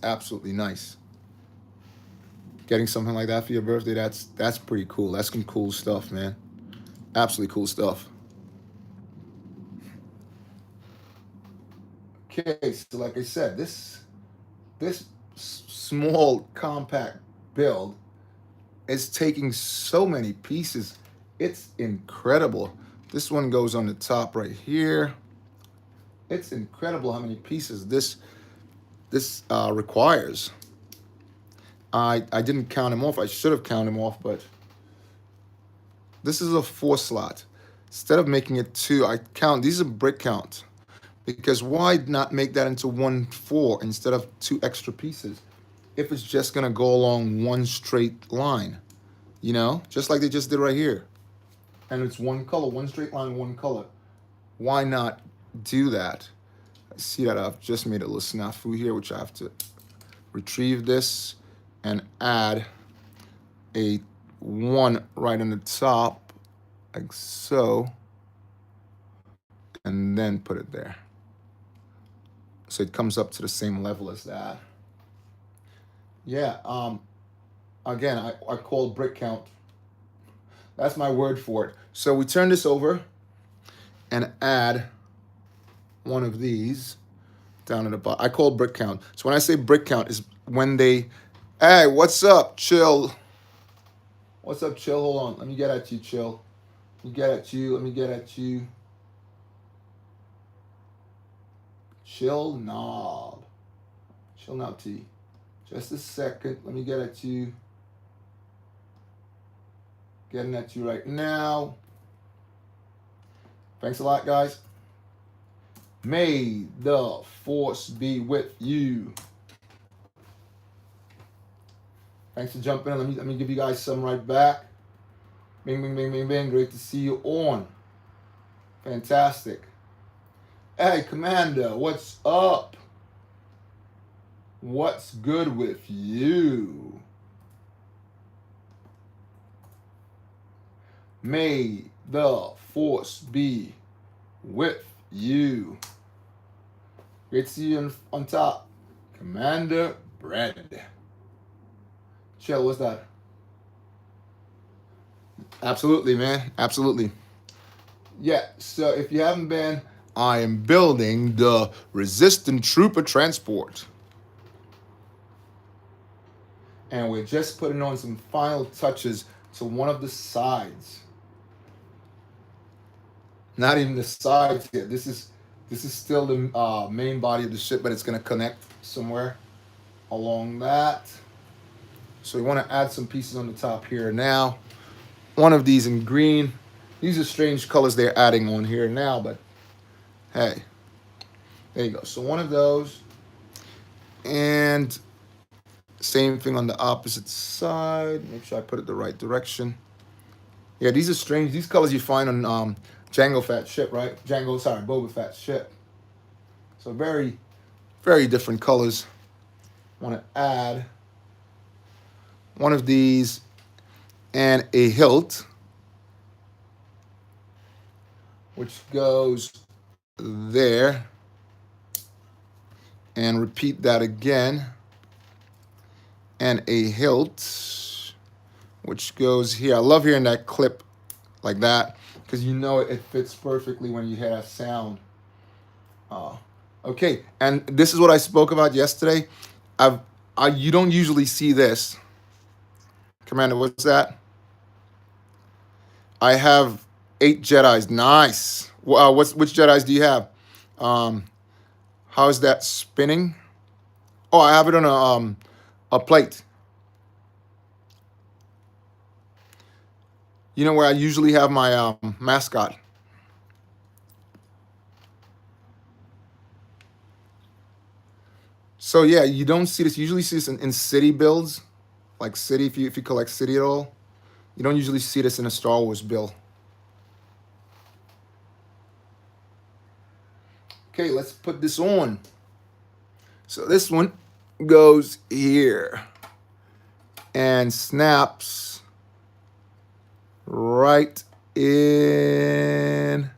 Absolutely nice. Getting something like that for your birthday, that's pretty cool. That's some cool stuff, man. Absolutely cool stuff. Okay, so like I said, this small compact build is taking so many pieces. It's incredible. This one goes on the top right here. It's incredible how many pieces this requires. I didn't count him off. I should have counted him off, but this is a 4 slot. Instead of making it 2, I count. These are brick count. Because why not make that into 1 4 instead of 2 extra pieces? If it's just gonna go along one straight line, you know, just like they just did right here. And it's one color, one straight line, one color. Why not do that? I see that I've just made a little snafu here, which I have to retrieve this and add a 1 right on the top, like so, and then put it there. So it comes up to the same level as that. Yeah, again, I call brick count. That's my word for it. So we turn this over and add one of these down at the bottom. I call brick count. So when I say brick count is when they, hey, what's up, chill? What's up, chill? Hold on. Let me get at you, chill. Let me get at you. Let me get at you. Chill knob. Chill knob T. Just a second. Let me get at you. Getting at you right now. Thanks a lot, guys. May the force be with you. Thanks for jumping in. Let me give you guys some right back. Bing, bing, bing, bing, bing. Great to see you on. Fantastic. Hey, Commander, what's up? What's good with you? May the force be with you. Great to see you on top. Commander Bread. Chill, what's that? Absolutely, man. Absolutely. Yeah, so if you haven't been, I am building the Resistant Trooper Transport. And we're just putting on some final touches to one of the sides. Not even the sides here. This is still the main body of the ship, but it's going to connect somewhere along that. So we want to add some pieces on the top here now. One of these in green. These are strange colors they're adding on here now, but hey, there you go. So one of those, and same thing on the opposite side. Make sure I put it the right direction. Yeah, these are strange. These colors you find on Jango Fett's ship, right? Boba Fett's ship. So very, very different colors. Want to add one of these and a hilt, which goes there, and repeat that again, and a hilt, which goes here. I love hearing that clip like that, because you know it fits perfectly when you hear that sound. Okay, and this is what I spoke about yesterday. You don't usually see this. Commander, what's that? I have 8 Jedis. Nice. Which Jedis do you have? How is that spinning? Oh, I have it on a plate. You know where I usually have my mascot. So yeah, you don't see this. You usually see this in city builds, like city. If you collect city at all, you don't usually see this in a Star Wars build. Okay, let's put this on. So this one goes here and snaps right in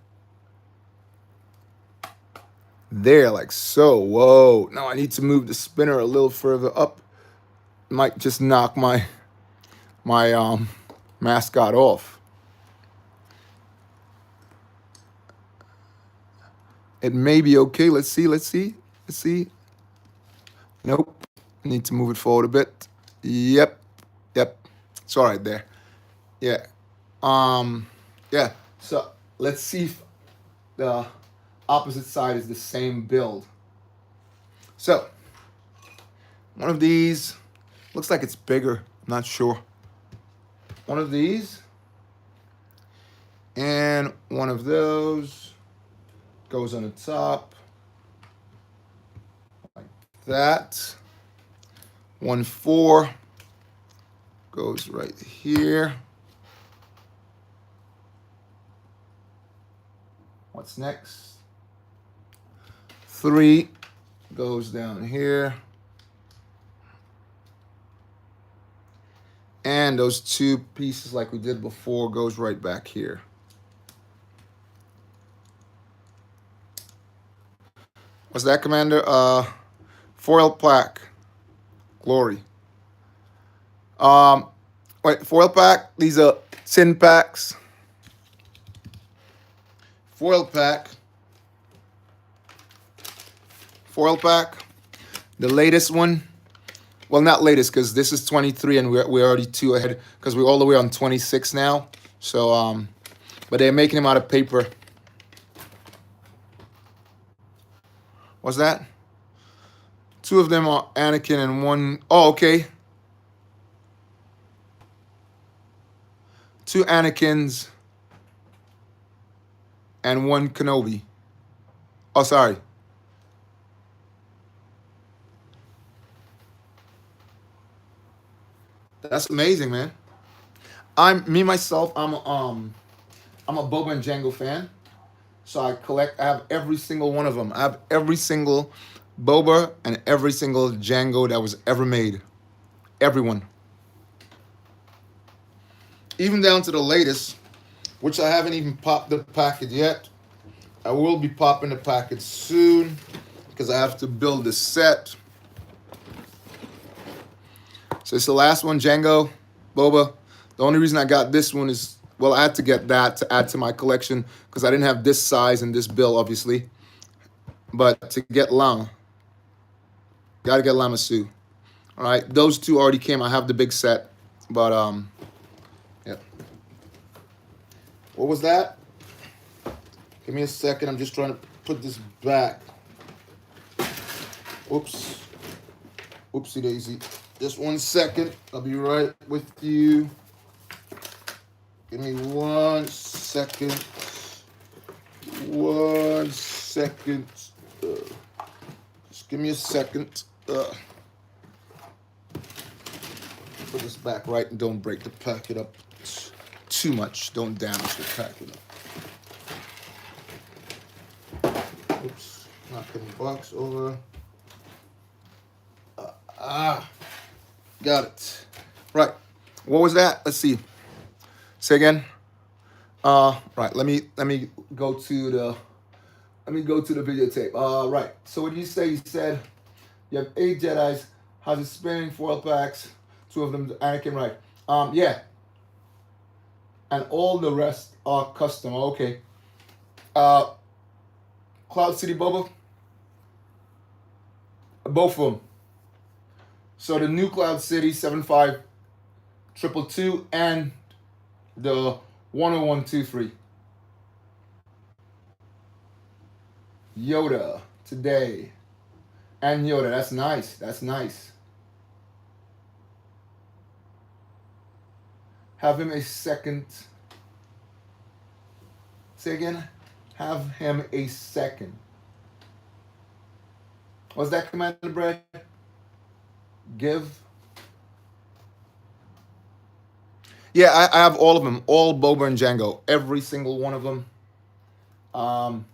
there, like so. Whoa. Now I need to move the spinner a little further up. Might just knock my mascot off. It may be okay. Let's see. Nope. Need to move it forward a bit. Yep. It's all right there. Yeah. Yeah. So let's see if the opposite side is the same build. So one of these, Looks like it's bigger. I'm not sure. One of these and one of those goes on the top like that. 1 4 goes right here. What's next? 3 goes down here. And those 2 pieces like we did before goes right back here. What's that, Commander? Foil pack. Glory. Wait, foil pack. These are tin packs. Foil pack. Foil pack. The latest one. Well, not latest because this is 23 and we're already 2 ahead because we're all the way on 26 now. So, but they're making them out of paper. What's that? 2 of them are Anakin and 1. Oh, okay. 2 Anakins and 1 Kenobi. Oh, sorry. That's amazing, man. I'm myself. I'm a Boba and Jango fan. So I have every single one of them. I have every single Boba and every single Jango that was ever made. Everyone. Even down to the latest, which I haven't even popped the packet yet. I will be popping the packet soon because I have to build the set. So it's the last one, Jango, Boba. The only reason I got this one is, well, I had to get that to add to my collection because I didn't have this size and this build, obviously. But to get Llama, got to get Llama Sue. All right, those 2 already came. I have the big set, but yeah. What was that? Give me a second. I'm just trying to put this back. Oops. Oopsie daisy. Just 1 second. I'll be right with you. Give me 1 second. 1 second. Just give me a second. Put this back right and don't break the packet up too much. Don't damage the packet up. Oops. Knocking the box over. Got it. Right. What was that? Let's see. Say again. Right. Let me go to the videotape. Right. So what did you say? You said you have 8 Jedis. How's it spinning? Foil packs. 2 of them Anakin. Right. Yeah. And all the rest are custom. Okay. Cloud City Boba. Both of them. So the new Cloud City 75222 and the 10123. Yoda today. And Yoda. That's nice. That's nice. Have him a second. Say again. Have him a second. What's that, Commander Brad? Give. Yeah, I have all of them. All Boba and Jango. Every single one of them. I'm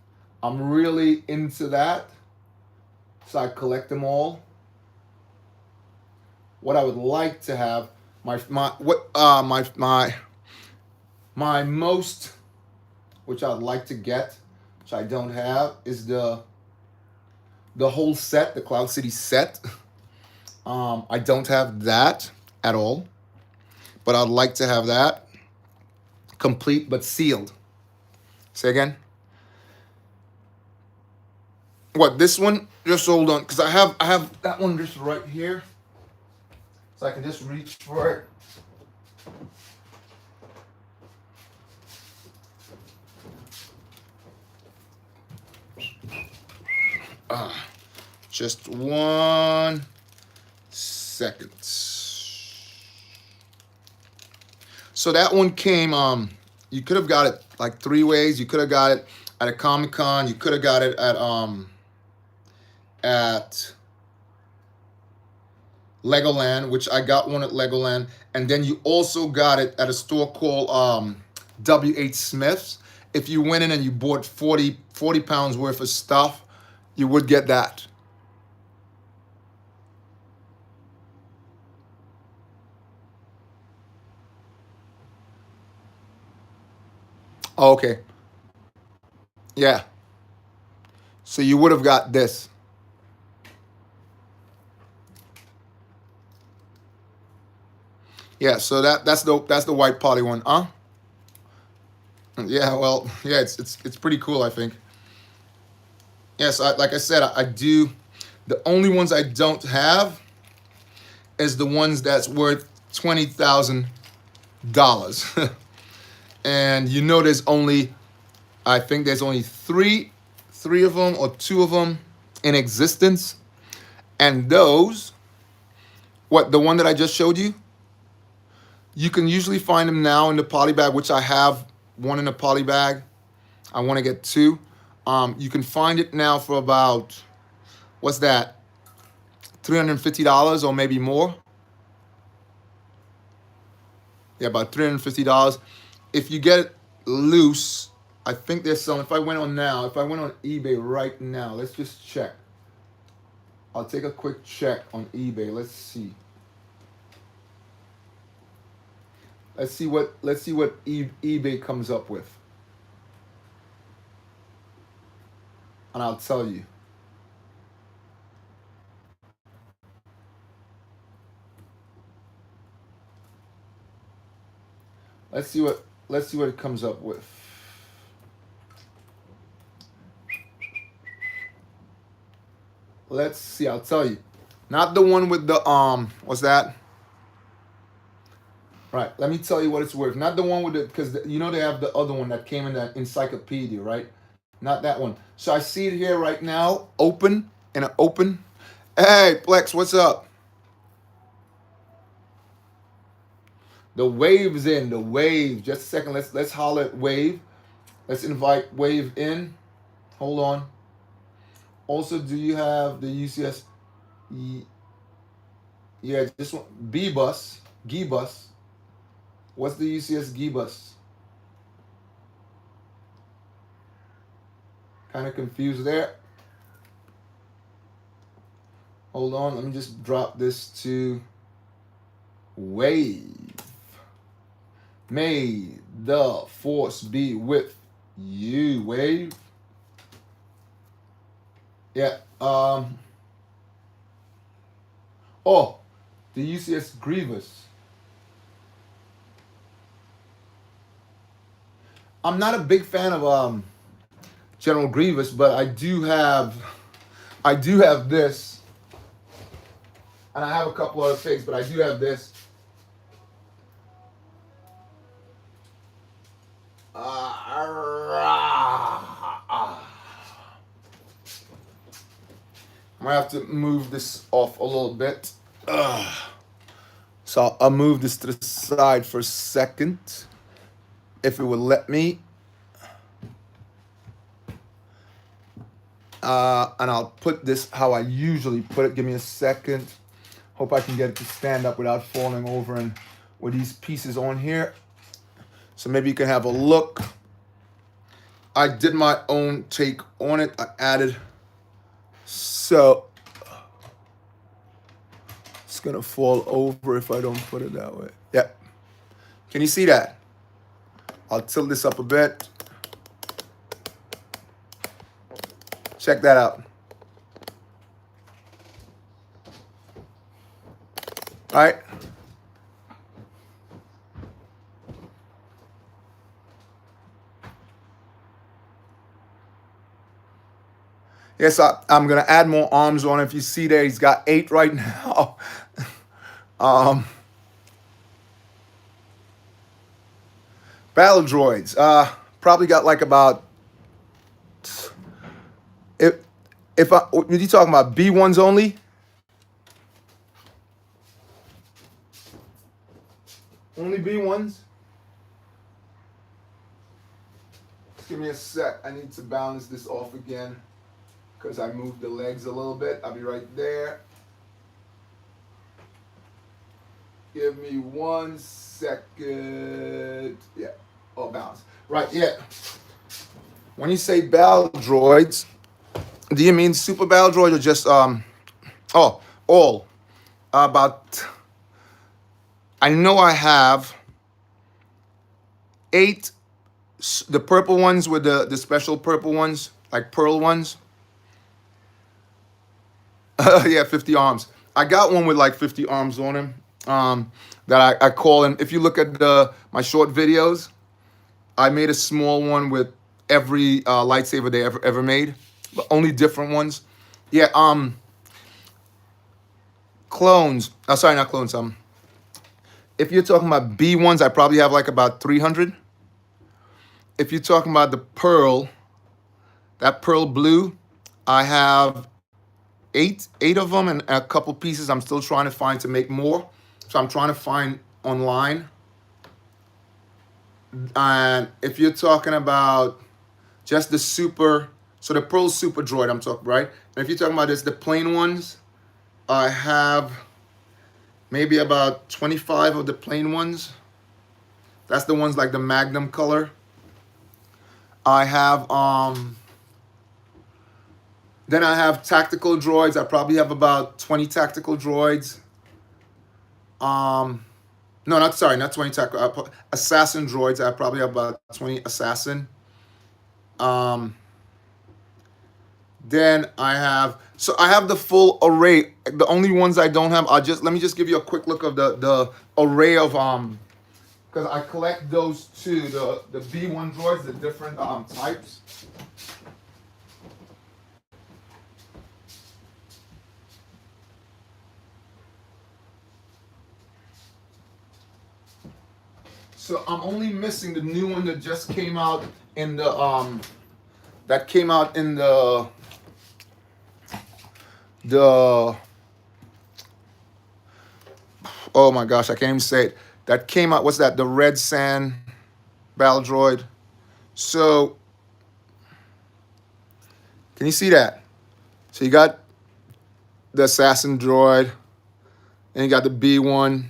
really into that. So I collect them all. What I would like to have, my most, which I'd like to get, which I don't have, is the whole set, the Cloud City set. I don't have that at all, but I'd like to have that complete but sealed. Say again. What, this one? Just hold on, because I have that one just right here, so I can just reach for it. Just 1 second. So that one came. You could have got it like 3 ways. You could have got it at a Comic-Con. You could have got it at Legoland, which I got one at Legoland, and then you also got it at a store called W.H. Smith's. If you went in and you bought 40 pounds worth of stuff, you would get that. Oh, okay. Yeah. So you would have got this. Yeah, so that's the white poly one, huh? Yeah, well, yeah, it's pretty cool, I think. Yes, like I said, I do. The only ones I don't have is the ones that's worth $20,000, and you know, I think there's only three of them or 2 of them in existence, and those, the one that I just showed you, you can usually find them now in the poly bag, which I have one in a poly bag. I want to get 2. You can find it now for about, what's that, $350 or maybe more. Yeah, about $350. If you get it loose, I think there's some. If I went on eBay right now, let's just check. I'll take a quick check on eBay. Let's see. Let's see what eBay comes up with, and I'll tell you. Let's see what it comes up with. Let's see. I'll tell you. Not the one with the What's that? Right. Let me tell you what it's worth. Not the one with it, because you know they have the other one that came in that encyclopedia, right? Not that one. So I see it here right now, open in an open. Hey, Plex, what's up? The Wave's in. The Wave. Just a second. Let's holler at Wave. Let's invite Wave in. Hold on. Also, do you have the UCS? Yeah, this one. B-Bus. G-Bus. What's the UCS G-Bus? Kind of confused there. Hold on. Let me just drop this to Wave. May the force be with you, Wave. Yeah. Oh, the UCS Grievous. I'm not a big fan of General Grievous, but I do have this, and I have a couple other figs, but I do have this. I might have to move this off a little bit. So I'll move this to the side for a second, if it would let me. And I'll put this how I usually put it. Give me a second. Hope I can get it to stand up without falling over and with these pieces on here. So maybe you can have a look. I did my own take on it. I added, so it's gonna fall over if I don't put it that way. Yeah. Can you see that? I'll tilt this up a bit. Check that out. All right. Yes, I'm going to add more arms on. If you see there, he's got 8 right now. Battle droids. Probably got like about, if you talking about B1s only? Only B1s? Give me a sec. I need to balance this off again because I moved the legs a little bit. I'll be right there. Give me 1 second. Yeah. Oh, balance. Right, yeah. When you say battle droids, do you mean super battle droid or just all? About I know I have 8, the purple ones with the special purple ones, like pearl ones. Yeah, 50 arms. I got one with like 50 arms on him. That I call him. If you look at my short videos, I made a small one with every lightsaber they ever made, but only different ones. Yeah. Clones. Oh, sorry, not clones. If you're talking about B ones, I probably have like about 300. If you're talking about the pearl, that pearl blue, I have eight of them and a couple pieces I'm still trying to find to make more. So I'm trying to find online. And if you're talking about just the super, so the pearl super droid I'm talking, right? And if you're talking about the plain ones, I have maybe about 25 of the plain ones. That's the ones like the Magnum color. I have then I have tactical droids. I probably have about 20 tactical droids. No, not 20 tactical. Assassin droids. I probably have about 20 assassin. Then I have the full array. The only ones I don't have, let me just give you a quick look of the array of because I collect those too, the B1 droids, the different types. So I'm only missing the new one that just came out in the oh my gosh, I can't even say it. That came out, what's that? The Red Sand Battle Droid. So, can you see that? So you got the Assassin Droid, and you got the B1.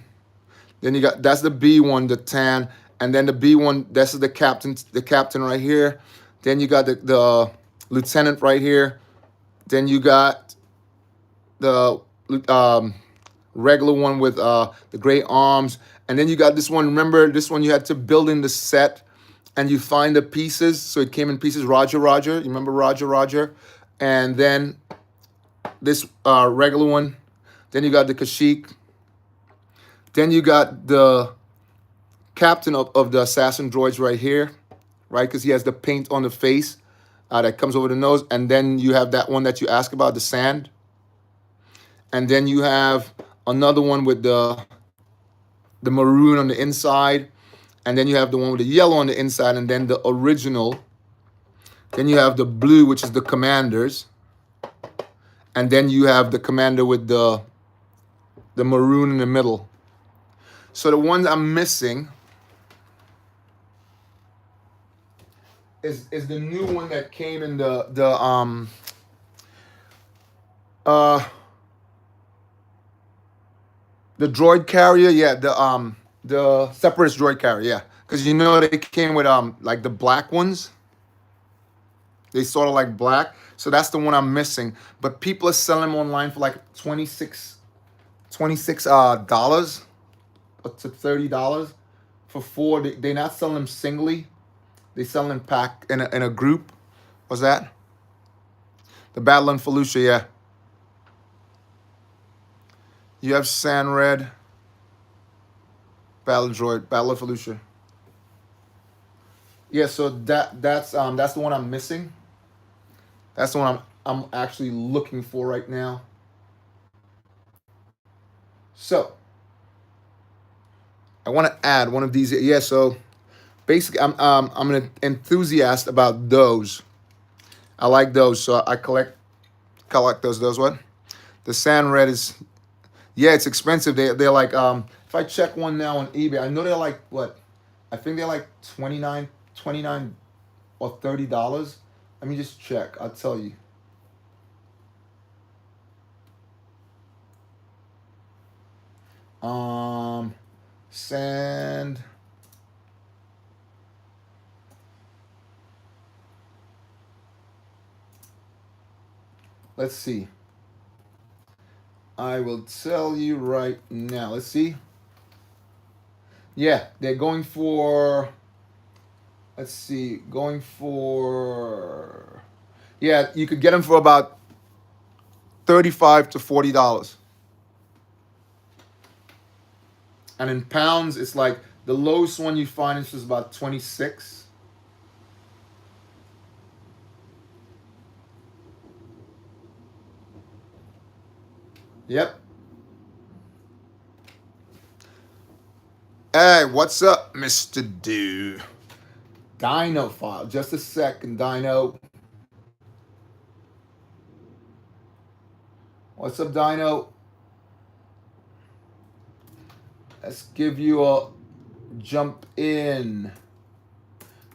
Then you got, that's the B1, the tan, and then the B1, this is the captain right here. Then you got the lieutenant right here. Then you got the regular one with the gray arms. And then you got this one, remember this one you had to build in the set and you find the pieces. So it came in pieces, Roger. You remember Roger? And then this regular one. Then you got the Kashyyyk. Then you got the captain of the assassin droids right here, right? Because he has the paint on the face that comes over the nose. And then you have that one that you asked about, the sand. And then you have another one with the maroon on the inside. And then you have the one with the yellow on the inside. And then the original. Then you have the blue, which is the commanders. And then you have the commander with the maroon in the middle. So the ones I'm missing is the new one that came in the droid carrier, yeah, the Separatist droid carrier, yeah, because you know they came with like the black ones. They sort of like black, so that's the one I'm missing. But people are selling them online for like $26 to $30 for 4. They're not selling them singly. They sell them pack in a group. What's that? The Battle in Felucia, yeah. You have Sand Red, Battle Droid, Battle of Felucia. Yeah, so that's the one I'm missing. That's the one I'm actually looking for right now. So I want to add one of these. Yeah, so basically I'm an enthusiast about those. I like those, so I collect those. What? The Sand Red is, yeah, it's expensive. They're like if I check one now on eBay, I know they're like what? I think they're like $29 or $30. Let me just check. I'll tell you. Sand. Let's see. I will tell you right now. Let's see. Yeah, they're going for, let's see, going for, yeah, you could get them for about $35 to $40. And in pounds, it's like the lowest one you find is just about 26. Yep. Hey, what's up, Mr. Dude? Dino file. Just a second, Dino. What's up, Dino? Let's give you a jump in.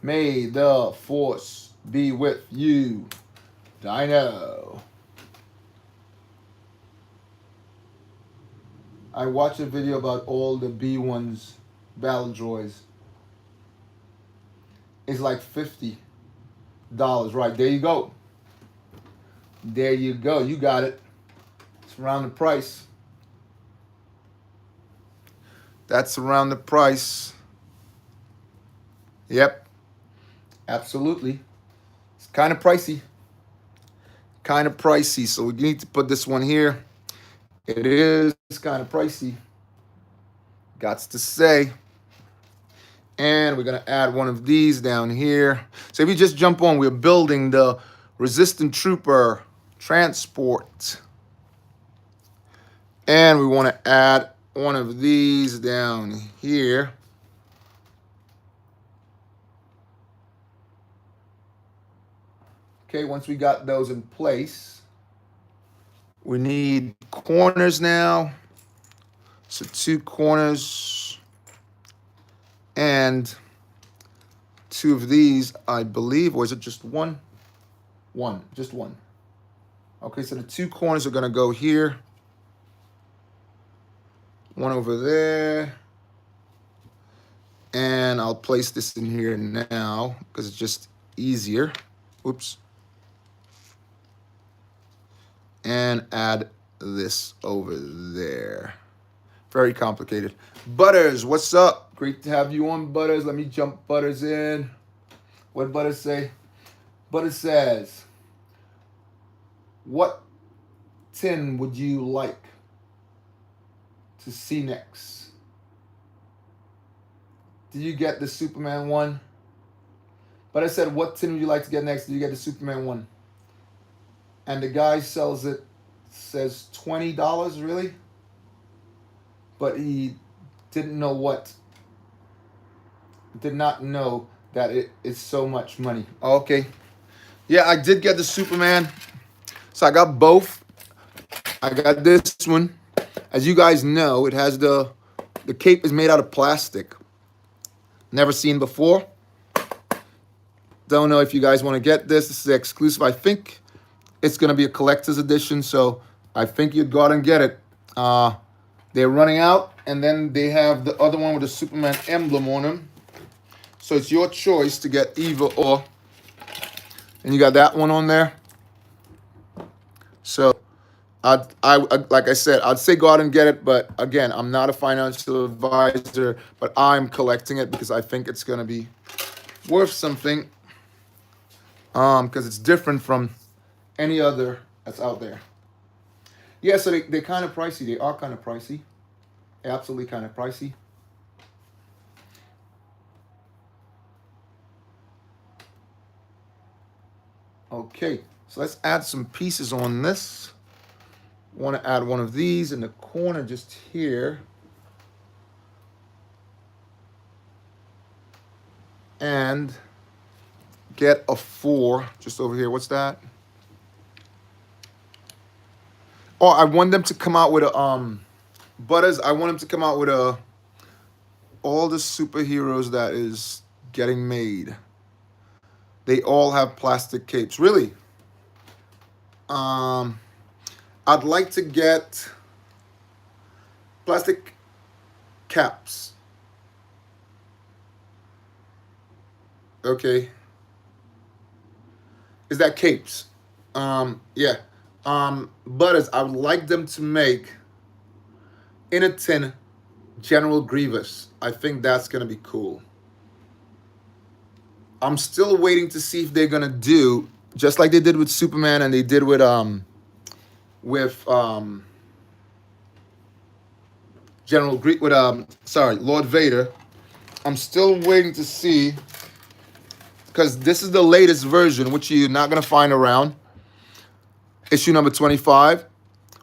May the force be with you, Dino. I watched a video about all the B1's battle droids. It's like $50. Right, there you go. There you go. You got it. It's around the price. That's around the price. Yep. Absolutely. It's kind of pricey. Kind of pricey. So we need to put this one here. It is kind of pricey. Gots to say. And we're going to add one of these down here. So if you just jump on, we're building the Resistant Trooper Transport. And we want to add one of these down here. Okay, once we got those in place, we need corners now. So 2 corners and 2 of these, I believe, or is it just one? One, just one. Okay, so the 2 corners are going to go here. One over there. And I'll place this in here now because it's just easier. Oops. And add this over there. Very complicated. Butters, what's up? Great to have you on, Butters. Let me jump Butters in. What Butters say? Butters says, what tin would you like to see next? Did you get the Superman one? But I said, what tin would you like to get next? Did you get the Superman one? And the guy sells it, says $20, really? But he didn't know what, did not know that it is so much money. Okay. Yeah, I did get the Superman. So I got both. I got this one. As you guys know, it has the cape is made out of plastic. Never seen before. Don't know if you guys want to get this. This is exclusive. I think it's going to be a collector's edition, so I think you'd go out and get it. They're running out, and then they have the other one with the Superman emblem on them. So it's your choice to get either or. And you got that one on there. So, I like I said, I'd say go out and get it. But again, I'm not a financial advisor, but I'm collecting it because I think it's going to be worth something. Because it's different from any other that's out there. Yeah, so they're kind of pricey. They are kind of pricey. Absolutely kind of pricey. Okay, so let's add some pieces on this. Want to add one of these in the corner just here. And get a 4 just over here. What's that? Oh, I want them to come out with a Butters. I want them to come out with all the superheroes that is getting made. They all have plastic capes. Really? I'd like to get plastic caps. Okay. Is that capes? Yeah. Butters, I would like them to make in a tin General Grievous. I think that's gonna be cool. I'm still waiting to see if they're gonna do just like they did with Superman and they did with Lord Vader. I'm still waiting to see because this is the latest version, which you're not gonna find around. Issue number 25,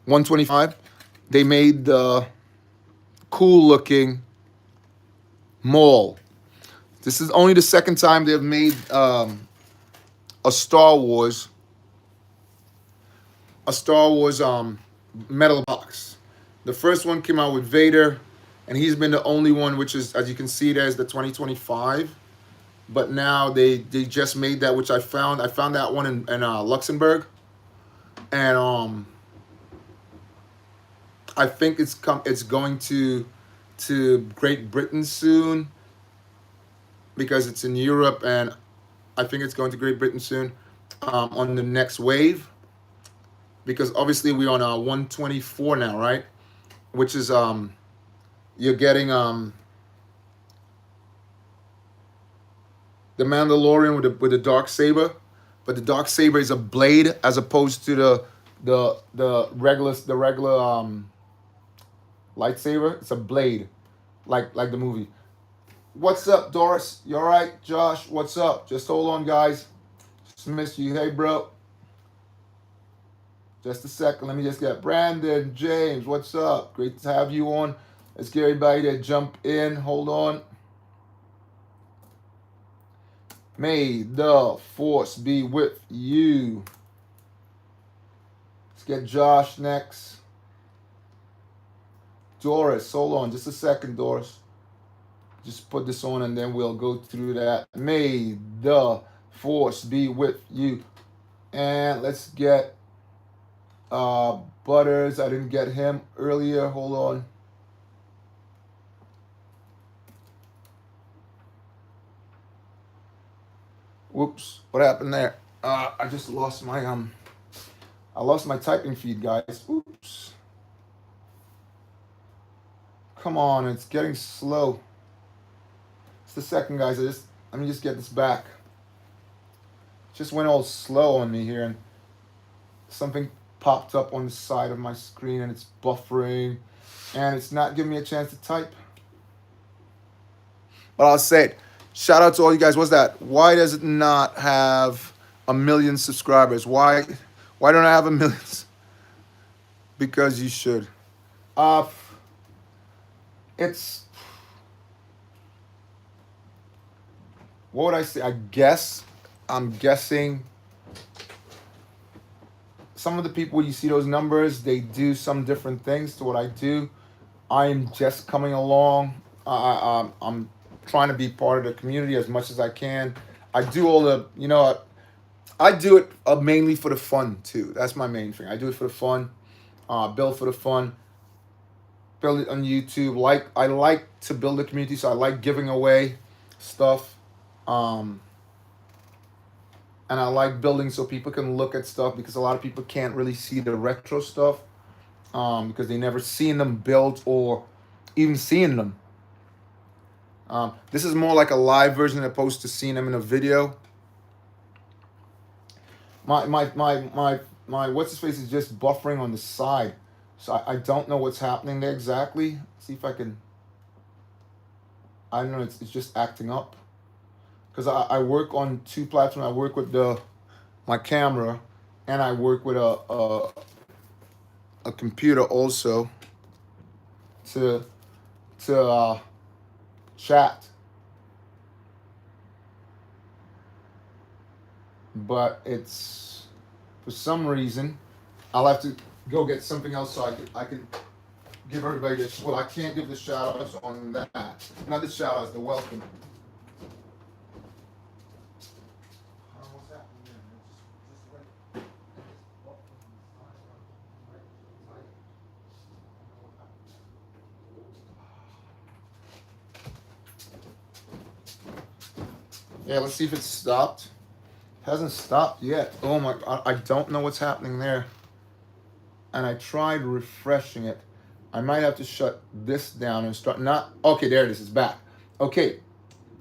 125. They made the cool looking Maul. This is only the second time they've made a Star Wars metal box. The first one came out with Vader, and he's been the only one, which is, as you can see, there's the 2025. But now they just made that, which I found that one in Luxembourg, and I think it's going to Great Britain soon because it's in Europe, and I think it's going to Great Britain soon on the next wave, because obviously we're on 124 now, right? Which is you're getting the Mandalorian with the dark saber, but the dark saber is a blade as opposed to the regular lightsaber. It's a blade, like the movie. What's up, Doris? You all right? Josh, what's up? Just hold on, guys. Just missed you. Hey, bro. Just a second. Let me just get Brandon, James. What's up? Great to have you on. Let's get everybody to jump in. Hold on. May the force be with you. Let's get Josh next. Doris, hold on just a second, Doris. Just put this on and then we'll go through that. May the force be with you. And let's get Butters. I didn't get him earlier. Hold on. Whoops, what happened there? I just lost my typing feed, guys. Oops. Come on, it's getting slow. It's the second, guys. Let me just get this back. Just went all slow on me here, and something popped up on the side of my screen, and it's buffering, and it's not giving me a chance to type. But I'll say it. Shout out to all you guys. What's that? Why does it not have 1 million subscribers? Why don't I have 1 million? Because you should. It's, what would I say? I'm guessing some of the people, you see those numbers, they do some different things to what I do. I'm just coming along. I'm trying to be part of the community as much as I can. I do all the, I do it mainly for the fun too. That's my main thing. I do it for the fun, build for the fun, build it on YouTube. I like to build a community, so I like giving away stuff. And I like building so people can look at stuff, because a lot of people can't really see the retro stuff because they never seen them built or even seeing them. This is more like a live version as opposed to seeing them in a video. My what's his face is just buffering on the side, so I don't know what's happening there exactly. See if I can. I don't know. It's just acting up, because I work on 2 platforms. I work with my camera, and I work with a computer also to chat. But it's, for some reason, I'll have to go get something else so I can give everybody this. Well, I can't give the shout outs on that. Not the shout outs, the welcome. Yeah, let's see if it's stopped. Hasn't stopped yet. Oh my, I don't know what's happening there. And I tried refreshing it. I might have to shut this down and start. Not okay. There it is. It's back. Okay,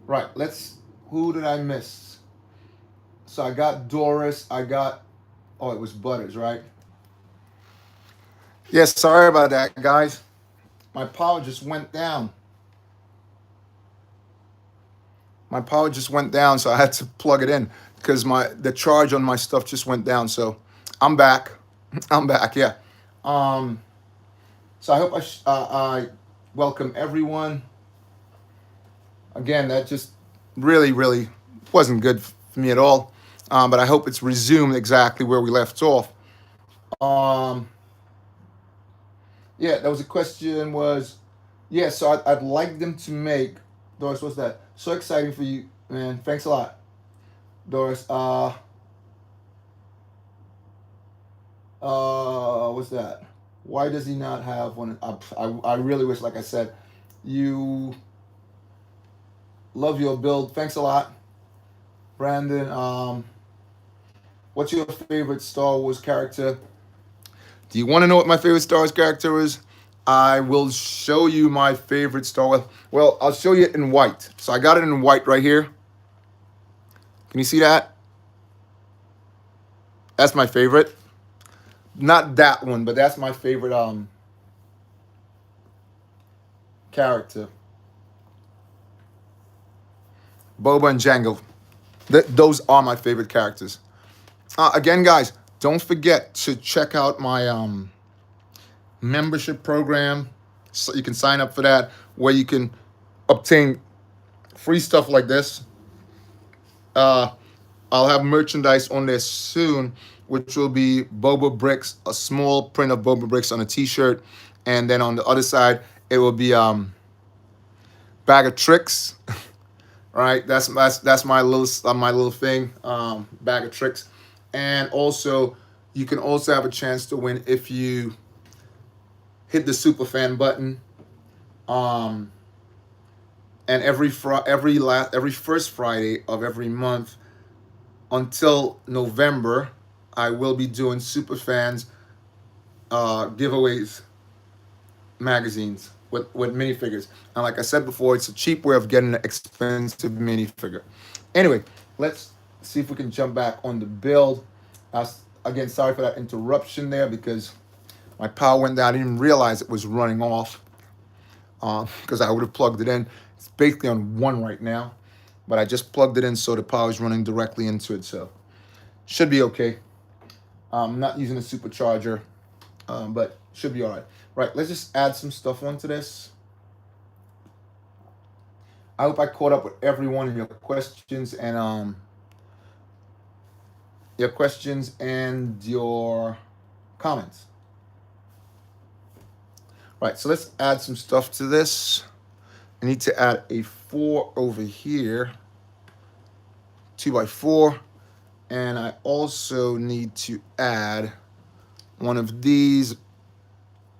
right. Let's. Who did I miss? So I got Doris. I got. Oh, it was Butters, right? Yes. Sorry about that, guys. My power just went down. My power just went down, so I had to plug it in because the charge on my stuff just went down. So I'm back. I'm back. Yeah. Um. So I hope I welcome everyone. Again, that just really wasn't good for me at all. But I hope it's resumed exactly where we left off. Um, yeah, that was a question. Was yeah. So I'd like them to make Doris. What's that? So exciting for you, man. Thanks a lot, Doris. What's that? Why does he not have one? I really wish, like I said, you love your build. Thanks a lot, Brandon. What's your favorite Star Wars character? Do you want to know what my favorite Star Wars character is? I will show you my favorite Star Wars. Well, I'll show you it in white. So I got it in white right here. Can you see that? That's my favorite. Not that one, but that's my favorite character. Boba and Jango. Those are my favorite characters. Again, guys, don't forget to check out my membership program. So you can sign up for that, where you can obtain free stuff like this. Uh, I'll have merchandise on there soon, which will be BOBAbrickz, a small print of BOBAbrickz on a T-shirt, and then on the other side it will be bag of tricks. Right, that's my little thing, bag of tricks, and also you can also have a chance to win if you hit the super fan button. Um, and every first Friday of every month until November, I will be doing super fans giveaways magazines with minifigures. And like I said before, it's a cheap way of getting an expensive minifigure. Anyway, let's see if we can jump back on the build. Again, sorry for that interruption there because my power went down. I didn't realize it was running off because I would have plugged it in. It's basically on 1 right now, but I just plugged it in so the power is running directly into it. So should be okay. I'm not using a supercharger, but should be all right. Right, let's just add some stuff onto this. I hope I caught up with everyone and your questions and your comments. Right, so let's add some stuff to this. I need to add a 4 over here, 2x4, and I also need to add one of these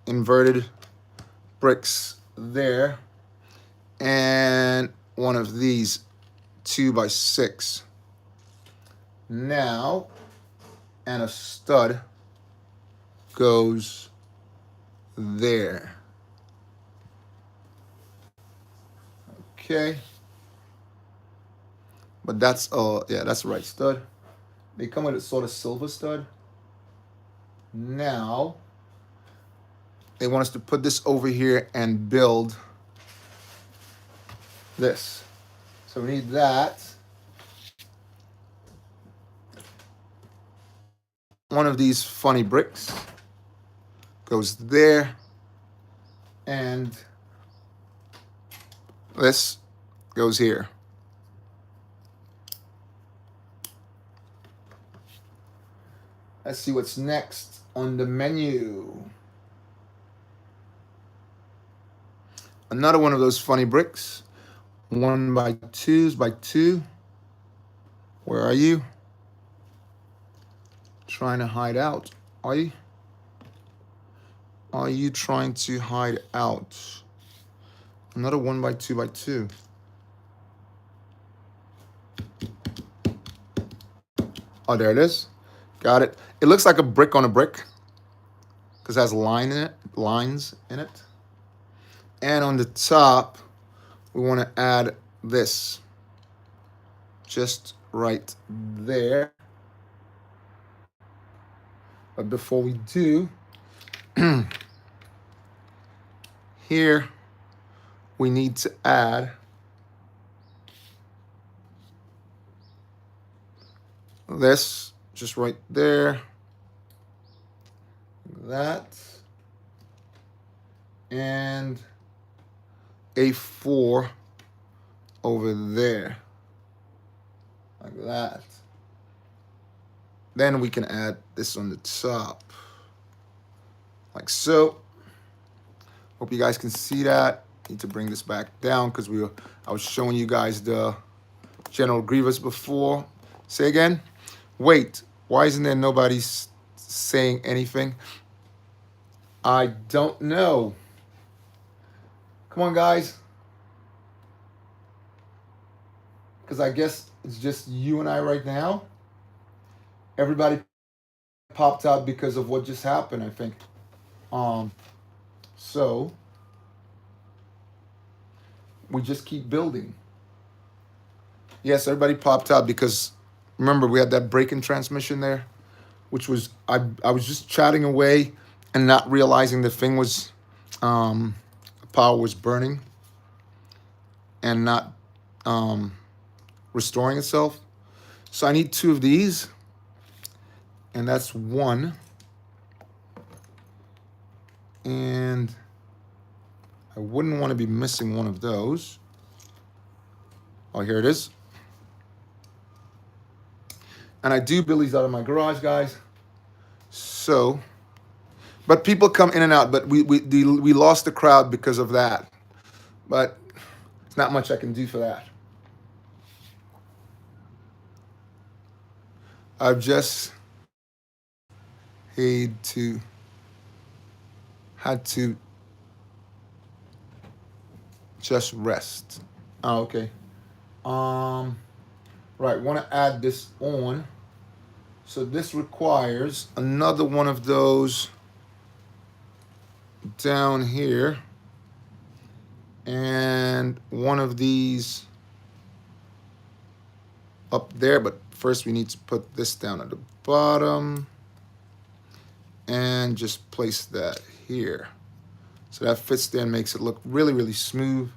inverted bricks there, and one of these 2x6. Now, and a stud goes there. Okay. But that's yeah, that's the right stud. They come with a sort of silver stud. Now, they want us to put this over here and build this. So we need that. One of these funny bricks goes there. And this goes here. Let's see what's next on the menu. Another one of those funny bricks. 1x2s by 2. Where are you? Trying to hide out. Are you? Are you trying to hide out? Another 1x2 by 2. Oh, there it is. Got it. It looks like a brick on a brick because it has lines in it. And on the top, we want to add this just right there. But before we do, here we need to add this just right there. That. And A4 over there. Like that. Then we can add this on the top. Like so. Hope you guys can see that. Need to bring this back down because I was showing you guys the General Grievous before. Say again. Wait, why isn't there nobody saying anything? I don't know. Come on, guys. Because I guess it's just you and I right now. Everybody popped out because of what just happened, I think. So we just keep building. Yes, everybody popped out because remember we had that break in transmission there, which was I was just chatting away and not realizing the thing was power was burning and not restoring itself. So I need 2 of these, and that's 1. And I wouldn't want to be missing one of those. Oh, here it is. And I do build these out of my garage, guys. So, but people come in and out. But we lost the crowd because of that. But it's not much I can do for that. I've just had to just rest. Oh, okay. Right, want to add this on. So this requires another one of those down here. And one of these up there. But first we need to put this down at the bottom. And just place that here. So that fits there and makes it look really, really smooth.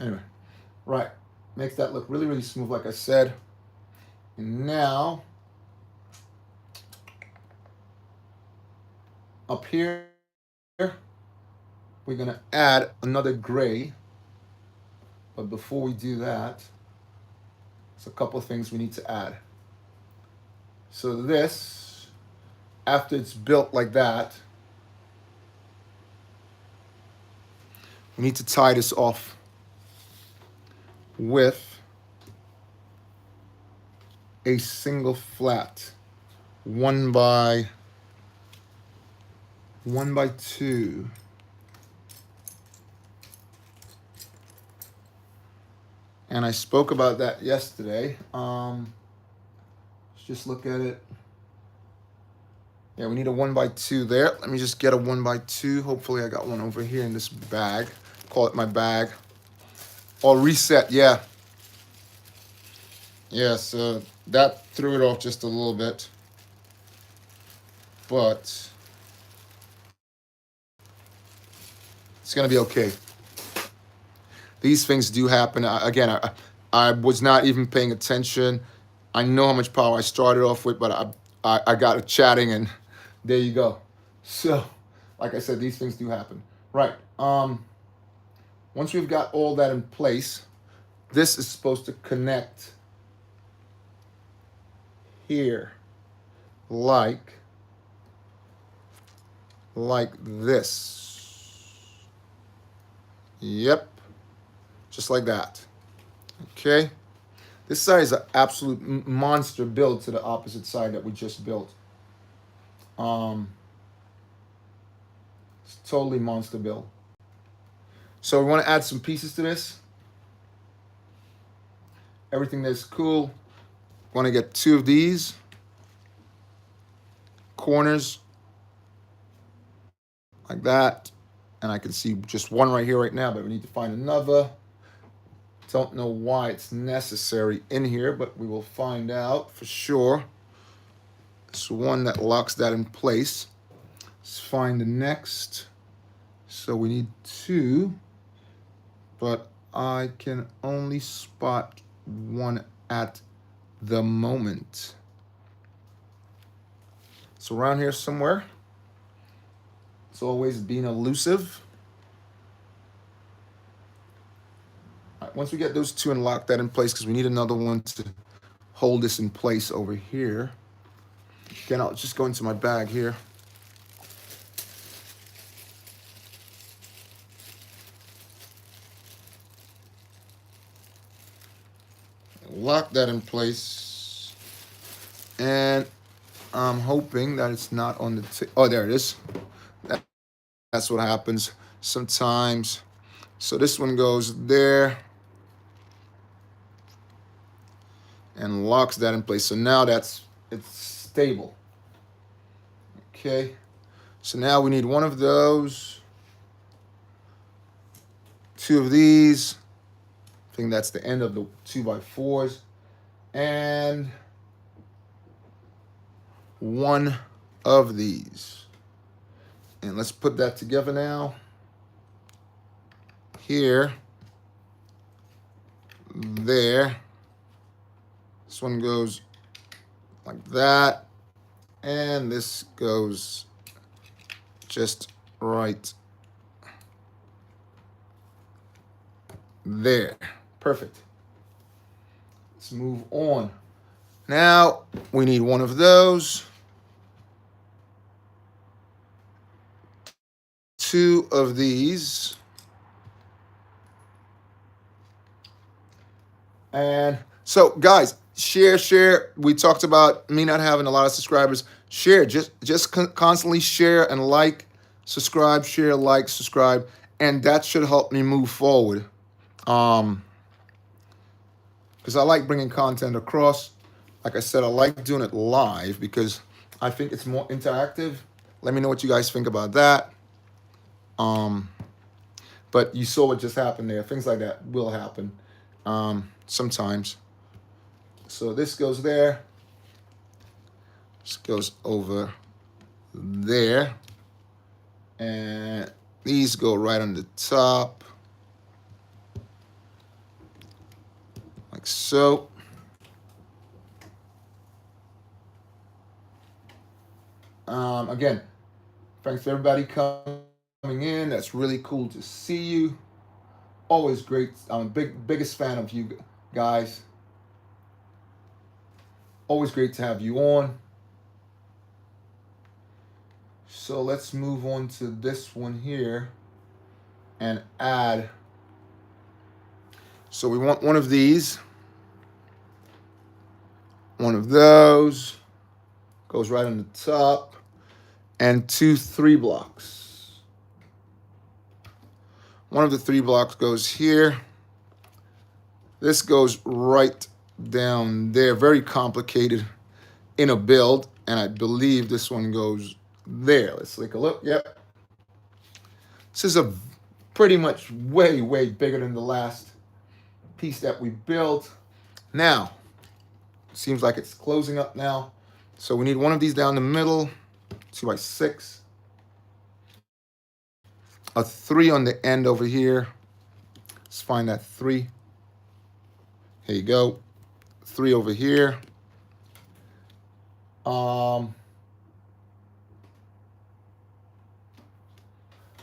Anyway, right. Makes that look really, really smooth, like I said. And now, up here, we're going to add another gray. But before we do that, there's a couple of things we need to add. So this, after it's built like that, we need to tie this off with a single flat 1 by 2. And I spoke about that yesterday. Let's just look at it. Yeah, we need a 1 by 2 there. Let me just get a 1 by 2. Hopefully I got one over here in this bag. Call it my bag. Or reset, yeah. Yeah, so that threw it off just a little bit. But it's going to be okay. These things do happen. I was not even paying attention. I know how much power I started off with, but I got it chatting, and there you go. So, like I said, these things do happen. Right. Once we've got all that in place, this is supposed to connect here like this. Yep. Just like that. Okay. This side is an absolute monster build to the opposite side that we just built. It's totally monster build. So we want to add some pieces to this. Everything that's cool. Want to get 2 of these corners like that. And I can see just one right here right now, but we need to find another. Don't know why it's necessary in here, but we will find out for sure. It's one that locks that in place. Let's find the next. So we need 2, but I can only spot one at the moment. It's around here somewhere. It's always being elusive. All right, once we get those 2 and lock that in place, because we need another one to hold this in place over here. Again, I'll just go into my bag here. Lock that in place. And I'm hoping that it's not on the oh, there it is. That's what happens sometimes. So this one goes there and locks that in place. So now it's stable. Okay. So now we need 1 of those, 2 of these. I think that's the end of the 2x4s. And 1 of these. And let's put that together now. Here. There. This one goes like that. And this goes just right there. Perfect. Let's move on. Now we need 1 of those. 2 of these. And so guys, share. We talked about me not having a lot of subscribers. Share, just constantly share and like, subscribe, share, like, subscribe, and that should help me move forward. Because I like bringing content across. Like I said, I like doing it live because I think it's more interactive. Let me know what you guys think about that. But you saw what just happened there. Things like that will happen sometimes. So this goes there. This goes over there. And these go right on the top. Like so. Again, thanks to everybody coming in. That's really cool to see you. Always great. I'm a biggest fan of you guys. Always great to have you on. So let's move on to this one here and add. So we want 1 of these. 1 of those. Goes right on the top. And 2 3 blocks. 1 of the 3 blocks goes here. This goes right down there. Very complicated in a build. And I believe this one goes there. Let's take a look. Yep. This is a pretty much way bigger than the last piece that we built. Now, seems like it's closing up now. So we need 1 of these down the middle. 2x6. A 3 on the end over here. Let's find that 3. Here you go. 3 over here.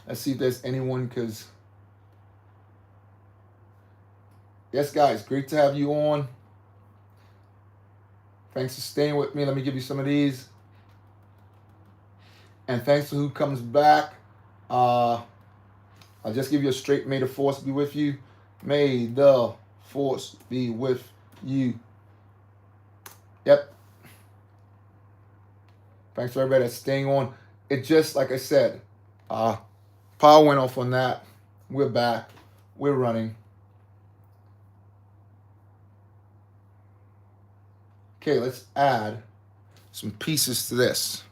Let's see if there's anyone, because yes, guys, great to have you on. Thanks for staying with me. Let me give you some of these. And thanks to who comes back. I'll just give you a straight, may the force be with you. May the force be with Yep. Thanks for everybody that's staying on. It just, like I said, power went off on that. We're back. We're running. Okay, let's add some pieces to this.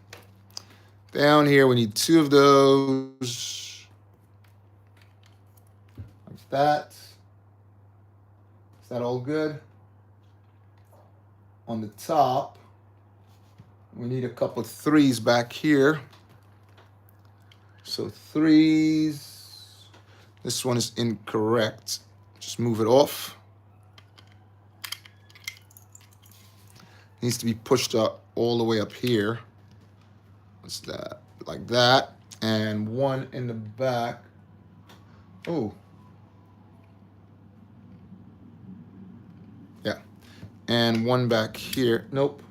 Down here, we need 2 of those. Like that. Is that all good? On the top, we need a couple of 3s back here. So 3s. This one is incorrect. Just move it off. Needs to be pushed up all the way up here. What's that? Like that. And 1 in the back. Oh. Yeah. And 1 back here. Nope.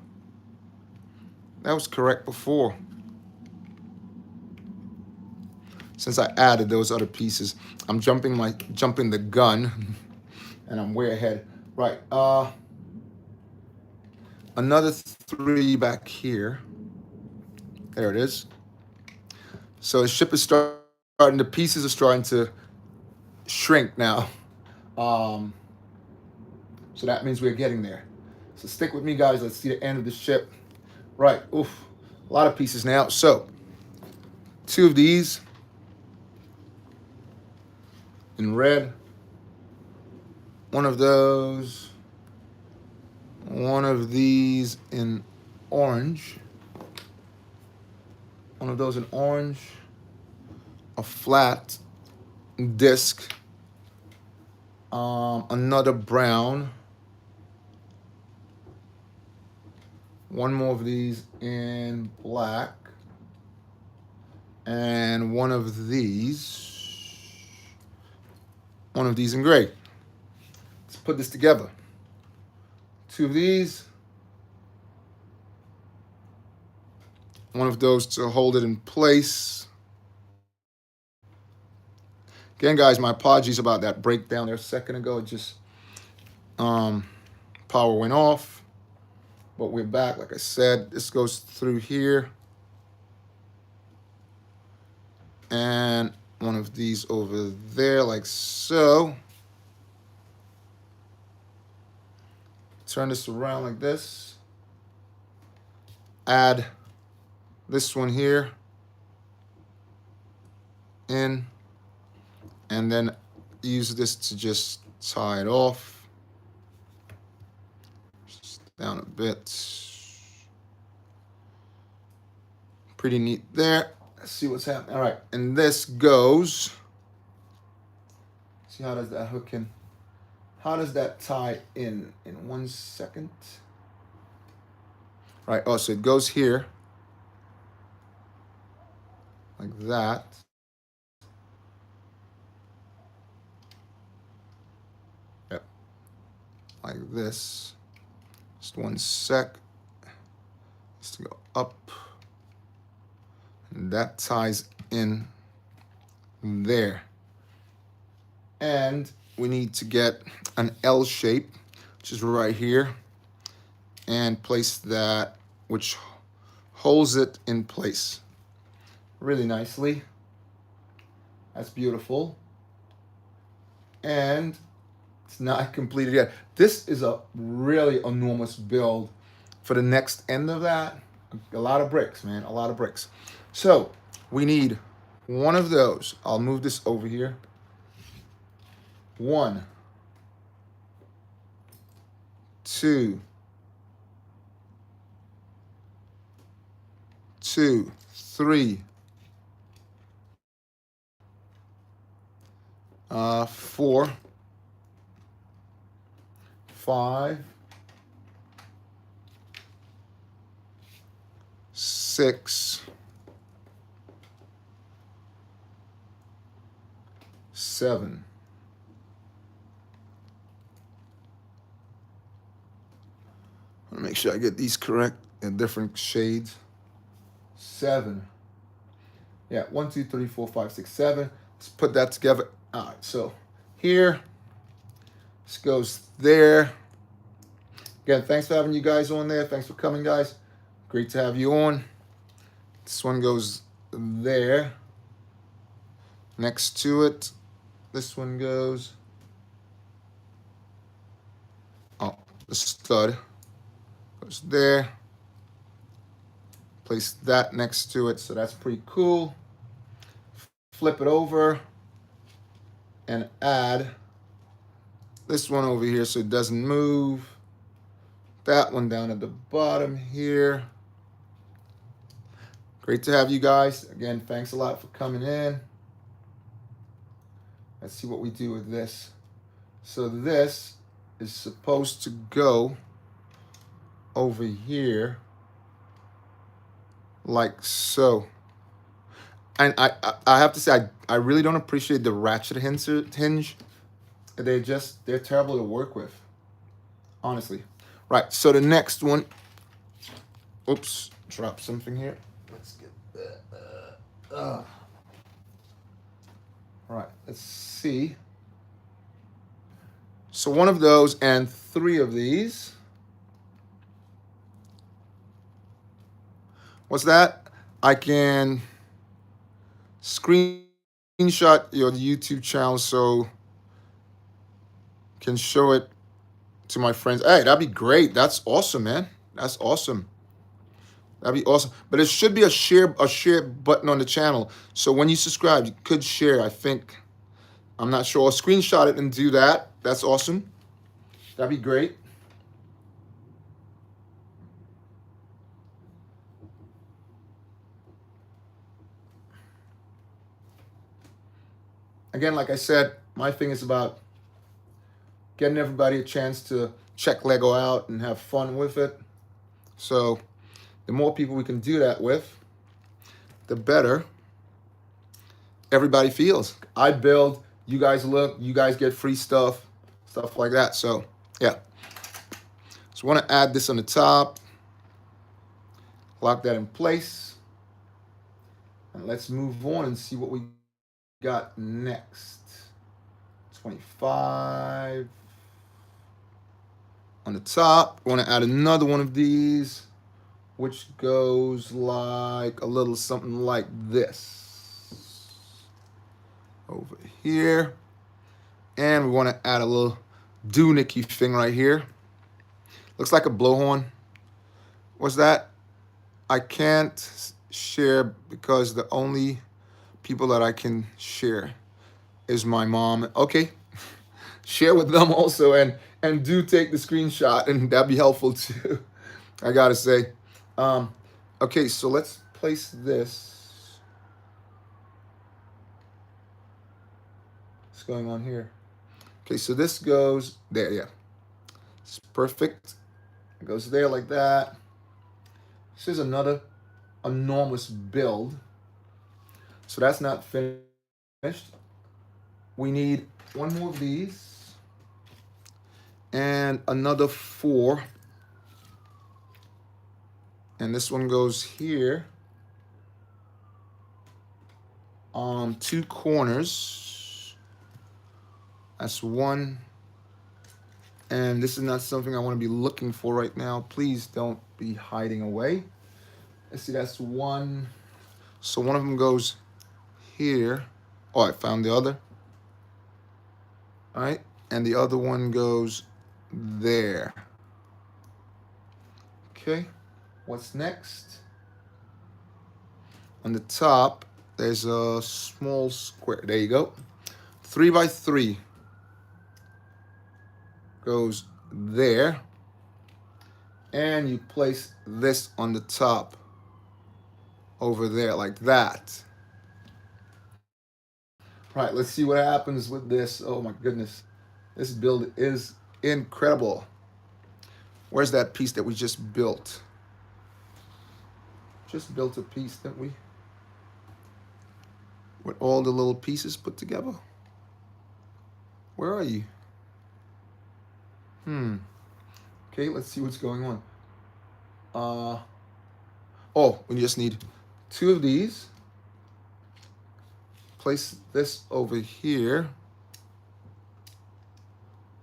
That was correct before. Since I added those other pieces, I'm jumping the gun, and I'm way ahead. Right. Another 3 back here. There it is. So the ship is starting. The pieces are starting to shrink now. So that means we're getting there. So stick with me, guys. Let's see the end of the ship. Right. Oof. A lot of pieces now. So 2 of these in red. 1 of those. 1 of these in orange. 1 of those in orange. A flat disc. Another brown. 1 more of these in black. And 1 of these. 1 of these in gray. Let's put this together. 2 of these. 1 of those to hold it in place. Again, guys, my apologies about that breakdown there a second ago. It just power went off, but we're back. Like I said, this goes through here, and 1 of these over there, like so. Turn this around like this. Add this one here in, and then use this to just tie it off. Just down a bit. Pretty neat there. Let's see what's happening. All right, and this goes. See, how does that hook in? How does that tie in 1 second? Right, oh, so it goes here. Like that. Yep. Like this. Just 1 sec. Just to go up. And that ties in there. And we need to get an L shape, which is right here, and place that, which holds it in place really nicely. That's beautiful. And it's not completed yet. This is a really enormous build for the next end of that. A lot of bricks, man, a lot of bricks. So we need 1 of those. I'll move this over here. 1, 2, 3, 4, 5, 6, 7. I want to make sure I get these correct in different shades. 7. Yeah, 1, 2, 3, 4, 5, 6, 7. Let's put that together. All right, so here, this goes there. Again, thanks for having you guys on there. Thanks for coming, guys. Great to have you on. This one goes there. Next to it, this one goes. Oh, the stud goes there. Place that next to it, so that's pretty cool. Flip it over and add this one over here so it doesn't move. That one down at the bottom here. Great to have you guys. Again, thanks a lot for coming in. Let's see what we do with this. So this is supposed to go over here like so. And I have to say, I really don't appreciate the ratchet hinge. They're terrible to work with, honestly. Right, so the next one, oops, drop something here. Let's get that. All right, let's see. So one of those and 3 of these. What's that? I can screenshot your YouTube channel so can show it to my friends. Hey, that'd be great. That's awesome, man. That's awesome. That'd be awesome. But it should be a share button on the channel. So when you subscribe, you could share, I think. I'm not sure. Or screenshot it and do that. That's awesome. That'd be great. Again, like I said, my thing is about getting everybody a chance to check Lego out and have fun with it. So the more people we can do that with, the better everybody feels. I build, you guys look, you guys get free stuff like that. So yeah. So I want to add this on the top. Lock that in place. And let's move on and see what we got next. 25 on the top. I want to add another one of these, which goes like a little something like this over here. And we want to add a little doohickey thing right here. Looks like a blowhorn. What's that? I can't share because the only people that I can share is my mom. Okay, share with them also, and do take the screenshot, and that'd be helpful too. I gotta say. Okay, so let's place this. What's going on here? Okay, so this goes there. Yeah, it's perfect. It goes there like that. This is another enormous build. So that's not finished. We need 1 more of these and another 4. And this one goes here on 2 corners. That's 1. And this is not something I want to be looking for right now. Please don't be hiding away. Let's see, that's 1. So one of them goes here. Oh, I found the other. All right, and the other one goes there. Okay, what's next? On the top, there's a small square. There you go. 3 by 3 goes there. And you place this on the top over there like that. Right, let's see what happens with this. Oh my goodness. This build is incredible. Where's that piece that we just built? Just built a piece, didn't we? With all the little pieces put together. Where are you? Okay, let's see what's going on. Oh, we just need 2 of these. Place this over here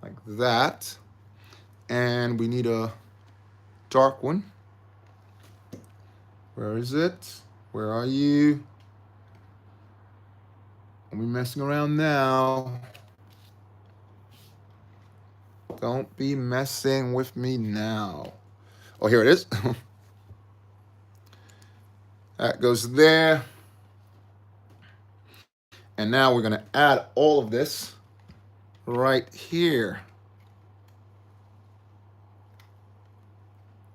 like that. And we need a dark one. Where is it? Where are you? Are we messing around now? Don't be messing with me now. Oh, here it is. That goes there. And now we're going to add all of this right here.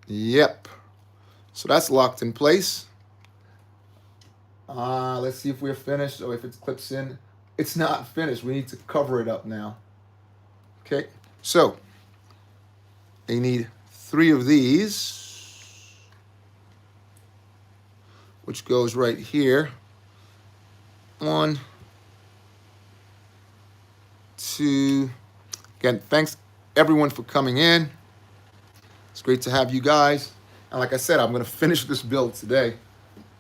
Yep. So that's locked in place. Let's see if we're finished or if it clips in. It's not finished. We need to cover it up now. Okay. So you need 3 of these, which goes right here. 1, 2. Again, thanks everyone for coming in. It's great to have you guys. And like I said, I'm going to finish this build today.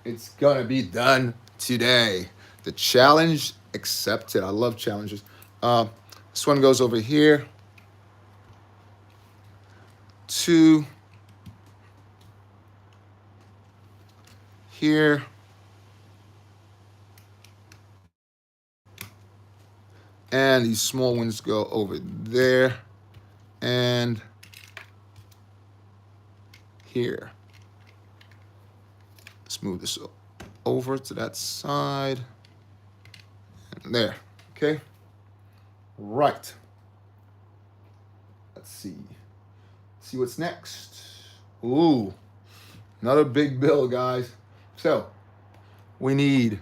It's going to be done today. The challenge accepted. I love challenges. This one goes over here. 2 here. And these small ones go over there and here. Let's move this over to that side. And there. Okay. Right. Let's see. See what's next. Ooh. Another big bill, guys. So we need,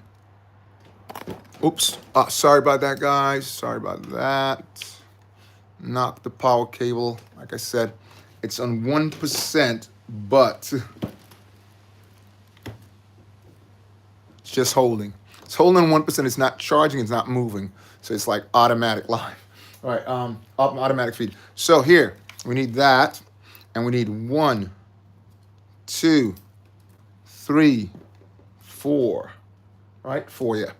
oops, sorry about that, guys. Sorry about that. Knock the power cable. Like I said, it's on 1%, but it's just holding. It's holding on 1%. It's not charging. It's not moving. So it's like automatic live. All right, automatic feed. So here, we need that. And we need 1, 2, 3, 4. Right, 4, yeah.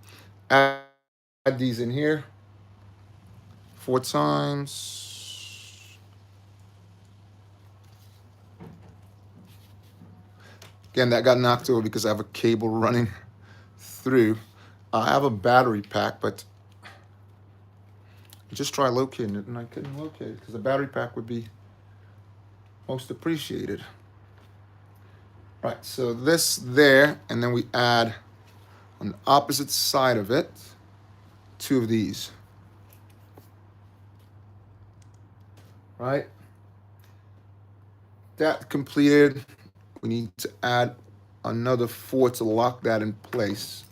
Add these in here 4 times. Again, that got knocked over because I have a cable running through. I have a battery pack, but I just tried locating it and I couldn't locate it because the battery pack would be most appreciated. Right, so this there, and then we add on the opposite side of it 2 of these. Right? That completed. We need to add another 4 to lock that in place.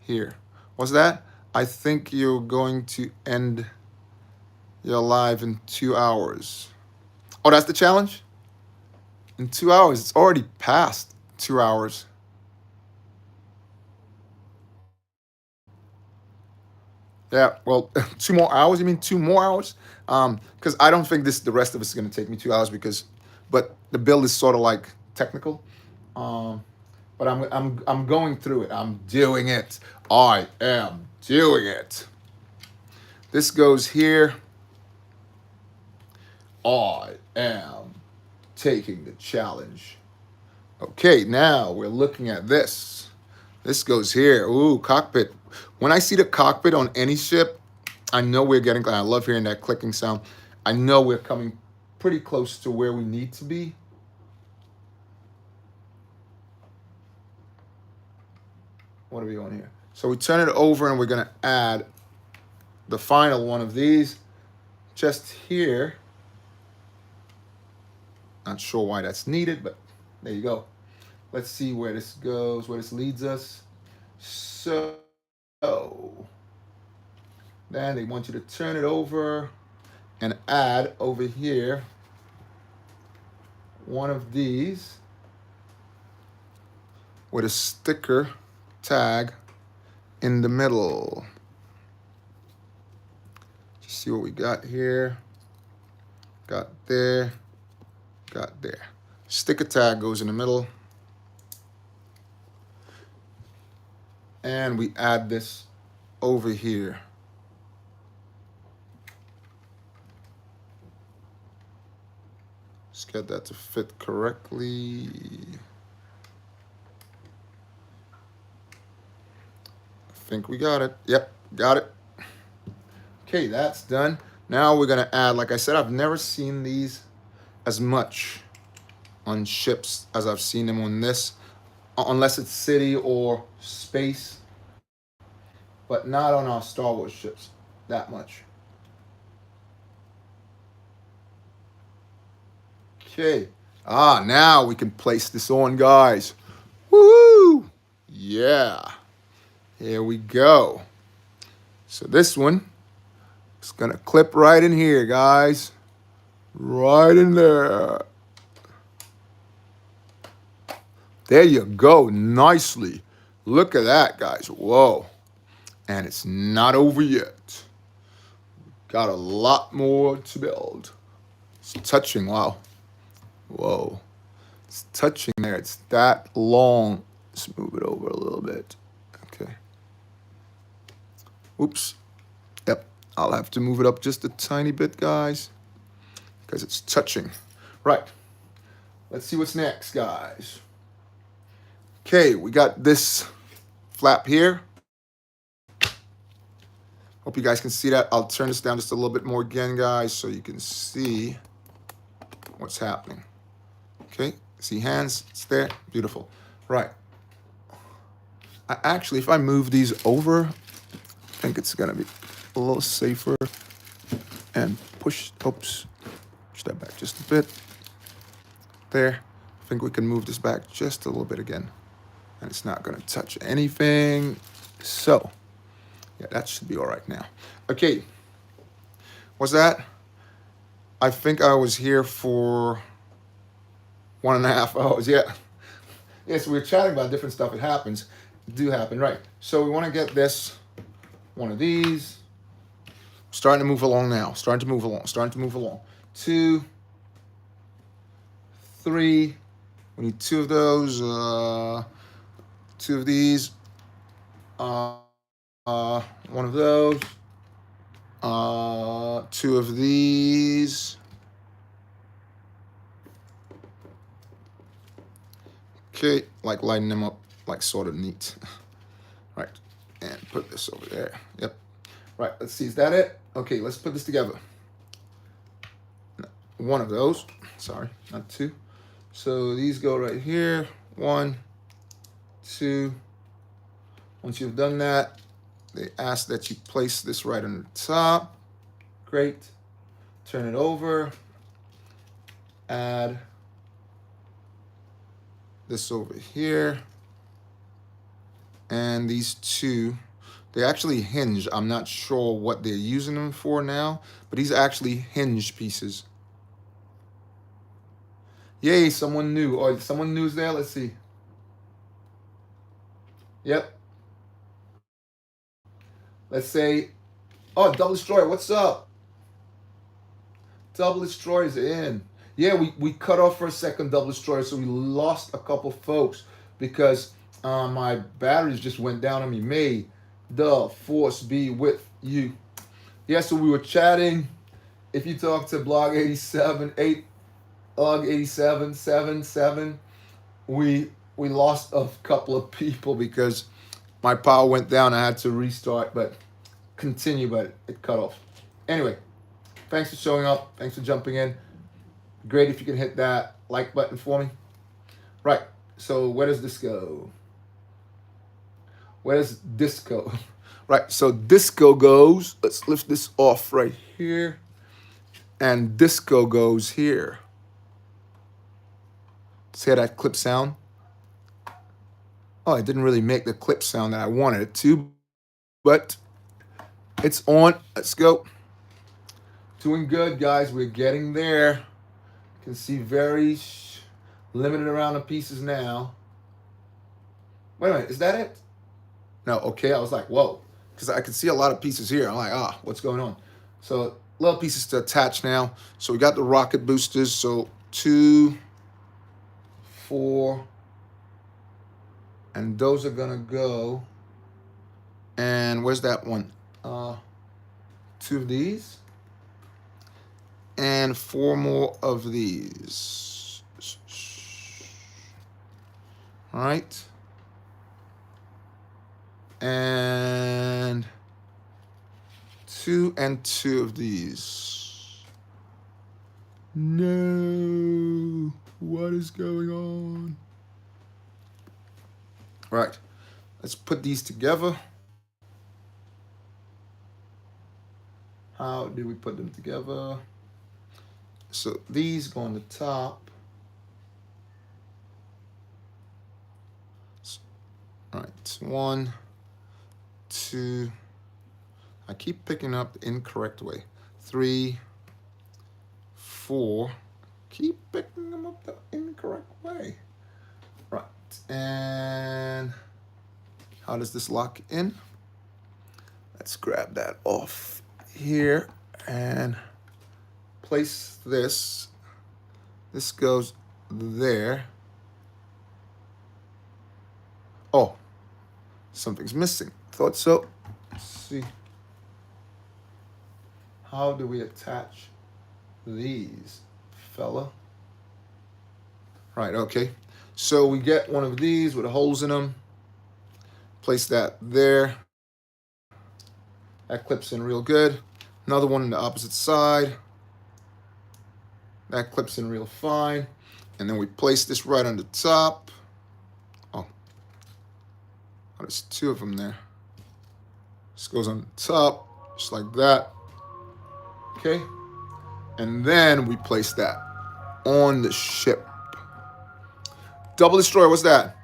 Here. What's that? I think you're going to end your live in 2 hours. Oh, that's the challenge? In 2 hours. It's already past 2 hours. Yeah, well, 2 more hours? You mean 2 more hours? Because I don't think the rest of it's going to take me 2 hours but the build is sort of like technical. But I'm going through it. I'm doing it. I am doing it. This goes here. I am taking the challenge. Okay, now we're looking at this. This goes here. Ooh, cockpit. When I see the cockpit on any ship, I know we're getting, I love hearing that clicking sound. I know we're coming pretty close to where we need to be. What are we on here? So we turn it over and we're going to add the final one of these just here. Not sure why that's needed, but there you go. Let's see where this goes, where this leads us. So then they want you to turn it over and add over here one of these with a sticker tag in the middle. Just see what we got here. Got there. Got there. Sticker tag goes in the middle. And we add this over here. get that to fit correctly. I think we got it. Yep, got it. Okay, that's done. Now we're gonna add, like I said, I've never seen these as much on ships as I've seen them on this, unless it's city or space, but not on our Star Wars ships that much. Okay. Now we can place this on, guys. Woo! Yeah. Here we go. So this one is gonna clip right in here, guys. Right in there. There you go, nicely. Look at that, guys. Whoa. And it's not over yet. Got a lot more to build. It's touching, wow. Whoa. It's touching there. It's that long. Let's move it over a little bit. Okay. Oops. Yep. I'll have to move it up just a tiny bit, guys, because it's touching. Right. Let's see what's next, guys. Okay, we got this flap here. Hope you guys can see that. I'll turn this down just a little bit more again, guys, so you can see what's happening. Okay, see hands? It's there. Beautiful. Right. Actually, if I move these over, I think it's going to be a little safer. And push that back just a bit. There. I think we can move this back just a little bit again. And it's not going to touch anything. So, yeah, that should be all right now. Okay. What's that? I think I was here for 1.5 hours. Yeah. Yes, we were chatting about different stuff. It happens. It do happen. Right. So we want to get this, one of these. Starting to move along now. Starting to move along. 2, 3. We need 2 of those. 2 of these. 1 of those. 2 of these. Okay, like lighting them up, like sort of neat. Right, and put this over there. Yep. Right, let's see, is that it? Okay, let's put this together. 1 of those, sorry, not 2. So these go right here. 1, 2. Once you've done that, they ask that you place this right on the top. Great. Turn it over. Add this over here. And these 2, they actually hinge. I'm not sure what they're using them for now, but these are actually hinge pieces. Yay, someone new. Oh, someone new's there. Let's see. Yep. Let's say, oh, Double Destroyer, what's up? Double Destroyer's in. Yeah, we cut off for a second, Double Destroyer, so we lost a couple folks because my batteries just went down on me. May the force be with you. Yeah, so we were chatting. If you talk to blog 87, 77, we lost a couple of people because my power went down. I had to restart, but continue, but it cut off. Anyway, thanks for showing up. Thanks for jumping in. Great if you can hit that like button for me. Right, so where does this go? Where does this go? Right, so disco goes, let's lift this off right here. And disco goes here. See that clip sound? Oh, it didn't really make the clip sound that I wanted it to, but it's on. Let's go. Doing good, guys. We're getting there. You can see very limited around of pieces now. Wait a minute, is that it? No, okay. I was like, whoa, because I could see a lot of pieces here. I'm like, what's going on? So little pieces to attach now. So we got the rocket boosters. So 2, 4, and those are gonna go. And where's that one? 2 of these. And 4 more of these. All right. And 2 and 2 of these. No. What is going on? All right. Let's put these together. How do we put them together? So these go on the top. All right, 1, 2. I keep picking up the incorrect way. 3, 4. Keep picking them up the incorrect way. Right, and how does this lock in? Let's grab that off here and place this. This goes there. Oh, something's missing. Thought so. Let's see. How do we attach these, fella? Right, okay. So we get one of these with holes in them. Place that there. That clips in real good. Another one on the opposite side. That clips in real fine. And then we place this right on the top. Oh, there's 2 of them there. This goes on the top, just like that. Okay. And then we place that on the ship. Double destroyer, what's that?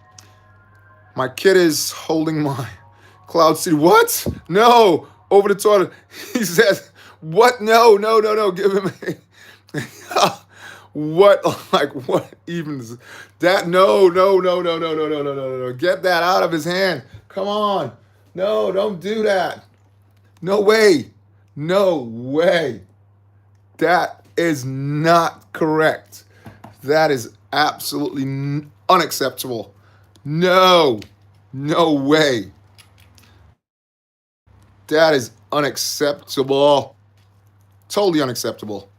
My kid is holding my Cloud City. What? No, over the toilet. He says, what? No, give him a... What, like, what even is that? No. Get that out of his hand. Come on. No, don't do that. No way. That is not correct. That is absolutely unacceptable. No way. That is unacceptable. Totally unacceptable.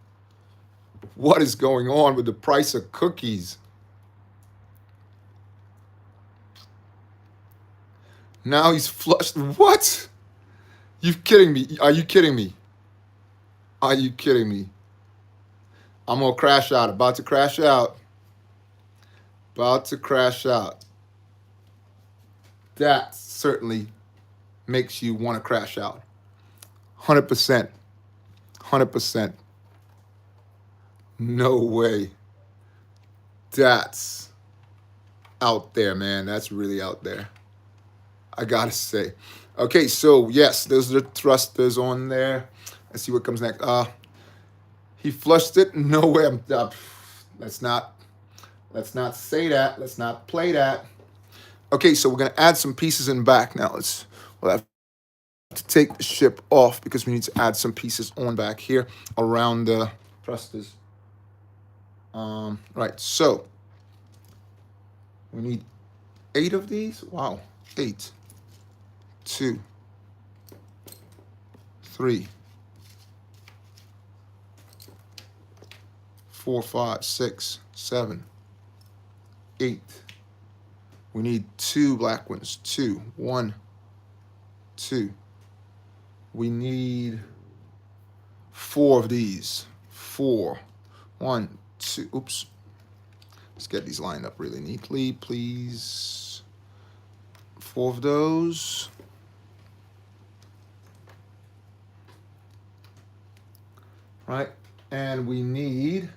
What is going on with the price of cookies? Now he's flushed. What? You kidding me? Are you kidding me? I'm gonna crash out. About to crash out. That certainly makes you want to crash out. 100%. No way. That's out there, man. That's really out there. I gotta say. Okay, so yes, there's the thrusters on there. Let's see what comes next. He flushed it. No way. Let's not say that. Let's not play that. Okay, so we're gonna add some pieces in back now. We'll have to take the ship off because we need to add some pieces on back here around the thrusters. Right, so we need 8 of these. Wow, 8. 2, 3, 4, 5, 6, 7, 8. We need 2 black ones. 2, 1, 2. We need 4 of these. 4, 1, 2. Oops. Let's get these lined up really neatly, please. 4 of those. Right, and we need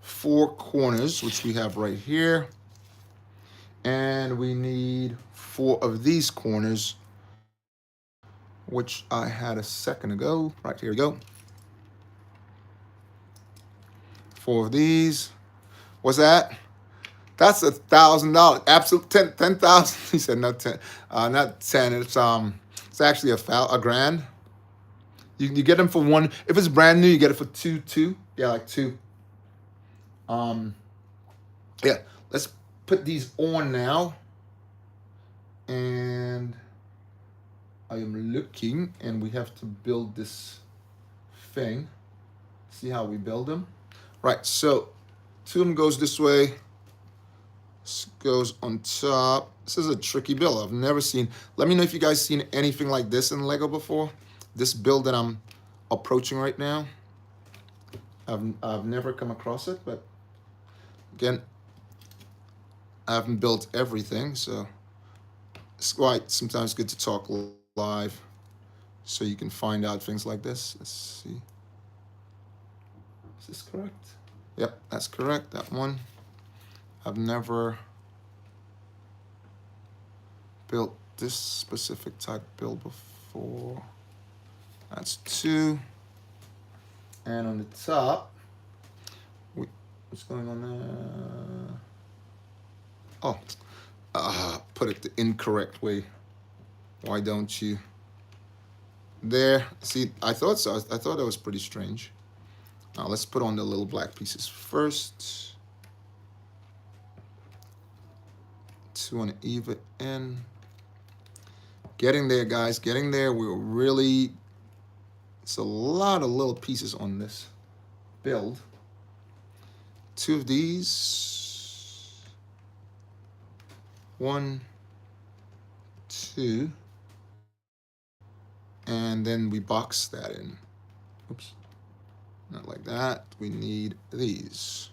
4 corners, which we have right here. And we need 4 of these corners, which I had a second ago. Right, here we go. 4 of these. What's that? That's $1,000. Absolute 10,000. He said not 10. Not 10. It's actually a grand. You get them for 1. If it's brand new, you get it for 2. Yeah, like 2. Yeah. Let's put these on now. And I am looking, and we have to build this thing. See how we build them? Right, so two of them goes this way. This goes on top. This is a tricky build. I've never seen. Let me know if you guys seen anything like this in Lego before. This build that I'm approaching right now. I've never come across it, but again, I haven't built everything, so it's quite sometimes good to talk live so you can find out things like this. Let's see. Is this correct? Yep, that's correct. That one. I've never built this specific type build before. That's two. And on the top, what's going on there? Oh, put it the incorrect way. Why don't you? There, see, I thought so. I thought that was pretty strange. Now let's put on the little black pieces first. Two on the even end. Getting there, guys, getting there. We're really, it's a lot of little pieces on this build. Two of these. One, two. And then we box that in. Oops. Not like that. We need these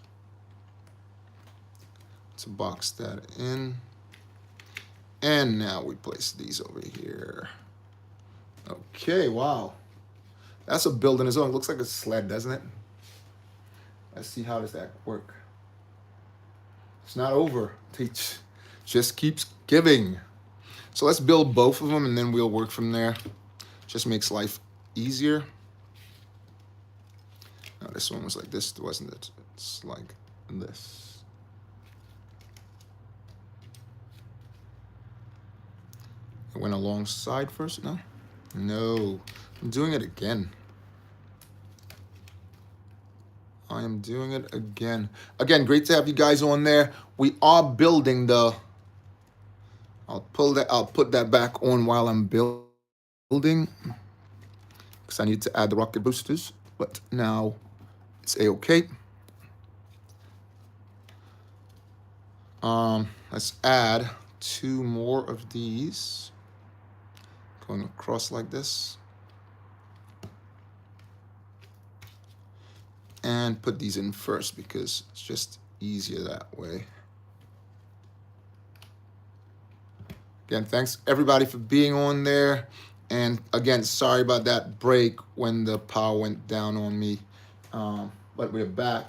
to box that in. And now we place these over here. Okay, wow. That's a build in its own. It looks like a sled, doesn't it? Let's see how does that work. It's not over. It just keeps giving. So let's build both of them and then we'll work from there. Just makes life easier. Now this one was like this, wasn't it? It's like this. It went alongside first, no? No, I'm doing it again. I am doing it again. Again, great to have you guys on there. We are building the, I'll put that back on while I'm building because I need to add the rocket boosters, but now it's a-okay. Let's add two more of these. Going across like this. And put these in first because it's just easier that way. Again, thanks everybody for being on there. And again, sorry about that break when the power went down on me. But we're back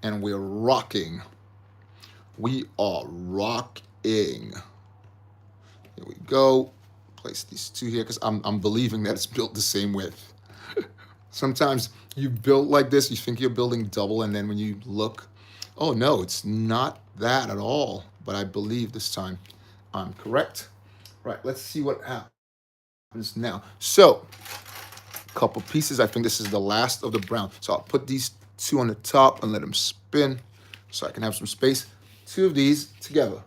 and we're rocking. We are rocking. Here we go. Place these two here because I'm believing that it's built the same width. Sometimes you build like this, you think you're building double, and then when you look, oh no, it's not that at all. But I believe this time I'm correct. Right, let's see what happens now. So, a couple pieces. I think this is the last of the brown. So I'll put these two on the top and let them spin so I can have some space. Two of these together.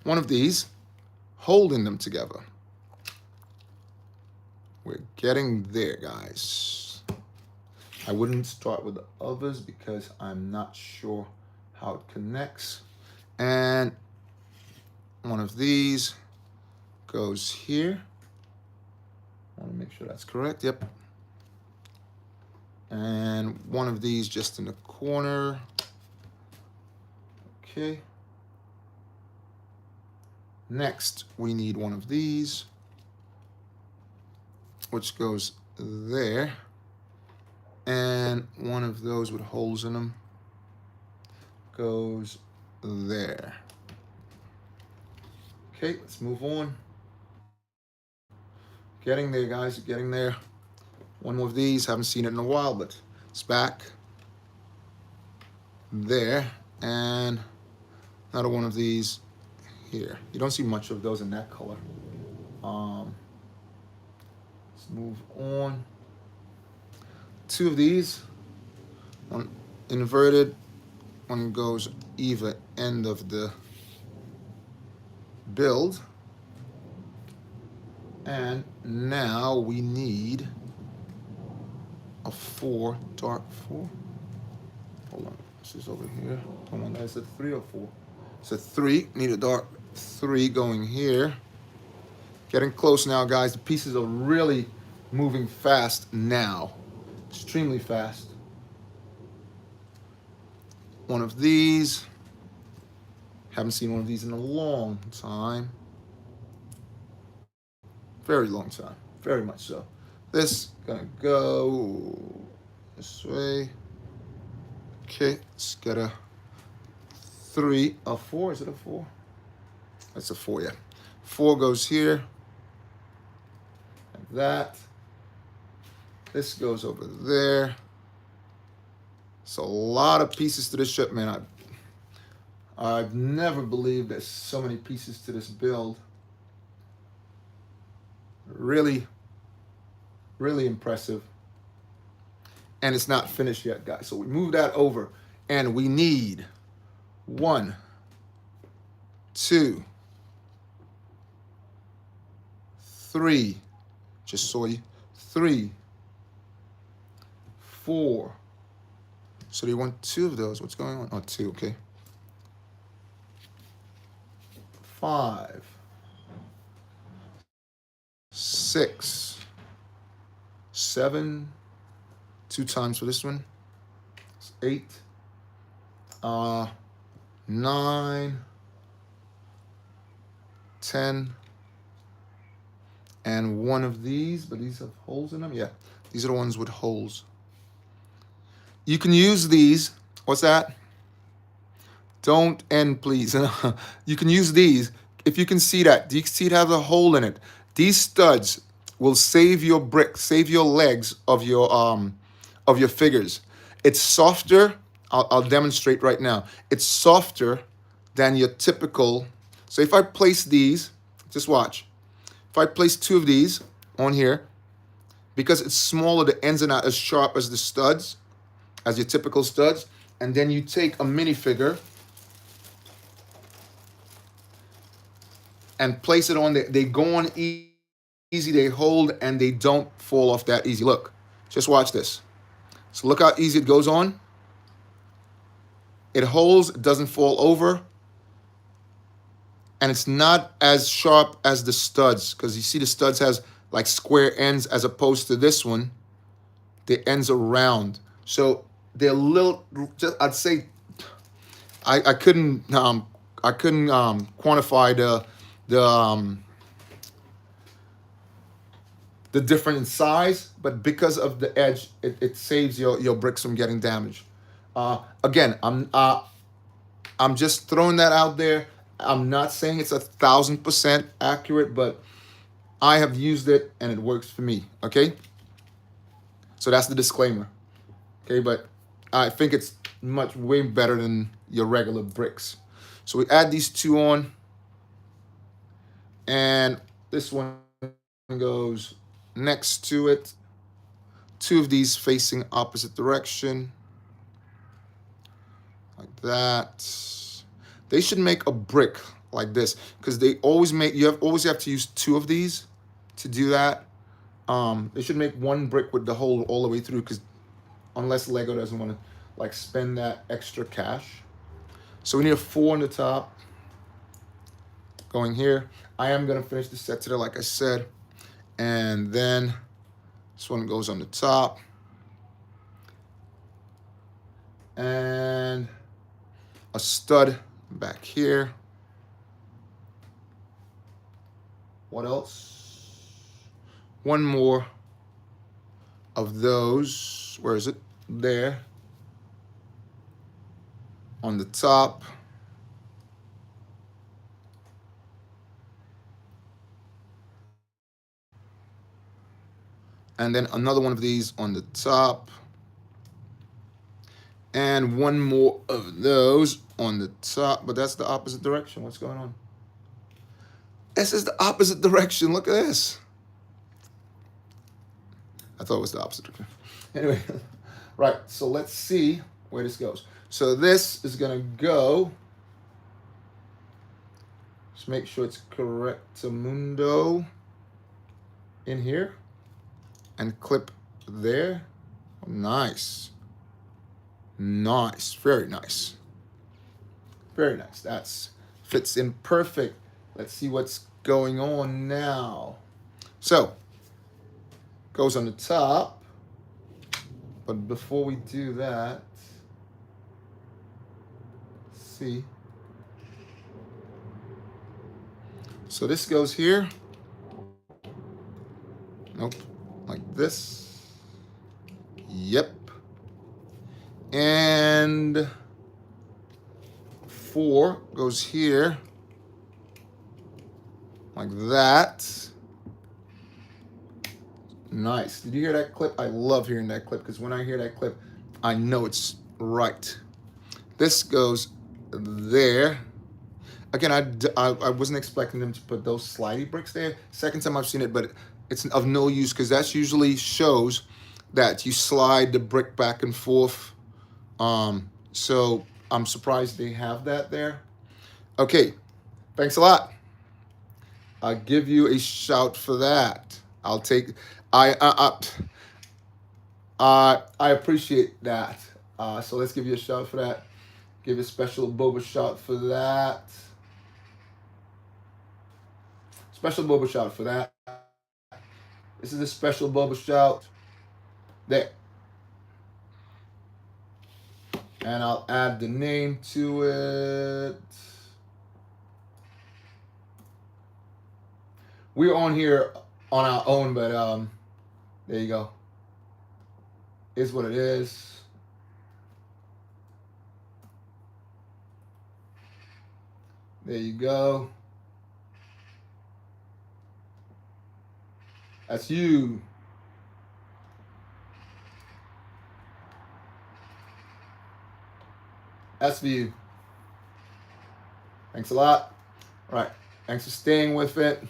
One of these, holding them together. We're getting there, guys. I wouldn't start with the others because I'm not sure how it connects. And one of these goes here. I want to make sure that's correct. Yep. And one of these just in the corner. Okay. Next, we need one of these, which goes there. And one of those with holes in them goes there. Okay, let's move on. Getting there, guys, getting there. One more of these, haven't seen it in a while, but it's back. There, and another one of these here. You don't see much of those in that color. Let's move on. Two of these, one inverted, one goes either end of the build. And now we need a 4, dark 4. Hold on, this is over here. Come on, that's a 3 or 4. It's a 3. Need a dark 3 going here. Getting close now, guys. The pieces are really moving fast now. Extremely fast. One of these. Haven't seen one of these in a long time. Very long time. Very much so. This gonna go this way. Okay, let's get a 3, a 4. Is it a 4? That's a 4, yeah. 4 goes here. Like that. This goes over there. It's a lot of pieces to this ship, man. I've never believed there's so many pieces to this build. Really, really impressive. And it's not finished yet, guys. So we move that over, and we need 1, 2, 3. Just saw you. 3, 4. So they want 2 of those. What's going on? Oh, 2, okay. 5, 6, 7. 2 times for this one. It's 8. 9, 10. And 1 of these, but these have holes in them. Yeah, these are the ones with holes. You can use these. What's that? Don't end, please. You can use these. If you can see that, do you see it has a hole in it? These studs will save your brick, save your legs of your figures. It's softer. I'll demonstrate right now. It's softer than your typical. So if I place these, just watch. If I place 2 of these on here, because it's smaller, the ends are not as sharp as the studs, as your typical studs. And then you take a minifigure and place it on there. They go on easy, they hold, and they don't fall off that easy. Look, just watch this. So look how easy it goes on. It holds, it doesn't fall over. And it's not as sharp as the studs, because you see the studs has like square ends as opposed to this one. The ends are round. So they're a little, I'd say, I couldn't quantify the difference in size, but because of the edge, it saves your bricks from getting damaged. Again, I'm just throwing that out there. I'm not saying it's 1,000% accurate, but I have used it and it works for me. Okay, so that's the disclaimer. Okay, but I think it's way better than your regular bricks. So we add these 2 on, and this one goes next to it. 2 of these facing opposite direction, like that. They should make a brick like this, because they always make, always have to use 2 of these to do that. They should make 1 brick with the hole all the way through, because unless Lego doesn't want to like spend that extra cash. So we need a 4 on the top going here. I am gonna finish the set today, like I said, and then this one goes on the top, and a stud back here. What else? 1 more of those. Where is it? There. On the top. And then another one of these on the top. And 1 more of those on the top. But that's the opposite direction. What's going on? This is the opposite direction. Look at this. I thought it was the opposite direction. Anyway, right. So let's see where this goes. So this is going to go. Just make sure it's correctamundo in here. And clip there. Nice. Nice. Very nice. Very nice. That's fits in perfect. Let's see what's going on now. So, goes on the top. But before we do that, let's see. So this goes here. Nope. Like this. Yep. And 4 goes here. Like that. Nice. Did you hear that clip? I love hearing that clip because when I hear that clip, I know it's right. This goes there. Again, I wasn't expecting them to put those slidey bricks there. Second time I've seen it, but it's of no use because that usually shows that you slide the brick back and forth. So I'm surprised they have that there. Okay, thanks a lot. I'll give you a shout for that. I'll take. I appreciate that. So let's give you a shout for that. Give a special boba shout for that. Special boba shout for that. This is a special boba shout. There. And I'll add the name to it. We're on here on our own, but there you go. Is what it is. There you go. That's you. That's for you. Thanks a lot. All right. Thanks for staying with it.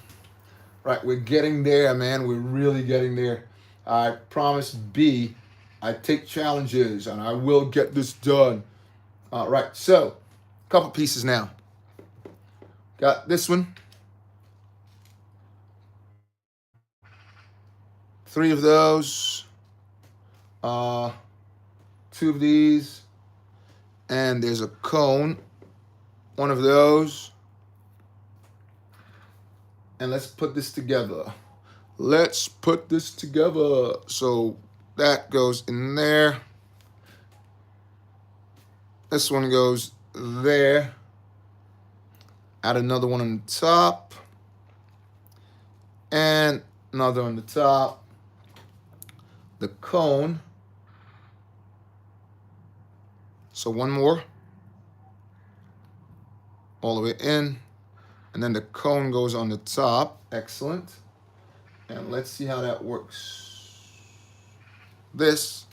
Right, we're getting there, man. We're really getting there. I promise B, I take challenges and I will get this done. All right, so a couple pieces now. Got this one. 3 of those. 2 of these. And there's a cone. 1 of those. And let's put this together. Let's put this together. So that goes in there. This one goes there. Add another one on the top. And another on the top. The cone. So 1 more. All the way in. And then the cone goes on the top. Excellent. And let's see how that works. This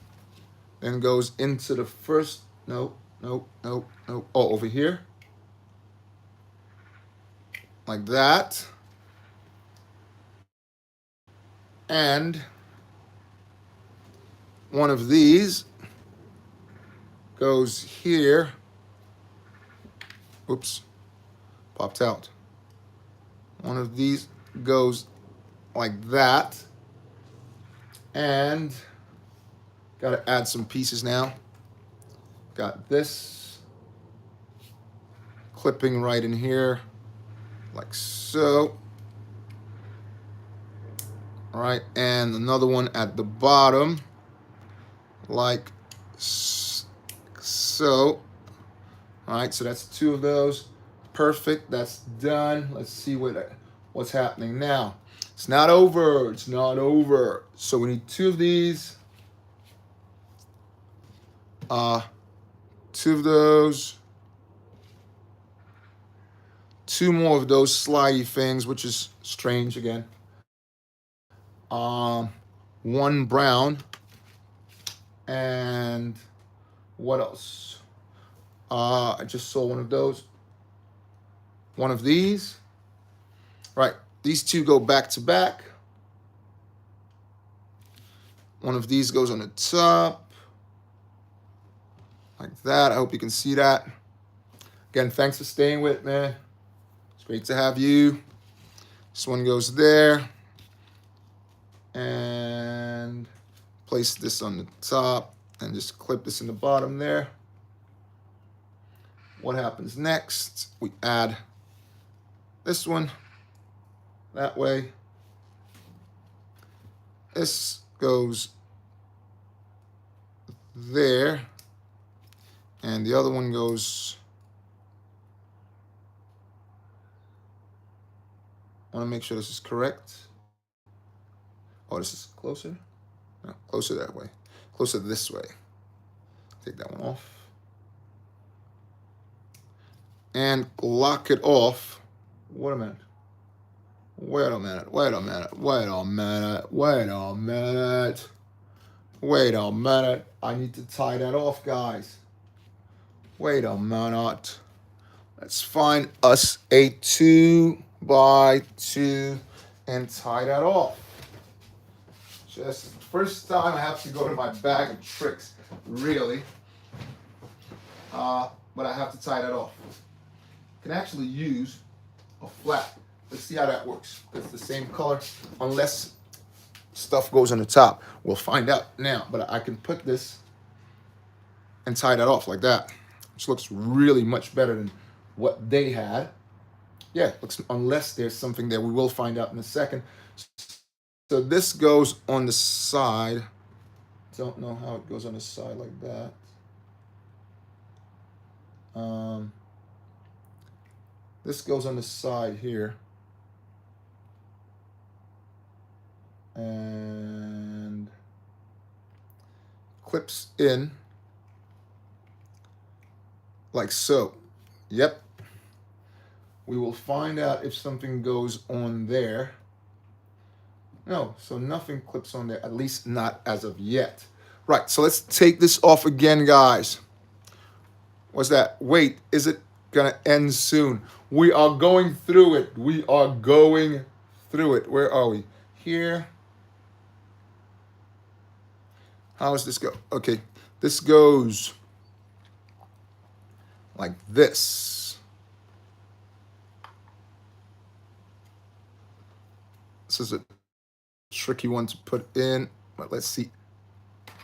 then goes into the first. Nope. Oh, over here. Like that. And 1 of these goes here. Oops. Popped out. 1 of these goes like that. And got to add some pieces now. Got this clipping right in here, like so. All right, and another one at the bottom, like so. All right, so that's 2 of those. Perfect, that's done. Let's see what's happening now. It's not over, it's not over. So we need 2 of these. 2 of those. 2 more of those slidey things, which is strange again. 1 brown. And what else? I just saw 1 of those. 1 of these. Right, these 2 go back to back. 1 of these goes on the top. Like that. I hope you can see that. Again, thanks for staying with me. It's great to have you. This one goes there. And place this on the top and just clip this in the bottom there. What happens next? We add this one that way. This goes there, and the other one goes. I want to make sure this is correct. Oh, this is closer? No, closer that way. Closer this way. Take that one off. And lock it off. Wait a minute. Wait a minute. Wait a minute. Wait a minute. Wait a minute. Wait a minute. I need to tie that off, guys. Wait a minute. Let's find us a 2x2 and tie that off. Just first time I have to go to my bag of tricks, really. But I have to tie that off. Can actually use a flat. Let's see how that works. It's the same color, unless stuff goes on the top. We'll find out now. But I can put this and tie that off like that, which looks really much better than what they had. Yeah, looks, unless there's something there. We will find out in a second. So this goes on the side. Don't know how it goes on the side like that. This goes on the side here. And clips in like so. Yep. We will find out if something goes on there. No, so nothing clips on there, at least not as of yet. Right, so let's take this off again, guys. What's that? Wait, is it gonna end soon? We are going through it. We are going through it. Where are we? Here. How does this go? Okay, this goes like this. This is a tricky one to put in, but let's see.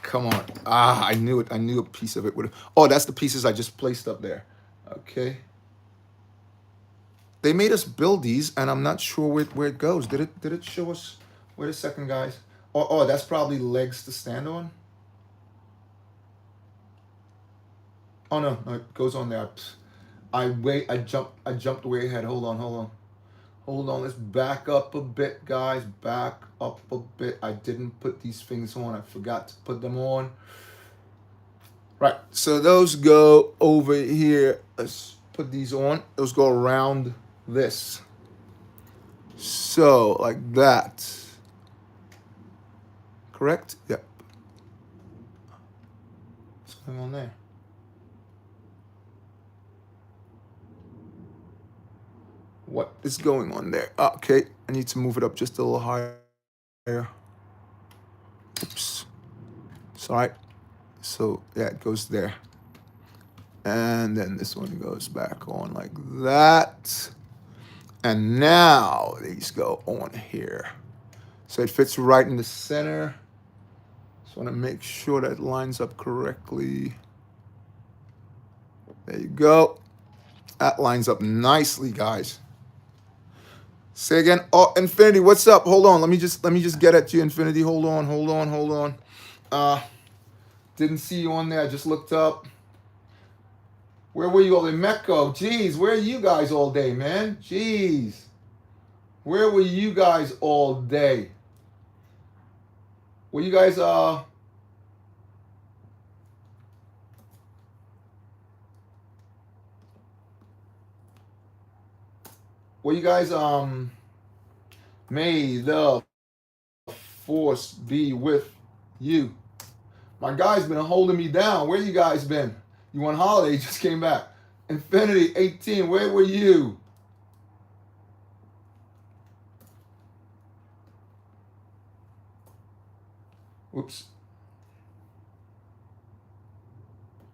Come on. Ah, I knew it. I knew a piece of it would have. Oh, that's the pieces I just placed up there. Okay. They made us build these, and I'm not sure where it goes. Did it show us? Wait a second, guys. Oh, that's probably legs to stand on. Oh no, it goes on there. I jumped way ahead. Hold on. Let's back up a bit, guys. Back up a bit. I didn't put these things on. I forgot to put them on. Right, so those go over here. Let's put these on. Those go around this. So, like that. Correct? Yep. What's going on there? What is going on there? Okay, I need to move it up just a little higher. Oops. Sorry. So, yeah, it goes there. And then this one goes back on like that. And now these go on here. So it fits right in the center. Just want to make sure that it lines up correctly. There you go. That lines up nicely, guys. Say again. Oh, Infinity, what's up? Hold on. Let me just get at you, Infinity. Hold on. Didn't see you on there. I just looked up. Where were you all in Mecco? Jeez, where are you guys all day, man? Jeez. Where were you guys all day? Were you guys may the force be with you. My guy's been holding me down. Where you guys been? You on holiday? Just came back. Infinity 18, where were you? Whoops.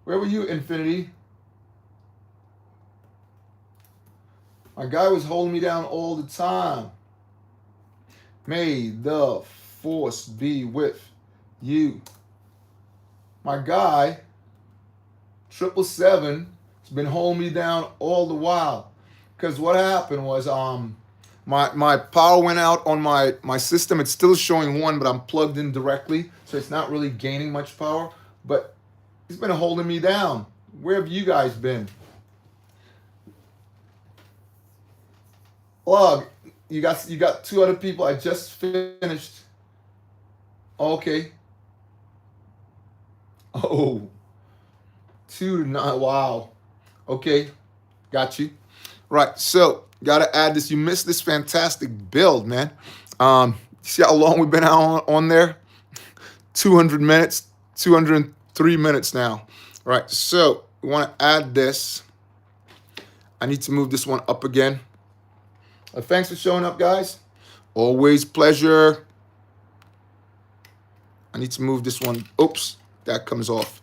Where were you, Infinity? My guy was holding me down all the time. May the force be with You. My guy, 777, has been holding me down all the while. Because what happened was my power went out on my system. It's still showing 1, but I'm plugged in directly, so it's not really gaining much power. But he's been holding me down. Where have you guys been? Log, you got 2 other people. I just finished. Okay. Oh, 2 to 9. Wow. Okay, got you. Right, so gotta add this. You missed this fantastic build, man. See how long we've been out on there? 200 minutes, 203 minutes now. Right, so we want to add this. I need to move this one up again. Thanks for showing up, guys. Always pleasure. I need to move this one. Oops, that comes off.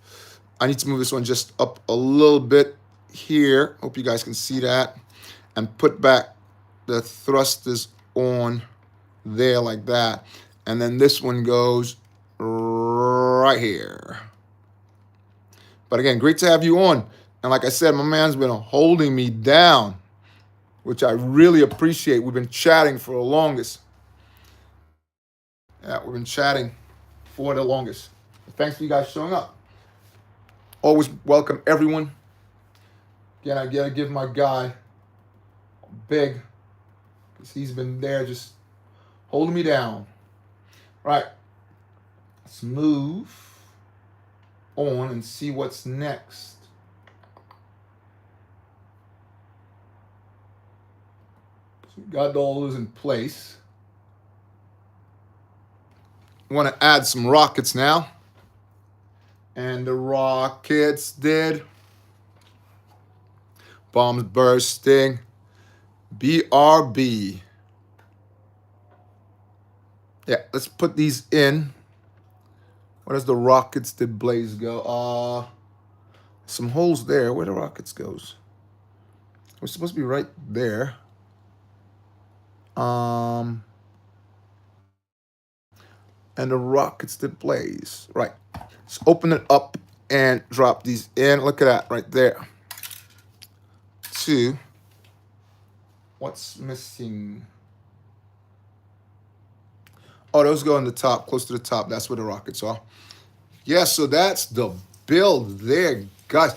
I need to move this one just up a little bit here. Hope you guys can see that. And put back the thrusters on there like that. And then this one goes right here. But again, great to have you on. And like I said, my man's been holding me down, which I really appreciate. We've been chatting for the longest. Yeah, we've been chatting for the longest. Thanks for you guys showing up. Always welcome everyone. Again, I gotta give my guy big, because he's been there just holding me down. Right. Let's move on and see what's next. So we got all those in place. We want to add some rockets now. And the rockets did. Bombs bursting. BRB. Yeah, let's put these in. Where does the rockets did blaze go? Some holes there. Where the rockets goes? We're supposed to be right there. And the rockets did blaze. Right. Let's open it up and drop these in. Look at that right there. 2. What's missing? Oh, those go on the top, close to the top. That's where the rockets are. Yeah, so that's the build there, guys.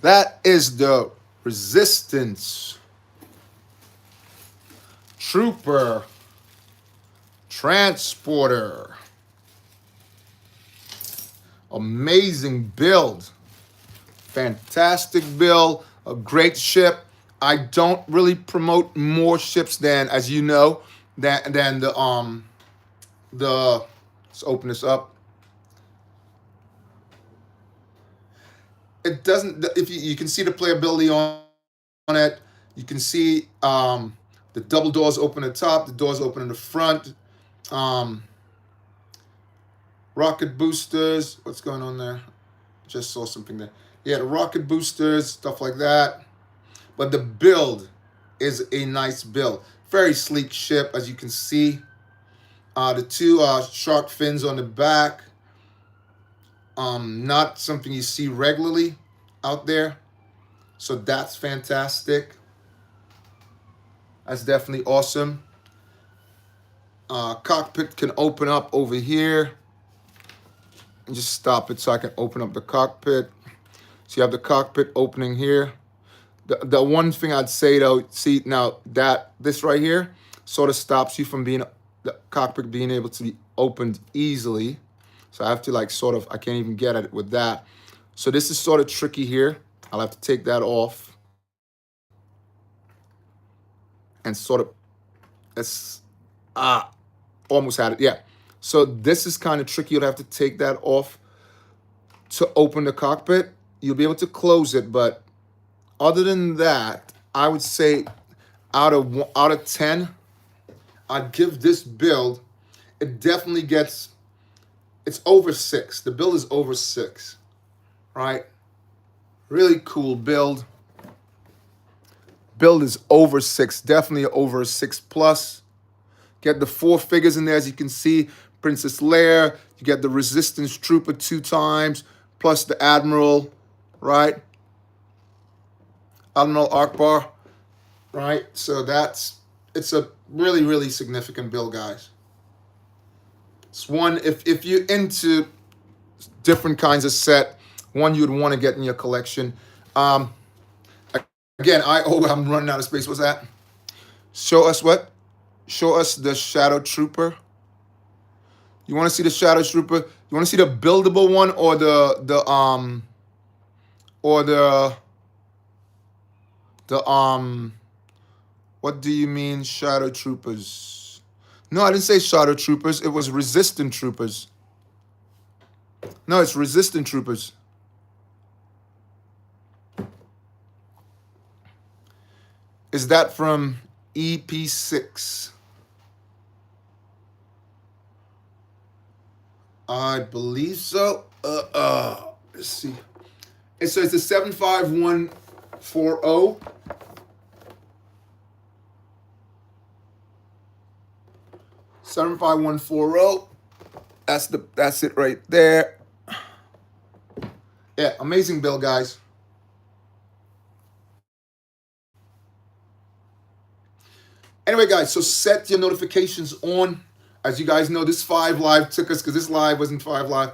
That is the Resistance Trooper Transporter. Amazing build. Fantastic build. A great ship. I don't really promote more ships than, as you know, than the let's open this up. It doesn't, if you can see the playability on it. You can see the double doors open at the top, the doors open in the front. Rocket boosters. What's going on there? Just saw something there. Yeah, the rocket boosters, stuff like that. But the build is a nice build. Very sleek ship, as you can see. The 2 shark fins on the back. Not something you see regularly out there. So that's fantastic. That's definitely awesome. Cockpit can open up over here. And just stop it so I can open up the cockpit. So you have the cockpit opening here. The one thing I'd say though, see now that this right here sort of stops you from the cockpit being able to be opened easily. So I have to like sort of, I can't even get at it with that. So this is sort of tricky here. I'll have to take that off. And sort of, it's, almost had it, yeah. So this is kind of tricky. You'll have to take that off to open the cockpit. You'll be able to close it, but other than that, I would say out of 10, I'd give this build, it definitely gets, it's over 6. The build is over 6, right? Really cool build. build is over 6, definitely over 6 plus. Get the 4 figures in there, as you can see. Princess Leia, you get the Resistance Trooper 2 times, plus the Admiral, right? Admiral Akbar, right? So it's a really, really significant build, guys. It's one, if you're into different kinds of set, one you'd want to get in your collection. Again, I'm running out of space. What's that? Show us what? Show us the Shadow Trooper. You want to see the Shadow Trooper? You want to see the buildable one or the what do you mean Shadow Troopers? No, I didn't say Shadow Troopers. It was Resistant Troopers. No, it's Resistant Troopers. Is that from EP6? I believe so. Let's see. It says the 75140. 75140. That's it right there. Yeah, amazing build, guys. Anyway, guys, so set your notifications on. As you guys know, this 5 Live took us, because this live wasn't 5 Live.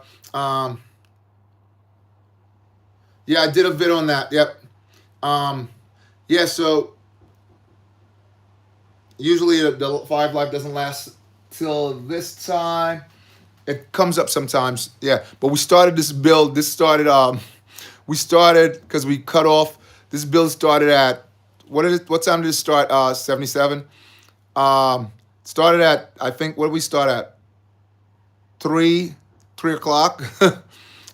Yeah, I did a vid on that. Yep. Yeah, so usually the 5 Live doesn't last till this time. It comes up sometimes. Yeah, but we started this build. This started, we started, because we cut off. This build started at, what time did it start? 77. Started at, I think, what did we start at? 3 o'clock.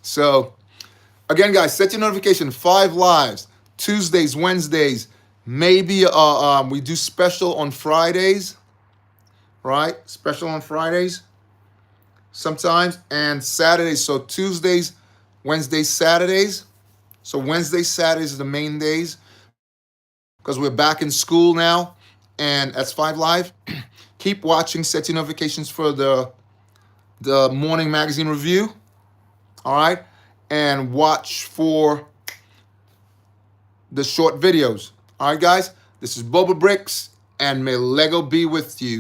So, again, guys, set your notification. 5 Lives, Tuesdays, Wednesdays. Maybe we do special on Fridays, right? Special on Fridays sometimes, and Saturdays. So Tuesdays, Wednesdays, Saturdays. So Wednesdays, Saturdays are the main days, because we're back in school now, and that's 5 Live. Keep watching. Set your notifications for the morning magazine review. All right, and watch for the short videos. All right, guys. This is BOBAbrickz, and may Lego be with you.